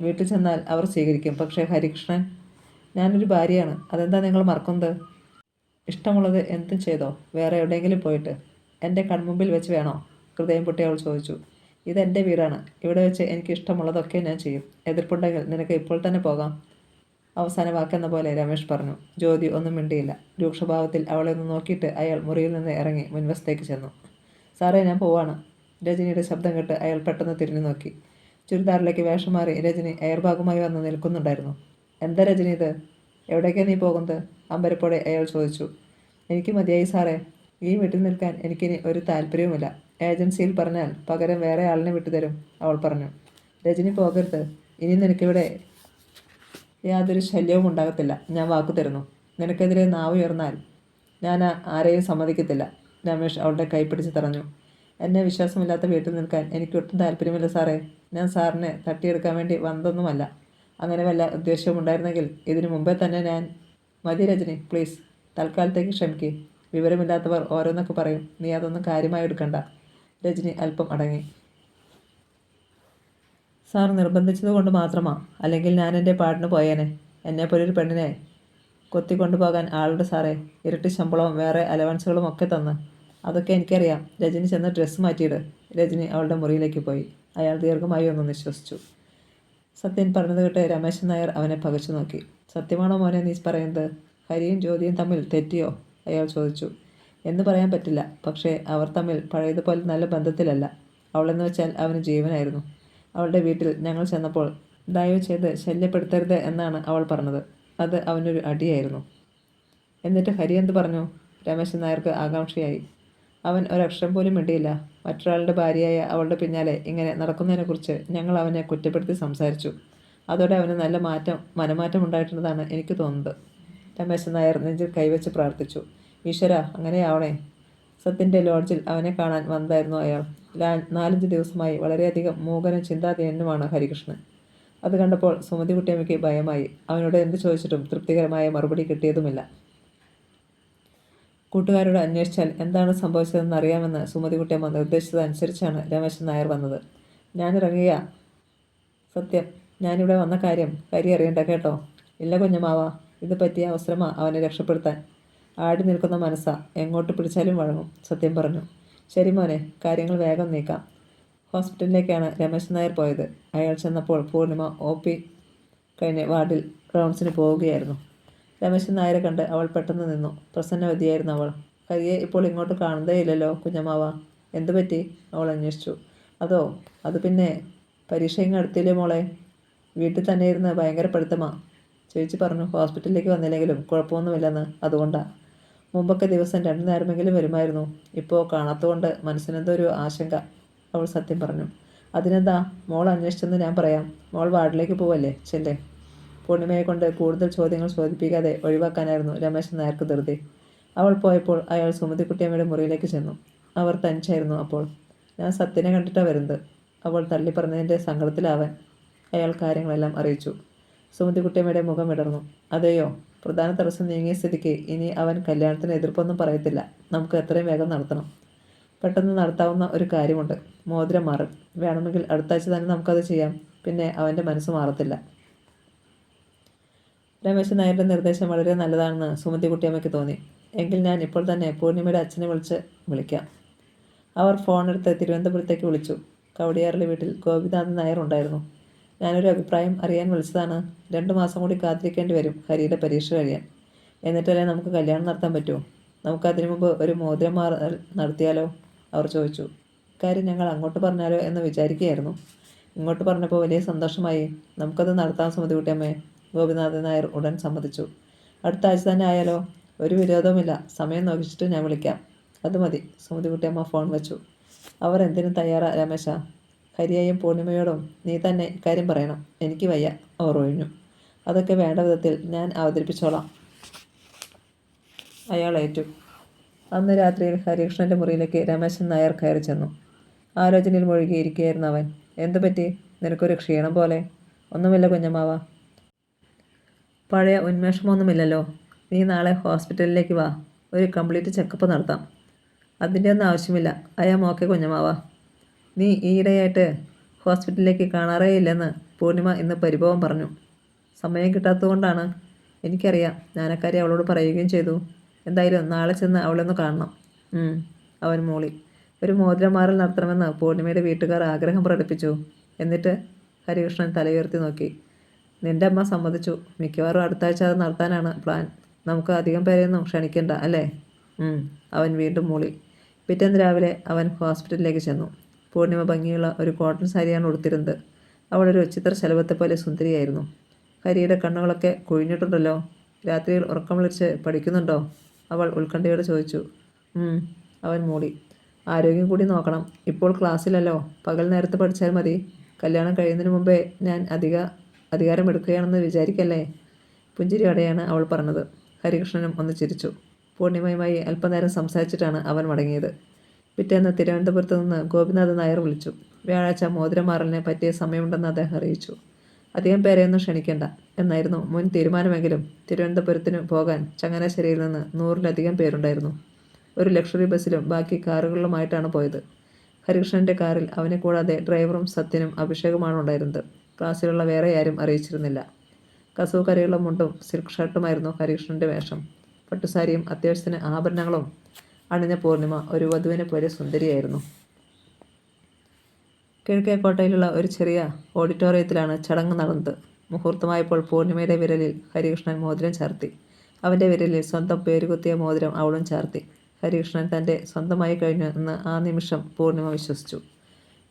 വീട്ടിൽ ചെന്നാൽ അവർ സ്വീകരിക്കും. പക്ഷേ ഹരികൃഷ്ണൻ, ഞാനൊരു ഭാര്യയാണ്. അതെന്താ നിങ്ങൾ മറക്കുന്നത്? ഇഷ്ടമുള്ളത് എന്തും ചെയ്തോ, വേറെ എവിടെയെങ്കിലും പോയിട്ട്. എൻ്റെ കൺമുമ്പിൽ വെച്ച് വേണോ? ഹൃദയം പൊട്ടി അവൾ ചോദിച്ചു. ഇതെൻ്റെ വീടാണ്. ഇവിടെ വെച്ച് എനിക്ക് ഇഷ്ടമുള്ളതൊക്കെ ഞാൻ ചെയ്യും. എതിർപ്പുണ്ടെങ്കിൽ നിനക്ക് ഇപ്പോൾ തന്നെ പോകാം. അവസാന വാക്കെന്ന പോലെ രമേഷ് പറഞ്ഞു. ജ്യോതി ഒന്നും മിണ്ടിയില്ല. രൂക്ഷഭാവത്തിൽ അവളെ ഒന്ന് നോക്കിയിട്ട് അയാൾ മുറിയിൽ നിന്ന് ഇറങ്ങി മുൻവശത്തേക്ക് ചെന്നു. സാറേ, ഞാൻ പോവാണ്. രജനിയുടെ ശബ്ദം കേട്ട് അയാൾ പെട്ടെന്ന് തിരിഞ്ഞു നോക്കി. ചുരിദാറിലേക്ക് വേഷം മാറി രജനി എയർബാഗുമായി വന്ന് നിൽക്കുന്നുണ്ടായിരുന്നു. എന്താ രജനി ഇത്? എവിടേക്കാണ് നീ പോകുന്നത്? അമ്പരപ്പോടെ അയാൾ ചോദിച്ചു. എനിക്ക് മതിയായി സാറേ. ഈ വീട്ടിൽ നിൽക്കാൻ എനിക്കിനി ഒരു താല്പര്യവുമില്ല. ഏജൻസിയിൽ പറഞ്ഞാൽ പകരം വേറെ ആളിനെ വിട്ടുതരും, അവൾ പറഞ്ഞു. രജനി, പോകരുത്. ഇനി നിനക്കിവിടെ യാതൊരു ശല്യവും ഉണ്ടാകത്തില്ല. ഞാൻ വാക്കു തരുന്നു. നിനക്കെതിരെ നാവ് ഉയർന്നാൽ ഞാൻ ആരെയും സമ്മതിക്കത്തില്ല. രമേഷ് അവളുടെ കൈപ്പിടിച്ച് തറഞ്ഞു. എന്നെ വിശ്വാസമില്ലാത്ത വീട്ടിൽ നിൽക്കാൻ എനിക്കൊട്ടും താല്പര്യമില്ല സാറേ. ഞാൻ സാറിനെ തട്ടിയെടുക്കാൻ വേണ്ടി വന്നതൊന്നുമല്ല. അങ്ങനെ വല്ല ഉദ്ദേശവും ഉണ്ടായിരുന്നെങ്കിൽ ഇതിനു മുമ്പേ തന്നെ ഞാൻ... മതി രജനി, പ്ലീസ്. തൽക്കാലത്തേക്ക് ക്ഷമിക്ക്. വിവരമില്ലാത്തവർ ഓരോന്നൊക്കെ പറയും. നീ അതൊന്നും കാര്യമായി എടുക്കണ്ട. രജനി അല്പം അടങ്ങി. സാർ നിർബന്ധിച്ചത് കൊണ്ട് മാത്രമാ. അല്ലെങ്കിൽ ഞാൻ എൻ്റെ പാട്ടിന് പോയേനെ. എന്നെപ്പോലൊരു പെണ്ണിനെ കൊത്തിക്കൊണ്ടുപോകാൻ ആളുടെ സാറേ. ഇരട്ടി ശമ്പളവും വേറെ അലവൻസുകളും ഒക്കെ തന്ന്. അതൊക്കെ എനിക്കറിയാം. രജനി ചെന്ന് ഡ്രസ്സ് മാറ്റിയിട്. രജനി അവളുടെ മുറിയിലേക്ക് പോയി. അയാൾ ദീർഘമായി ഒന്ന് നിശ്വസിച്ചു. സത്യൻ പറഞ്ഞത് കേട്ട് രമേശൻ നായർ അവനെ പകച്ചു നോക്കി. സത്യമാണോ മോനെ നീ പറയുന്നത്? ഹരിയും ജ്യോതിയും തമ്മിൽ തെറ്റിയോ? അയാൾ ചോദിച്ചു. എന്ന് പറയാൻ പറ്റില്ല. പക്ഷേ അവർ തമ്മിൽ പഴയതുപോലെ നല്ല ബന്ധത്തിലല്ല. അവളെന്ന് വെച്ചാൽ അവന് ജീവനായിരുന്നു. അവളുടെ വീട്ടിൽ ഞങ്ങൾ ചെന്നപ്പോൾ ദയവ് ചെയ്ത് ശല്യപ്പെടുത്തരുത് എന്നാണ് അവൾ പറഞ്ഞത്. അത് അവനൊരു അടിയായിരുന്നു. എന്നിട്ട് ഹരി എന്ത് പറഞ്ഞു? രമേശൻ നായർക്ക് ആകാംക്ഷയായി. അവൻ ഒരക്ഷരം പോലും മിണ്ടിയില്ല. മറ്റൊരാളുടെ ഭാര്യയായ അവളുടെ പിന്നാലെ ഇങ്ങനെ നടക്കുന്നതിനെക്കുറിച്ച് ഞങ്ങൾ അവനെ കുറ്റപ്പെടുത്തി സംസാരിച്ചു. അതോടെ അവന് നല്ല മനമാറ്റം ഉണ്ടായിട്ടുണ്ടെന്നാണ് എനിക്ക് തോന്നുന്നത്. രമേശൻ നായർ നെഞ്ചിൽ കൈവച്ച് പ്രാർത്ഥിച്ചു. ഈശ്വര, അങ്ങനെയാവണേ. സത്യൻ്റെ ലോഡ്ജിൽ അവനെ കാണാൻ വന്നതായിരുന്നു അയാൾ. 4-5 ദിവസമായി വളരെയധികം മൂകനും ചിന്താധീനനുമാണ് ഹരികൃഷ്ണൻ. അത് കണ്ടപ്പോൾ സുമതി കുട്ടിയമ്മയ്ക്ക് ഭയമായി. അവനോട് എന്ത് ചോദിച്ചിട്ടും തൃപ്തികരമായ മറുപടി കിട്ടിയതുമില്ല. കൂട്ടുകാരോട് അന്വേഷിച്ചാൽ എന്താണ് സംഭവിച്ചതെന്ന് അറിയാമെന്ന് സുമതി കുട്ടിയമ്മ നിർദ്ദേശിച്ചതനുസരിച്ചാണ് രമേശൻ നായർ വന്നത്. ഞാനിറങ്ങിയ സത്യം, ഞാനിവിടെ വന്ന കാര്യം ഹരി അറിയണ്ട കേട്ടോ. ഇല്ല കുഞ്ഞമാവ, ഇത് പറ്റിയ അവസരമാ അവനെ രക്ഷപ്പെടുത്താൻ. ആടി നിൽക്കുന്ന മനസ്സാ, എങ്ങോട്ട് പിടിച്ചാലും വഴങ്ങും, സത്യം പറഞ്ഞു. ശരി മോനെ, കാര്യങ്ങൾ വേഗം നീക്കാം. ഹോസ്പിറ്റലിലേക്കാണ് രമേശൻ നായർ പോയത്. അയാൾ ചെന്നപ്പോൾ പൂർണിമ OP കഴിഞ്ഞ് വാർഡിൽ റൗണ്ട്സിന് പോവുകയായിരുന്നു. രമേശൻ നായരെ കണ്ട് അവൾ പെട്ടെന്ന് നിന്നു. പ്രസന്നവതിയായിരുന്നു അവൾ. ഹരിയെ ഇപ്പോൾ ഇങ്ങോട്ട് കാണുന്നതേ ഇല്ലല്ലോ കുഞ്ഞമ്മാവ. എന്തു പറ്റി? അവൾ അന്വേഷിച്ചു. അത് പിന്നെ പരീക്ഷ ഇങ്ങ് അടുത്തില്ലേ മോളെ. വീട്ടിൽ തന്നെ ഇരുന്ന് ഭയങ്കര പഠിത്തമാ. ചേച്ചി പറഞ്ഞു ഹോസ്പിറ്റലിലേക്ക് വന്നില്ലെങ്കിലും കുഴപ്പമൊന്നുമില്ലെന്ന്. അതുകൊണ്ടാണ്. മുമ്പൊക്കെ ദിവസം 2 നേരമെങ്കിലും വരുമായിരുന്നു. ഇപ്പോൾ കാണാത്തതുകൊണ്ട് മനസ്സിനെന്തോ ഒരു ആശങ്ക, അവൾ സത്യം പറഞ്ഞു. അതിനെന്താ, മോൾ അന്വേഷിച്ചെന്ന് ഞാൻ പറയാം. മോൾ വാർഡിലേക്ക് പോവല്ലേ, ചെല്ലേ. പൂർണിമയെ കൊണ്ട് കൂടുതൽ ചോദ്യങ്ങൾ ചോദിപ്പിക്കാതെ ഒഴിവാക്കാനായിരുന്നു രമേശൻ നായർക്ക് ധൃതി. അവൾ പോയപ്പോൾ അയാൾ സുമതിക്കുട്ടിയമ്മയുടെ മുറിയിലേക്ക് ചെന്നു. അവർ തനിച്ചായിരുന്നു അപ്പോൾ. ഞാൻ സത്യനെ കണ്ടിട്ടാണ് വരുന്നത്, അവൾ തള്ളി പറഞ്ഞതിൻ്റെ സങ്കടത്തിലാവാൻ അയാൾ കാര്യങ്ങളെല്ലാം അറിയിച്ചു. സുമതിക്കുട്ടിയമ്മയുടെ മുഖം വിടർന്നു. അതെയോ, പ്രധാന തടസ്സം നീങ്ങിയ സ്ഥിതിക്ക് ഇനി അവൻ കല്യാണത്തിന് എതിർപ്പൊന്നും പറയത്തില്ല. നമുക്ക് എത്രയും വേഗം നടത്തണം. പെട്ടെന്ന് നടത്താവുന്ന ഒരു കാര്യമുണ്ട്, മോതിരം മാറൽ. വേണമെങ്കിൽ അടുത്താഴ്ച തന്നെ നമുക്കത് ചെയ്യാം. പിന്നെ അവൻ്റെ മനസ്സ് മാറത്തില്ല. രമേശൻ നായരുടെ നിർദ്ദേശം വളരെ നല്ലതാണെന്ന് സുമതിക്കുട്ടിയമ്മയ്ക്ക് തോന്നി. എങ്കിൽ ഞാൻ ഇപ്പോൾ തന്നെ പൂർണിമയുടെ അച്ഛനെ വിളിക്കാം. അവർ ഫോണെടുത്ത് തിരുവനന്തപുരത്തേക്ക് വിളിച്ചു. കവടിയാറിലെ വീട്ടിൽ ഗോപിനാഥൻ നായർ ഉണ്ടായിരുന്നു. ഞാനൊരു അഭിപ്രായം അറിയാൻ വിളിച്ചതാണ്. 2 മാസം കൂടി കാത്തിരിക്കേണ്ടി വരും ഹരിയുടെ പരീക്ഷ കഴിയാൻ. എന്നിട്ടല്ലേ നമുക്ക് കല്യാണം നടത്താൻ പറ്റൂ. നമുക്ക് അതിനു മുമ്പ് ഒരു മോതിരം മാറൽ നടത്തിയാലോ? അവർ ചോദിച്ചു. ഇക്കാര്യം ഞങ്ങൾ അങ്ങോട്ട് പറഞ്ഞാലോ എന്ന് വിചാരിക്കുകയായിരുന്നു. ഇങ്ങോട്ട് പറഞ്ഞപ്പോൾ വലിയ സന്തോഷമായി. നമുക്കത് നടത്താൻ സുമതികുട്ടിയമ്മേ. ഗോപിനാഥൻ നായർ ഉടൻ സമ്മതിച്ചു. അടുത്ത ആഴ്ച തന്നെ ആയാലോ? ഒരു വിരോധവുമില്ല. സമയം നോക്കിച്ചിട്ട് ഞാൻ വിളിക്കാം. അത് മതി. സുമതികുട്ടിയമ്മ ഫോൺ വെച്ചു. അവർ എന്തിനും തയ്യാറാ രമേശ. ഹരിയെയും പൂർണിമയോടും നീ തന്നെ ഇക്കാര്യം പറയണം. എനിക്ക് വയ്യ, അവർ ഒഴിഞ്ഞു. അതൊക്കെ വേണ്ട വിധത്തിൽ ഞാൻ അവതരിപ്പിച്ചോളാം. അയാൾ ഏറ്റു. അന്ന് രാത്രിയിൽ ഹരികൃഷ്ണൻ്റെ മുറിയിലേക്ക് രമേശൻ നായർ കയറി ചെന്നു. ആലോചനയിൽ മുഴുകിയിരിക്കുകയായിരുന്നു അവൻ. എന്തു പറ്റി? നിനക്കൊരു ക്ഷീണം പോലെ? ഒന്നുമില്ല കുഞ്ഞമ്മാവ. പഴയ ഉന്മേഷമൊന്നുമില്ലല്ലോ. നീ നാളെ ഹോസ്പിറ്റലിലേക്ക് വാ. ഒരു കംപ്ലീറ്റ് ചെക്കപ്പ് നടത്താം. അതിൻ്റെ ഒന്നും ആവശ്യമില്ല. അയാം ഓക്കെ കുഞ്ഞമ്മാവ. നീ ഈയിടെയായിട്ട് ഹോസ്പിറ്റലിലേക്ക് കാണാറേ ഇല്ലെന്ന് പൂർണിമ ഇന്ന് പരിഭവം പറഞ്ഞു. സമയം കിട്ടാത്തതുകൊണ്ടാണ്. എനിക്കറിയാം. ഞാനക്കാര്യം അവളോട് പറയുകയും ചെയ്തു. എന്തായാലും നാളെ ചെന്ന് അവളൊന്ന് കാണണം. അവൻ മൂളി. ഒരു മോതിരമാറൽ നടത്തണമെന്ന് പൂർണിമയുടെ വീട്ടുകാർ ആഗ്രഹം പ്രകടിപ്പിച്ചു. എന്നിട്ട്? ഹരികൃഷ്ണൻ തലയുയർത്തി നോക്കി. നിന്റെ അമ്മ സമ്മതിച്ചു. മിക്കവാറും അടുത്ത ആഴ്ച അത് നടത്താനാണ് പ്ലാൻ. നമുക്ക് അധികം പേരെയൊന്നും ക്ഷണിക്കണ്ട അല്ലേ? അവൻ വീണ്ടും മൂളി. പിറ്റേന്ന് രാവിലെ അവൻ ഹോസ്പിറ്റലിലേക്ക് ചെന്നു. പൂർണിമ ഭംഗിയുള്ള ഒരു കോട്ടൺ സാരിയാണ് ഉടുത്തിരുന്നത്. അവളൊരു ചിത്രശലഭത്തെ പോലെ സുന്ദരിയായിരുന്നു. ഹരിയുടെ കണ്ണുകളൊക്കെ കുഴിഞ്ഞിട്ടുണ്ടല്ലോ. രാത്രിയിൽ ഉറക്കം വിളിച്ച് പഠിക്കുന്നുണ്ടോ? അവൾ ഉത്കണ്ഠയോടെ ചോദിച്ചു. അവൻ മൂളി. ആരോഗ്യം കൂടി നോക്കണം. ഇപ്പോൾ ക്ലാസ്സിലല്ലോ. പകൽ നേരത്ത് പഠിച്ചാൽ മതി. കല്യാണം കഴിയുന്നതിന് മുമ്പേ ഞാൻ അധികാരം എടുക്കുകയാണെന്ന് വിചാരിക്കല്ലേ? പുഞ്ചിരിയോടെയാണ് അവൾ പറഞ്ഞത്. ഹരികൃഷ്ണനും ഒന്ന് ചിരിച്ചു. പൂർണിമയുമായി അല്പനേരം സംസാരിച്ചിട്ടാണ് അവൻ മടങ്ങിയത്. പിറ്റേന്ന് തിരുവനന്തപുരത്ത് നിന്ന് ഗോപിനാഥൻ നായർ വിളിച്ചു. വ്യാഴാഴ്ച മോതിരമാറലിന് പറ്റിയ സമയമുണ്ടെന്ന് അദ്ദേഹം അറിയിച്ചു. അധികം പേരെയൊന്നും ക്ഷണിക്കേണ്ട എന്നായിരുന്നു മുൻ തീരുമാനമെങ്കിലും തിരുവനന്തപുരത്തിന് പോകാൻ ചങ്ങനാശ്ശേരിയിൽ നിന്ന് 100-ലധികം പേരുണ്ടായിരുന്നു. ഒരു ലക്ഷറി ബസ്സിലും ബാക്കി കാറുകളിലുമായിട്ടാണ് പോയത്. ഹരികൃഷ്ണൻ്റെ കാറിൽ അവനെ കൂടാതെ ഡ്രൈവറും സത്യനും അഭിഷേകുമാണ് ഉണ്ടായിരുന്നത്. ക്ലാസ്സിലുള്ള വേറെ ആരും അറിയിച്ചിരുന്നില്ല. കസവ് കരയുള്ള മുണ്ടും സിൽക്ക് ഷർട്ടുമായിരുന്നു ഹരികൃഷ്ണൻ്റെ വേഷം. പട്ടുസാരിയും അത്യാവശ്യത്തിന് ആഭരണങ്ങളും അണിഞ്ഞ പൂർണിമ ഒരു വധുവിനെ പോലെ സുന്ദരിയായിരുന്നു. കിഴക്കേക്കോട്ടയിലുള്ള ഒരു ചെറിയ ഓഡിറ്റോറിയത്തിലാണ് ചടങ്ങ് നടന്നത്. മുഹൂർത്തമായപ്പോൾ പൂർണിമയുടെ വിരലിൽ ഹരികൃഷ്ണൻ മോതിരം ചാർത്തി. അവൻ്റെ വിരലിൽ സ്വന്തം പേരുകുത്തിയ മോതിരം അവളും ചാർത്തി. ഹരികൃഷ്ണൻ തൻ്റെ സ്വന്തമായി കഴിഞ്ഞു എന്ന് ആ നിമിഷം പൂർണിമ വിശ്വസിച്ചു.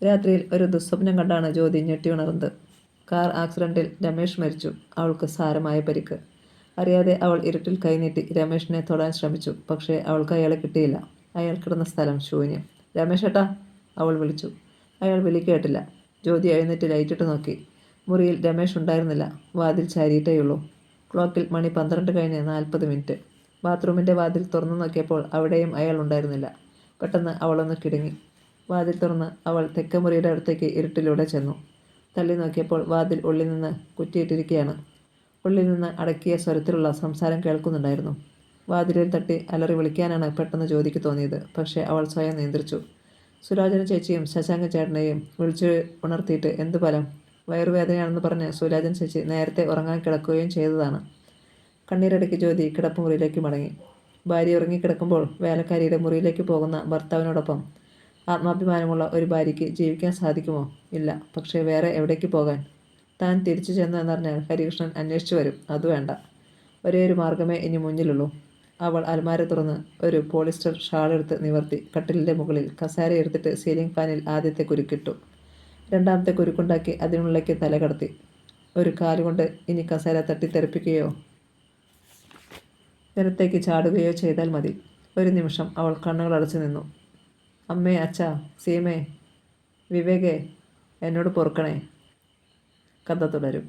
രാത്രിയിൽ ഒരു ദുസ്വപ്നം കണ്ടാണ് ജ്യോതി ഞെട്ടിയുണർന്നത്. കാർ ആക്സിഡൻറ്റിൽ രമേശ് മരിച്ചു. അവൾക്ക് സാരമായ പരിക്ക്. അറിയാതെ അവൾ ഇരുട്ടിൽ കൈനീട്ടി രമേശിനെ തൊടാൻ ശ്രമിച്ചു. പക്ഷേ അവൾക്ക് അയാളെ കിട്ടിയില്ല. അയാൾ കിടന്ന സ്ഥലം ശൂന്യം. രമേശേട്ടാ, അവൾ വിളിച്ചു. അയാൾ വിളി കേട്ടില്ല. ജ്യോതി എഴുന്നേറ്റ് ലൈറ്റിട്ട് നോക്കി. മുറിയിൽ രമേശ് ഉണ്ടായിരുന്നില്ല. വാതിൽ ചാരിയിട്ടേയുള്ളൂ. ക്ലോക്കിൽ മണി 12:40 ബാത്റൂമിൻ്റെ വാതിൽ തുറന്നു നോക്കിയപ്പോൾ അവിടെയും അയാൾ ഉണ്ടായിരുന്നില്ല. പെട്ടെന്ന് അവളൊന്ന് കിടുങ്ങി. വാതിൽ തുറന്ന് അവൾ തെക്കേ മുറിയുടെ അടുത്തേക്ക് ഇരുട്ടിലൂടെ ചെന്നു. തള്ളി നോക്കിയപ്പോൾ വാതിൽ ഉള്ളിൽ നിന്ന് കുറ്റിയിട്ടിരിക്കുകയാണ്. ഉള്ളിൽ നിന്ന് അടക്കിയ സ്വരത്തിലുള്ള സംസാരം കേൾക്കുന്നുണ്ടായിരുന്നു. വാതിലിൽ തട്ടി അലറി വിളിക്കാനാണ് പെട്ടെന്ന് ജ്യോതിക്ക് തോന്നിയത്. പക്ഷേ അവൾ സ്വയം നിയന്ത്രിച്ചു. സുലോചന ചേച്ചിയും ശശാങ്കൻ ചേട്ടനെയും വിളിച്ചു ഉണർത്തിയിട്ട് എന്തു ഫലം? വയറുവേദനയാണെന്ന് പറഞ്ഞ് സുലോചന ചേച്ചി നേരത്തെ ഉറങ്ങാൻ കിടക്കുകയും ചെയ്തതാണ്. കണ്ണീരടക്കി ജ്യോതി കിടപ്പുമുറിയിലേക്ക് മടങ്ങി. ഭാര്യ ഉറങ്ങിക്കിടക്കുമ്പോൾ വേലക്കാരിയുടെ മുറിയിലേക്ക് പോകുന്ന ഭർത്താവിനോടൊപ്പം ആത്മാഭിമാനമുള്ള ഒരു ഭാര്യയ്ക്ക് ജീവിക്കാൻ സാധിക്കുമോ? ഇല്ല. പക്ഷേ വേറെ എവിടേക്ക് പോകാൻ? താൻ തിരിച്ചു ചെന്നു എന്നറിഞ്ഞാൽ ഹരികൃഷ്ണൻ അന്വേഷിച്ചു വരും. അതുവേണ്ട. ഒരേ ഒരു മാർഗമേ ഇനി മുന്നിലുള്ളൂ. അവൾ അലമാര തുറന്ന് ഒരു പോളിസ്റ്റർ ഷാളെടുത്ത് നിവർത്തി കട്ടിലിൻ്റെ മുകളിൽ കസേര എടുത്തിട്ട് സീലിംഗ് ഫാനിൽ ആദ്യത്തെ കുരുക്കിട്ടു. രണ്ടാമത്തെ കുരുക്കുണ്ടാക്കി അതിനുള്ളിലേക്ക് തല കടത്തി. ഒരു കാലുകൊണ്ട് ഇനി കസേര തട്ടിത്തെറിപ്പിക്കുകയോ നിലത്തേക്ക് ചാടുകയോ ചെയ്താൽ മതി. ഒരു നിമിഷം അവൾ കണ്ണുകളടച്ചു നിന്നു. അമ്മേ, അച്ഛാ, സീമേ, വിവേകേ, എന്നോട് പൊറുക്കണേ. കഥ തുടരും.